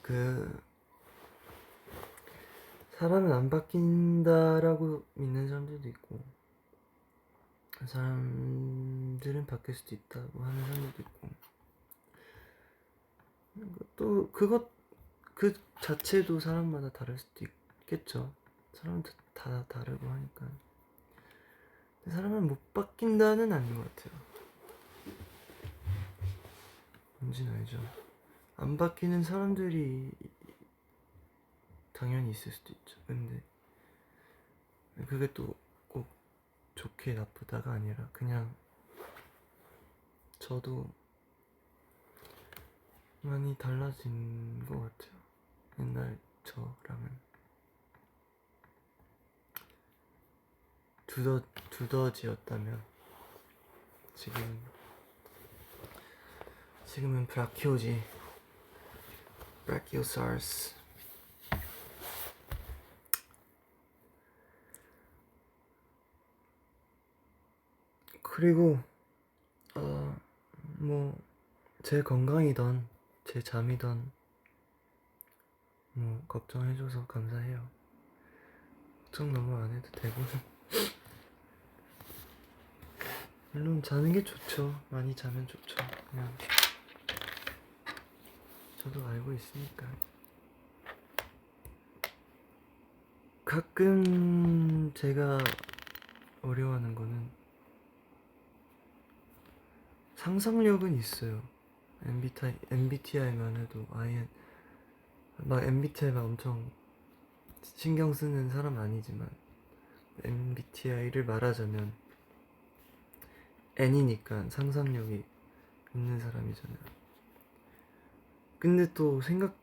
사람은 안 바뀐다라고 믿는 사람들도 있고, 사람들은 바뀔 수도 있다고 하는 사람들도 있고, 또 그 자체도 사람마다 다를 수도 있겠죠. 사람은 다 다르고 하니까. 근데 사람은 못 바뀐다는 아닌 것 같아요. 뭔지는 알죠. 안 바뀌는 사람들이 당연히 있을 수도 있죠. 근데 그게 또 꼭 좋게 나쁘다가 아니라 그냥 저도 많이 달라진 것 같아요. 옛날 저랑은 두더지였다면 지금은 브라키오사우루스. 그리고 뭐 제 건강이던 제 잠이던 뭐 걱정해줘서 감사해요. 걱정 너무 안 해도 되고 물론 자는 게 좋죠. 많이 자면 좋죠. 그냥 저도 알고 있으니까. 가끔 제가 어려워하는 거는 상상력은 있어요. MBTI만 해도 아예 막 MBTI만 엄청 신경 쓰는 사람 아니지만 MBTI를 말하자면 N이니까 상상력이 있는 사람이잖아요. 근데 또 생각은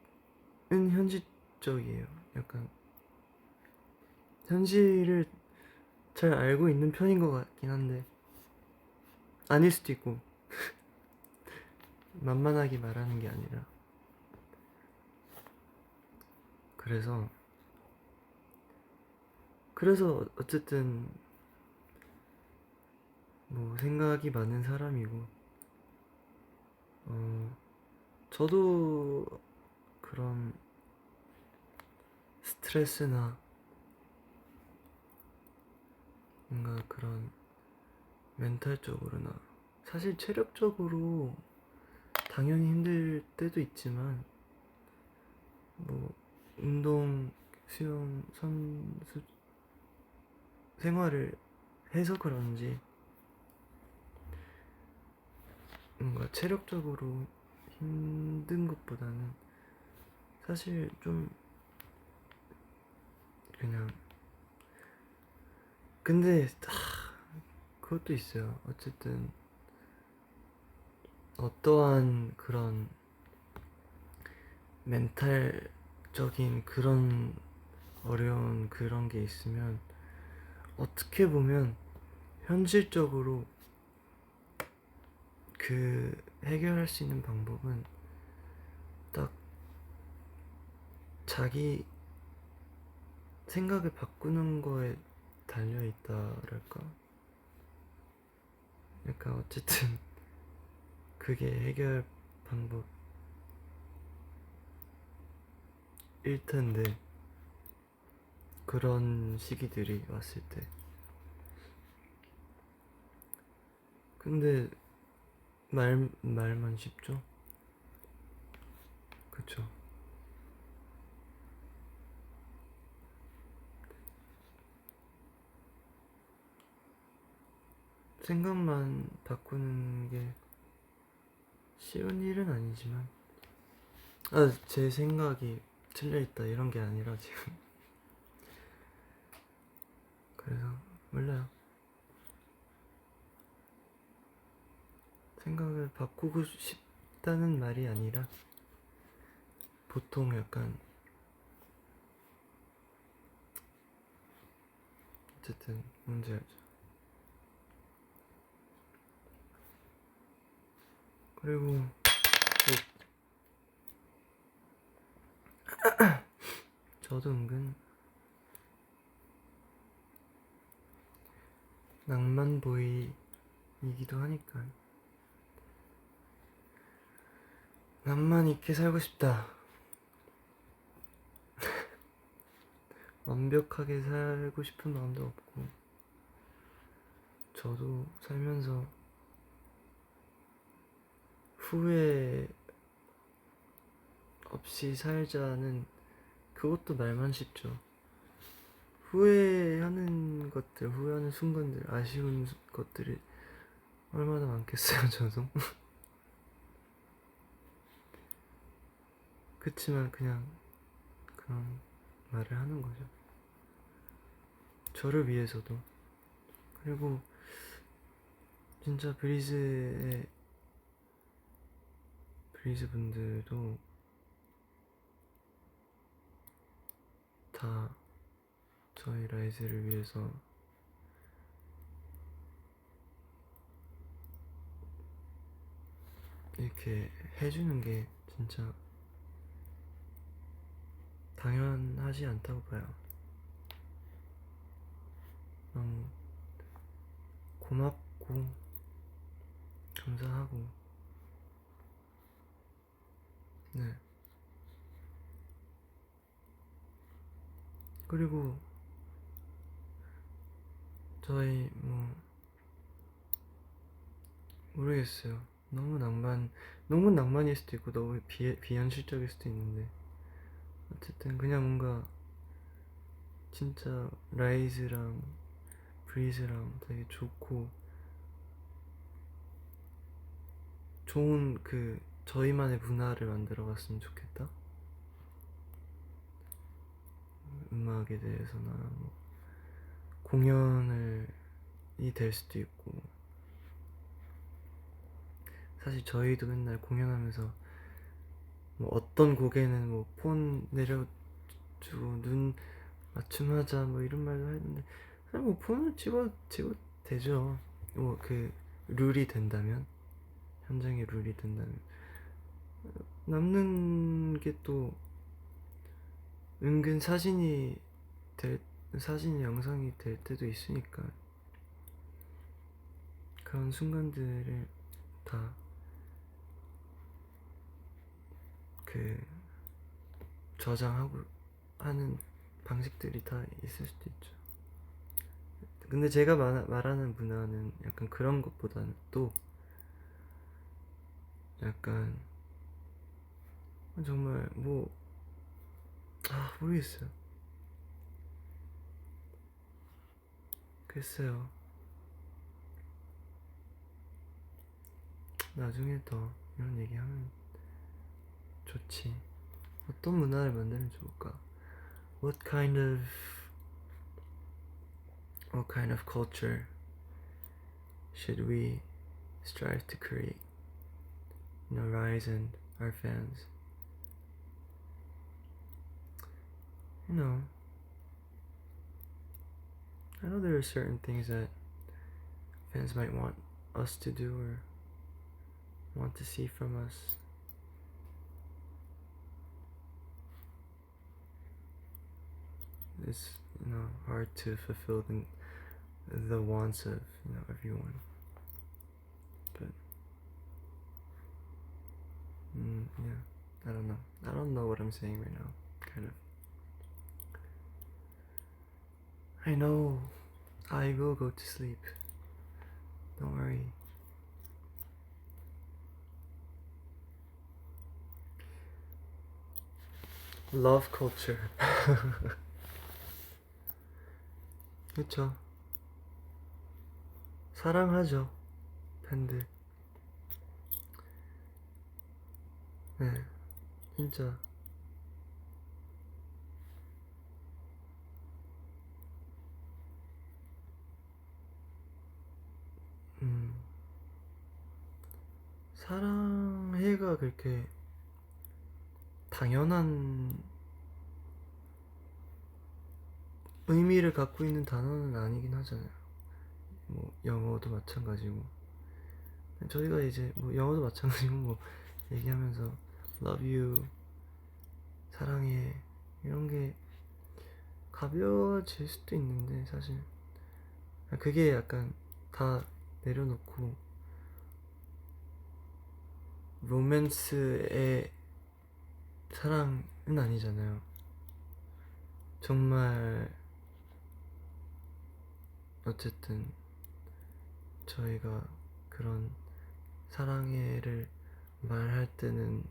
현실적이에요. 약간 현실을 잘 알고 있는 편인 것 같긴 한데 아닐 수도 있고 만만하게 말하는 게 아니라. 그래서 어쨌든 뭐 생각이 많은 사람이고 저도 그런 스트레스나 뭔가 그런 멘탈적으로나 사실 체력적으로 당연히 힘들 때도 있지만 뭐 운동, 수영, 선수 생활을 해서 그런지 뭔가 체력적으로 힘든 것보다는 사실 좀 그냥 근데 그것도 있어요. 어쨌든 어떠한 그런 멘탈적인 그런 어려운 그런 게 있으면 어떻게 보면 현실적으로 그 해결할 수 있는 방법은 딱 자기 생각을 바꾸는 거에 달려 있다랄까. 약간 어쨌든 그게 해결 방법일 텐데 그런 시기들이 왔을 때. 근데 말만 쉽죠? 그쵸? 생각만 바꾸는 게 쉬운 일은 아니지만 제 생각이 틀려있다 이런 게 아니라 지금 그래서 몰라요. 생각을 바꾸고 싶다는 말이 아니라 보통 약간 어쨌든 뭔지 알죠. 그리고 저도 은근 낭만보이이기도 하니까 낭만 있게 살고 싶다. 완벽하게 살고 싶은 마음도 없고 저도 살면서 후회 없이 살자는 그것도 말만 쉽죠. 후회하는 것들, 후회하는 순간들, 아쉬운 것들이 얼마나 많겠어요, 저도. 그치만 그냥 그런 말을 하는 거죠. 저를 위해서도. 그리고 진짜 브리즈 분들도 다 저희 라이즈를 위해서 이렇게 해주는 게 진짜 당연하지 않다고 봐요. 고맙고 감사하고 네. 그리고 저희 모르겠어요. 너무 낭만일 수도 있고 너무 비현실적일 수도 있는데 어쨌든 그냥 뭔가 진짜 라이즈랑 브리즈랑 되게 좋고 좋은 그 저희만의 문화를 만들어 갔으면 좋겠다. 음악에 대해서나 뭐 공연을 이 될 수도 있고 사실 저희도 맨날 공연하면서 뭐 어떤 곡에는 뭐 폰 내려주고 눈 맞춤하자 뭐 이런 말도 했는데 사실 뭐 폰을 찍어도 되죠. 뭐 그 룰이 된다면 현장의 룰이 된다면 남는 게 또 은근 사진이 영상이 될 때도 있으니까 그런 순간들을 다 그 저장하고 하는 방식들이 다 있을 수도 있죠. 근데 제가 말하는 문화는 약간 그런 것보다는 또 약간 정말 뭐 모르겠어요. 글쎄요. 나중에 더 이런 얘기하면 좋지. 어떤 문화를 만들면 좋을까? What kind of culture should we strive to create in our Rise and our fans? You know, I know there are certain things that fans might want us to do or want to see from us. It's hard to fulfill the wants of everyone, but yeah, I don't know what I'm saying right now. Kind of. I know. I will go to sleep. Don't worry. Love culture. 그쵸. 사랑하죠, 팬들. 네, 진짜. 사랑해가 그렇게 당연한 의미를 갖고 있는 단어는 아니긴 하잖아요. 뭐 영어도 마찬가지고 저희가 이제 뭐 영어도 마찬가지고 뭐 얘기하면서 love you, 사랑해 이런 게 가벼워질 수도 있는데 사실 그게 약간 다 내려놓고 로맨스의 사랑은 아니잖아요. 정말 어쨌든 저희가 그런 사랑해를 말할 때는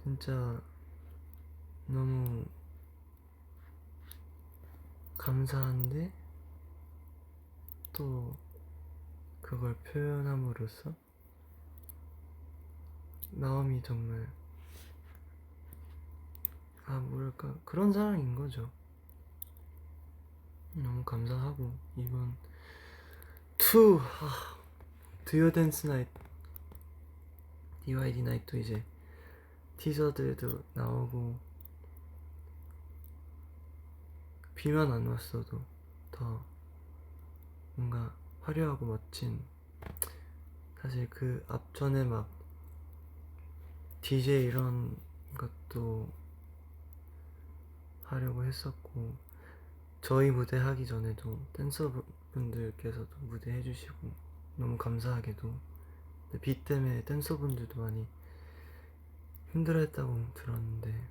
진짜 너무 감사한데 또 그걸 표현함으로써 마음이 정말 뭐랄까 그런 사랑인 거죠. 너무 감사하고 이번 Do Your Dance Night DYD Night도 이제 티저들도 나오고 비만 안 왔어도 더 뭔가 화려하고 멋진 사실 그 앞전에 막 DJ 이런 것도 하려고 했었고 저희 무대 하기 전에도 댄서분들께서도 무대 해주시고 너무 감사하게도 비 때문에 댄서분들도 많이 힘들어했다고 들었는데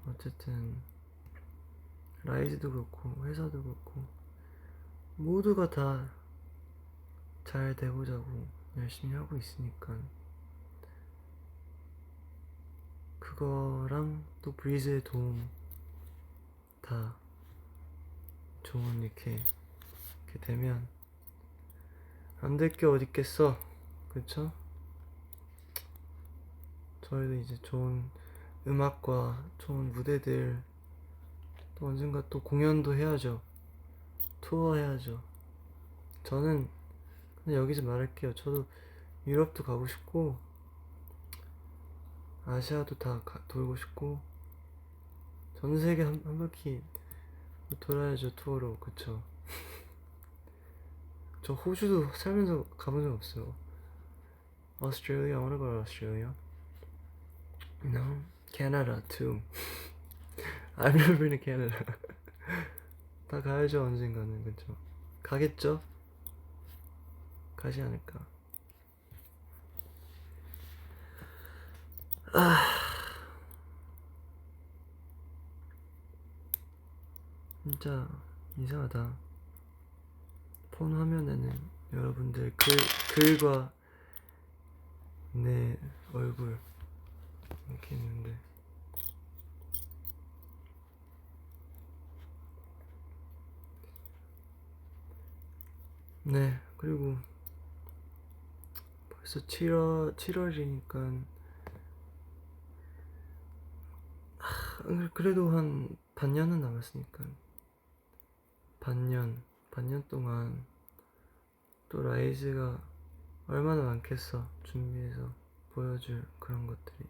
어쨌든 라이즈도 그렇고 회사도 그렇고 모두가 다 잘 되보자고 열심히 하고 있으니까 그거랑 또 브리즈의 도움 다 좋은 이렇게 되면 안 될 게 어딨겠어, 그쵸? 저희도 이제 좋은 음악과 좋은 무대들 또 언젠가 또 공연도 해야죠. 투어 해야죠. 저는 그냥 여기서 말할게요. 저도 유럽도 가고 싶고 아시아도 다 돌고 싶고 전 세계 한 바퀴 돌아야죠, 투어로. 그쵸? 저 호주도 살면서 가본 적 없어요. Australia, I wanna go to Australia. No, Canada too. I've never been to Canada. 다 가야죠, 언젠가는. 그쵸? 가겠죠? 가지 않을까. 진짜 이상하다. 폰 화면에는 여러분들 글과 내 얼굴 이렇게 있는데 네, 그리고 벌써 7월이니까 그래도 한 반년은 남았으니까 반년 동안 또 라이즈가 얼마나 많겠어, 준비해서 보여줄 그런 것들이.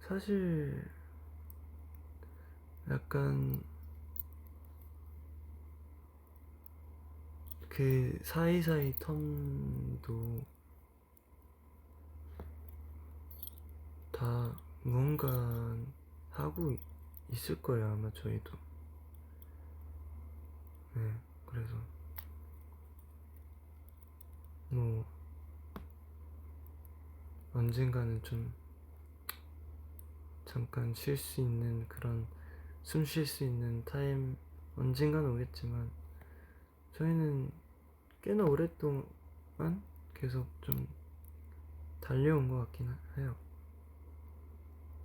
사실 약간 그 사이사이 텀도 다 무언가 하고 있을 거예요, 아마 저희도. 네, 그래서 뭐 언젠가는 좀 잠깐 쉴 수 있는 그런 숨 쉴 수 있는 타임 언젠가는 오겠지만 저희는 꽤나 오랫동안 계속 좀 달려온 것 같긴 해요.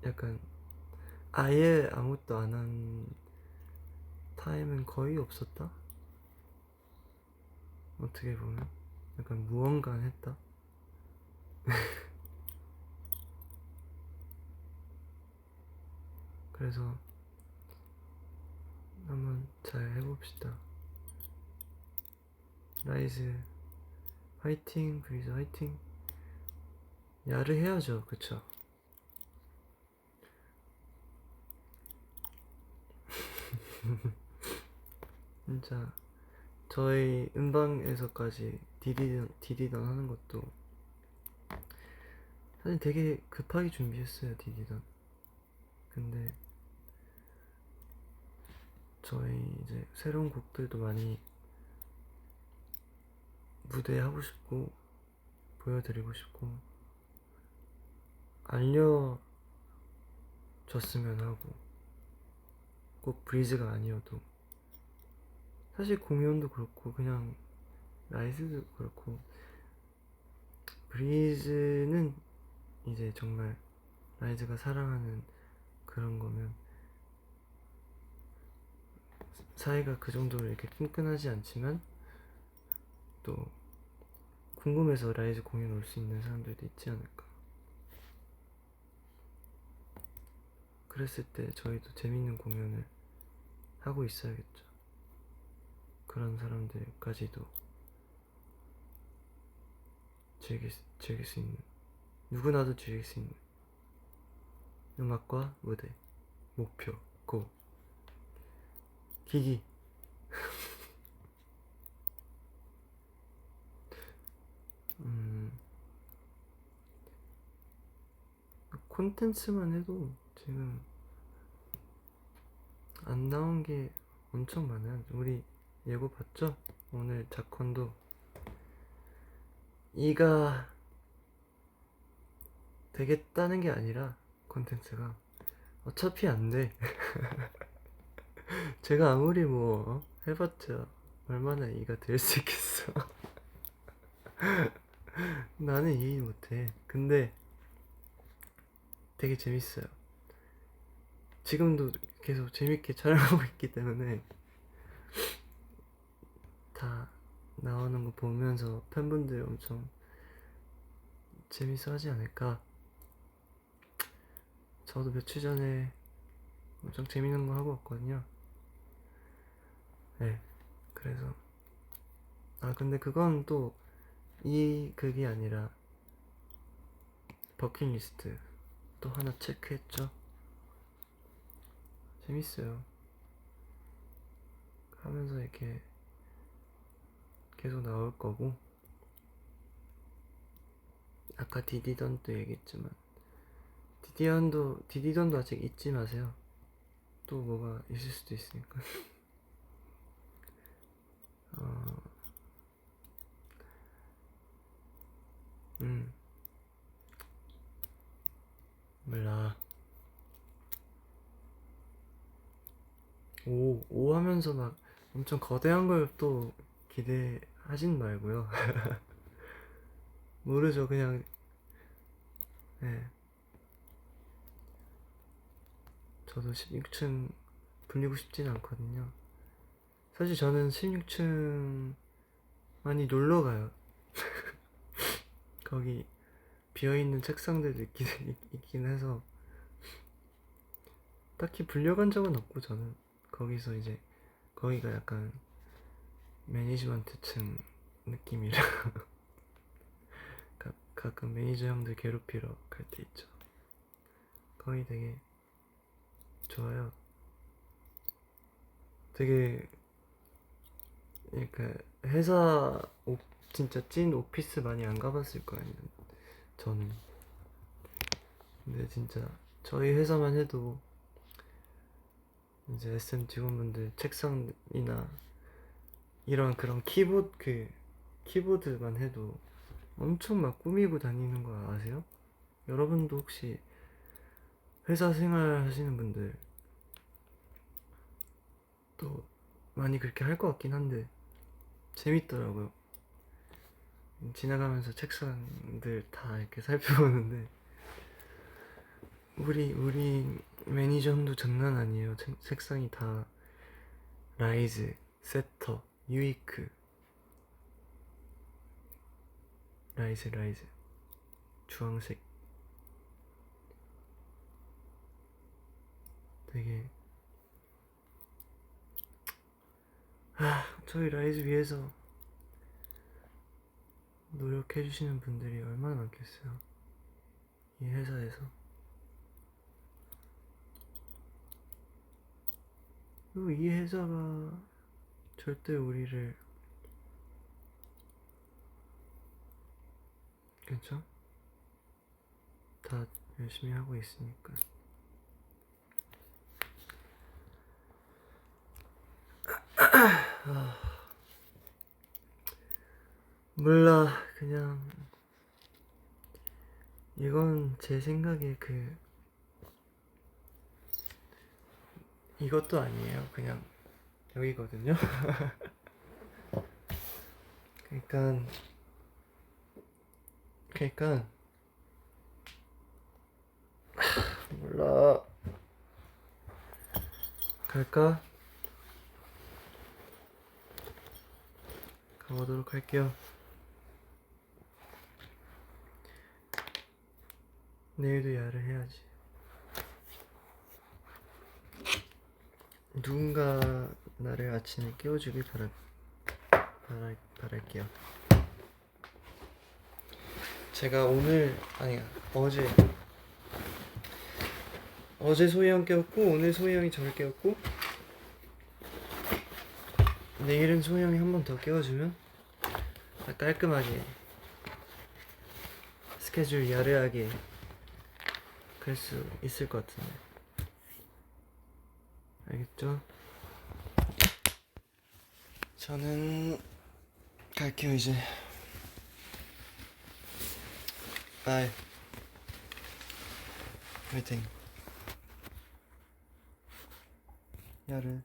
약간 아예 아무것도 안 한 타임은 거의 없었다? 어떻게 보면 약간 무언가 했다? 그래서 한번 잘 해봅시다. 라이즈 화이팅, 브리즈 화이팅. 야를 해야죠, 그쵸? 진짜 저희 음방에서까지 디디던 하는 것도 사실 되게 급하게 준비했어요, 디디던. 근데 저희 이제 새로운 곡들도 많이 무대에 하고 싶고 보여드리고 싶고 알려줬으면 하고, 꼭 브리즈가 아니어도 사실 공연도 그렇고 그냥 라이즈도 그렇고 브리즈는 이제 정말 라이즈가 사랑하는 그런 거면 사이가 그 정도로 이렇게 끈끈하지 않지만 또 궁금해서 라이즈 공연 올 수 있는 사람들도 있지 않을까. 그랬을 때 저희도 재밌는 공연을 하고 있어야겠죠. 그런 사람들까지도 즐길 수 있는, 누구나도 즐길 수 있는 음악과 무대, 목표, 고 기기. 콘텐츠만 해도 지금 안 나온 게 엄청 많아요. 우리 예고 봤죠? 오늘 자컨도 이가 되겠다는 게 아니라 콘텐츠가 어차피 안 돼. 제가 아무리 뭐 해봤자 얼마나 이해가 될 수 있겠어. 나는 이해 못해. 근데 되게 재밌어요. 지금도 계속 재밌게 촬영하고 있기 때문에 다 나오는 거 보면서 팬분들 엄청 재밌어 하지 않을까. 저도 며칠 전에 엄청 재밌는 거 하고 왔거든요. 네, 그래서 근데 그건 또 그게 아니라 버킷리스트 또 하나 체크했죠. 재밌어요. 하면서 이렇게 계속 나올 거고, 아까 디디던도 얘기했지만 디디던도 아직 잊지 마세요. 또 뭐가 있을 수도 있으니까. 몰라. 오 하면서 막 엄청 거대한 걸 또 기대하진 말고요. 모르죠, 그냥. 네. 저도 16층 불리고 싶진 않거든요. 사실 저는 16층 많이 놀러 가요. 거기 비어있는 책상들도 있긴 해서 딱히 불려간 적은 없고, 저는 거기서 이제 거기가 약간 매니지먼트층 느낌이라 가끔 매니저 형들 괴롭히러 갈 때 있죠. 거기 되게 좋아요. 되게 그러니까 회사 진짜 찐 오피스 많이 안 가봤을 거예요, 저는. 근데 진짜 저희 회사만 해도 이제 SM 직원분들 책상이나 이런 그런 키보드만 해도 엄청 막 꾸미고 다니는 거 아세요? 여러분도 혹시 회사 생활 하시는 분들 또 많이 그렇게 할 것 같긴 한데 재밌더라고요. 지나가면서 책상들 다 이렇게 살펴보는데 우리 매니저 형도 장난 아니에요. 책상이 다 라이즈, 세터, 유이크, 라이즈 주황색. 되게 저희 라이즈 위해서 노력해주시는 분들이 얼마나 많겠어요, 이 회사에서. 그리고 이 회사가 절대 우리를, 그쵸? 다 열심히 하고 있으니까. 몰라, 그냥 이건 제 생각에 이것도 아니에요. 그냥 여기거든요. 그러니까 몰라. 갈까? 가보도록 할게요. 내일도 야를 해야지. 누군가 나를 아침에 깨워주길 바랄게요. 제가 어제 소희 형 깨웠고, 오늘 소희 형이 저를 깨웠고, 내일은 소희 형이 한 번 더 깨워주면 깔끔하게 스케줄 야르하게 갈 수 있을 것 같은데. 알겠죠? 저는 갈게요, 이제. 바이. 화이팅. 야르.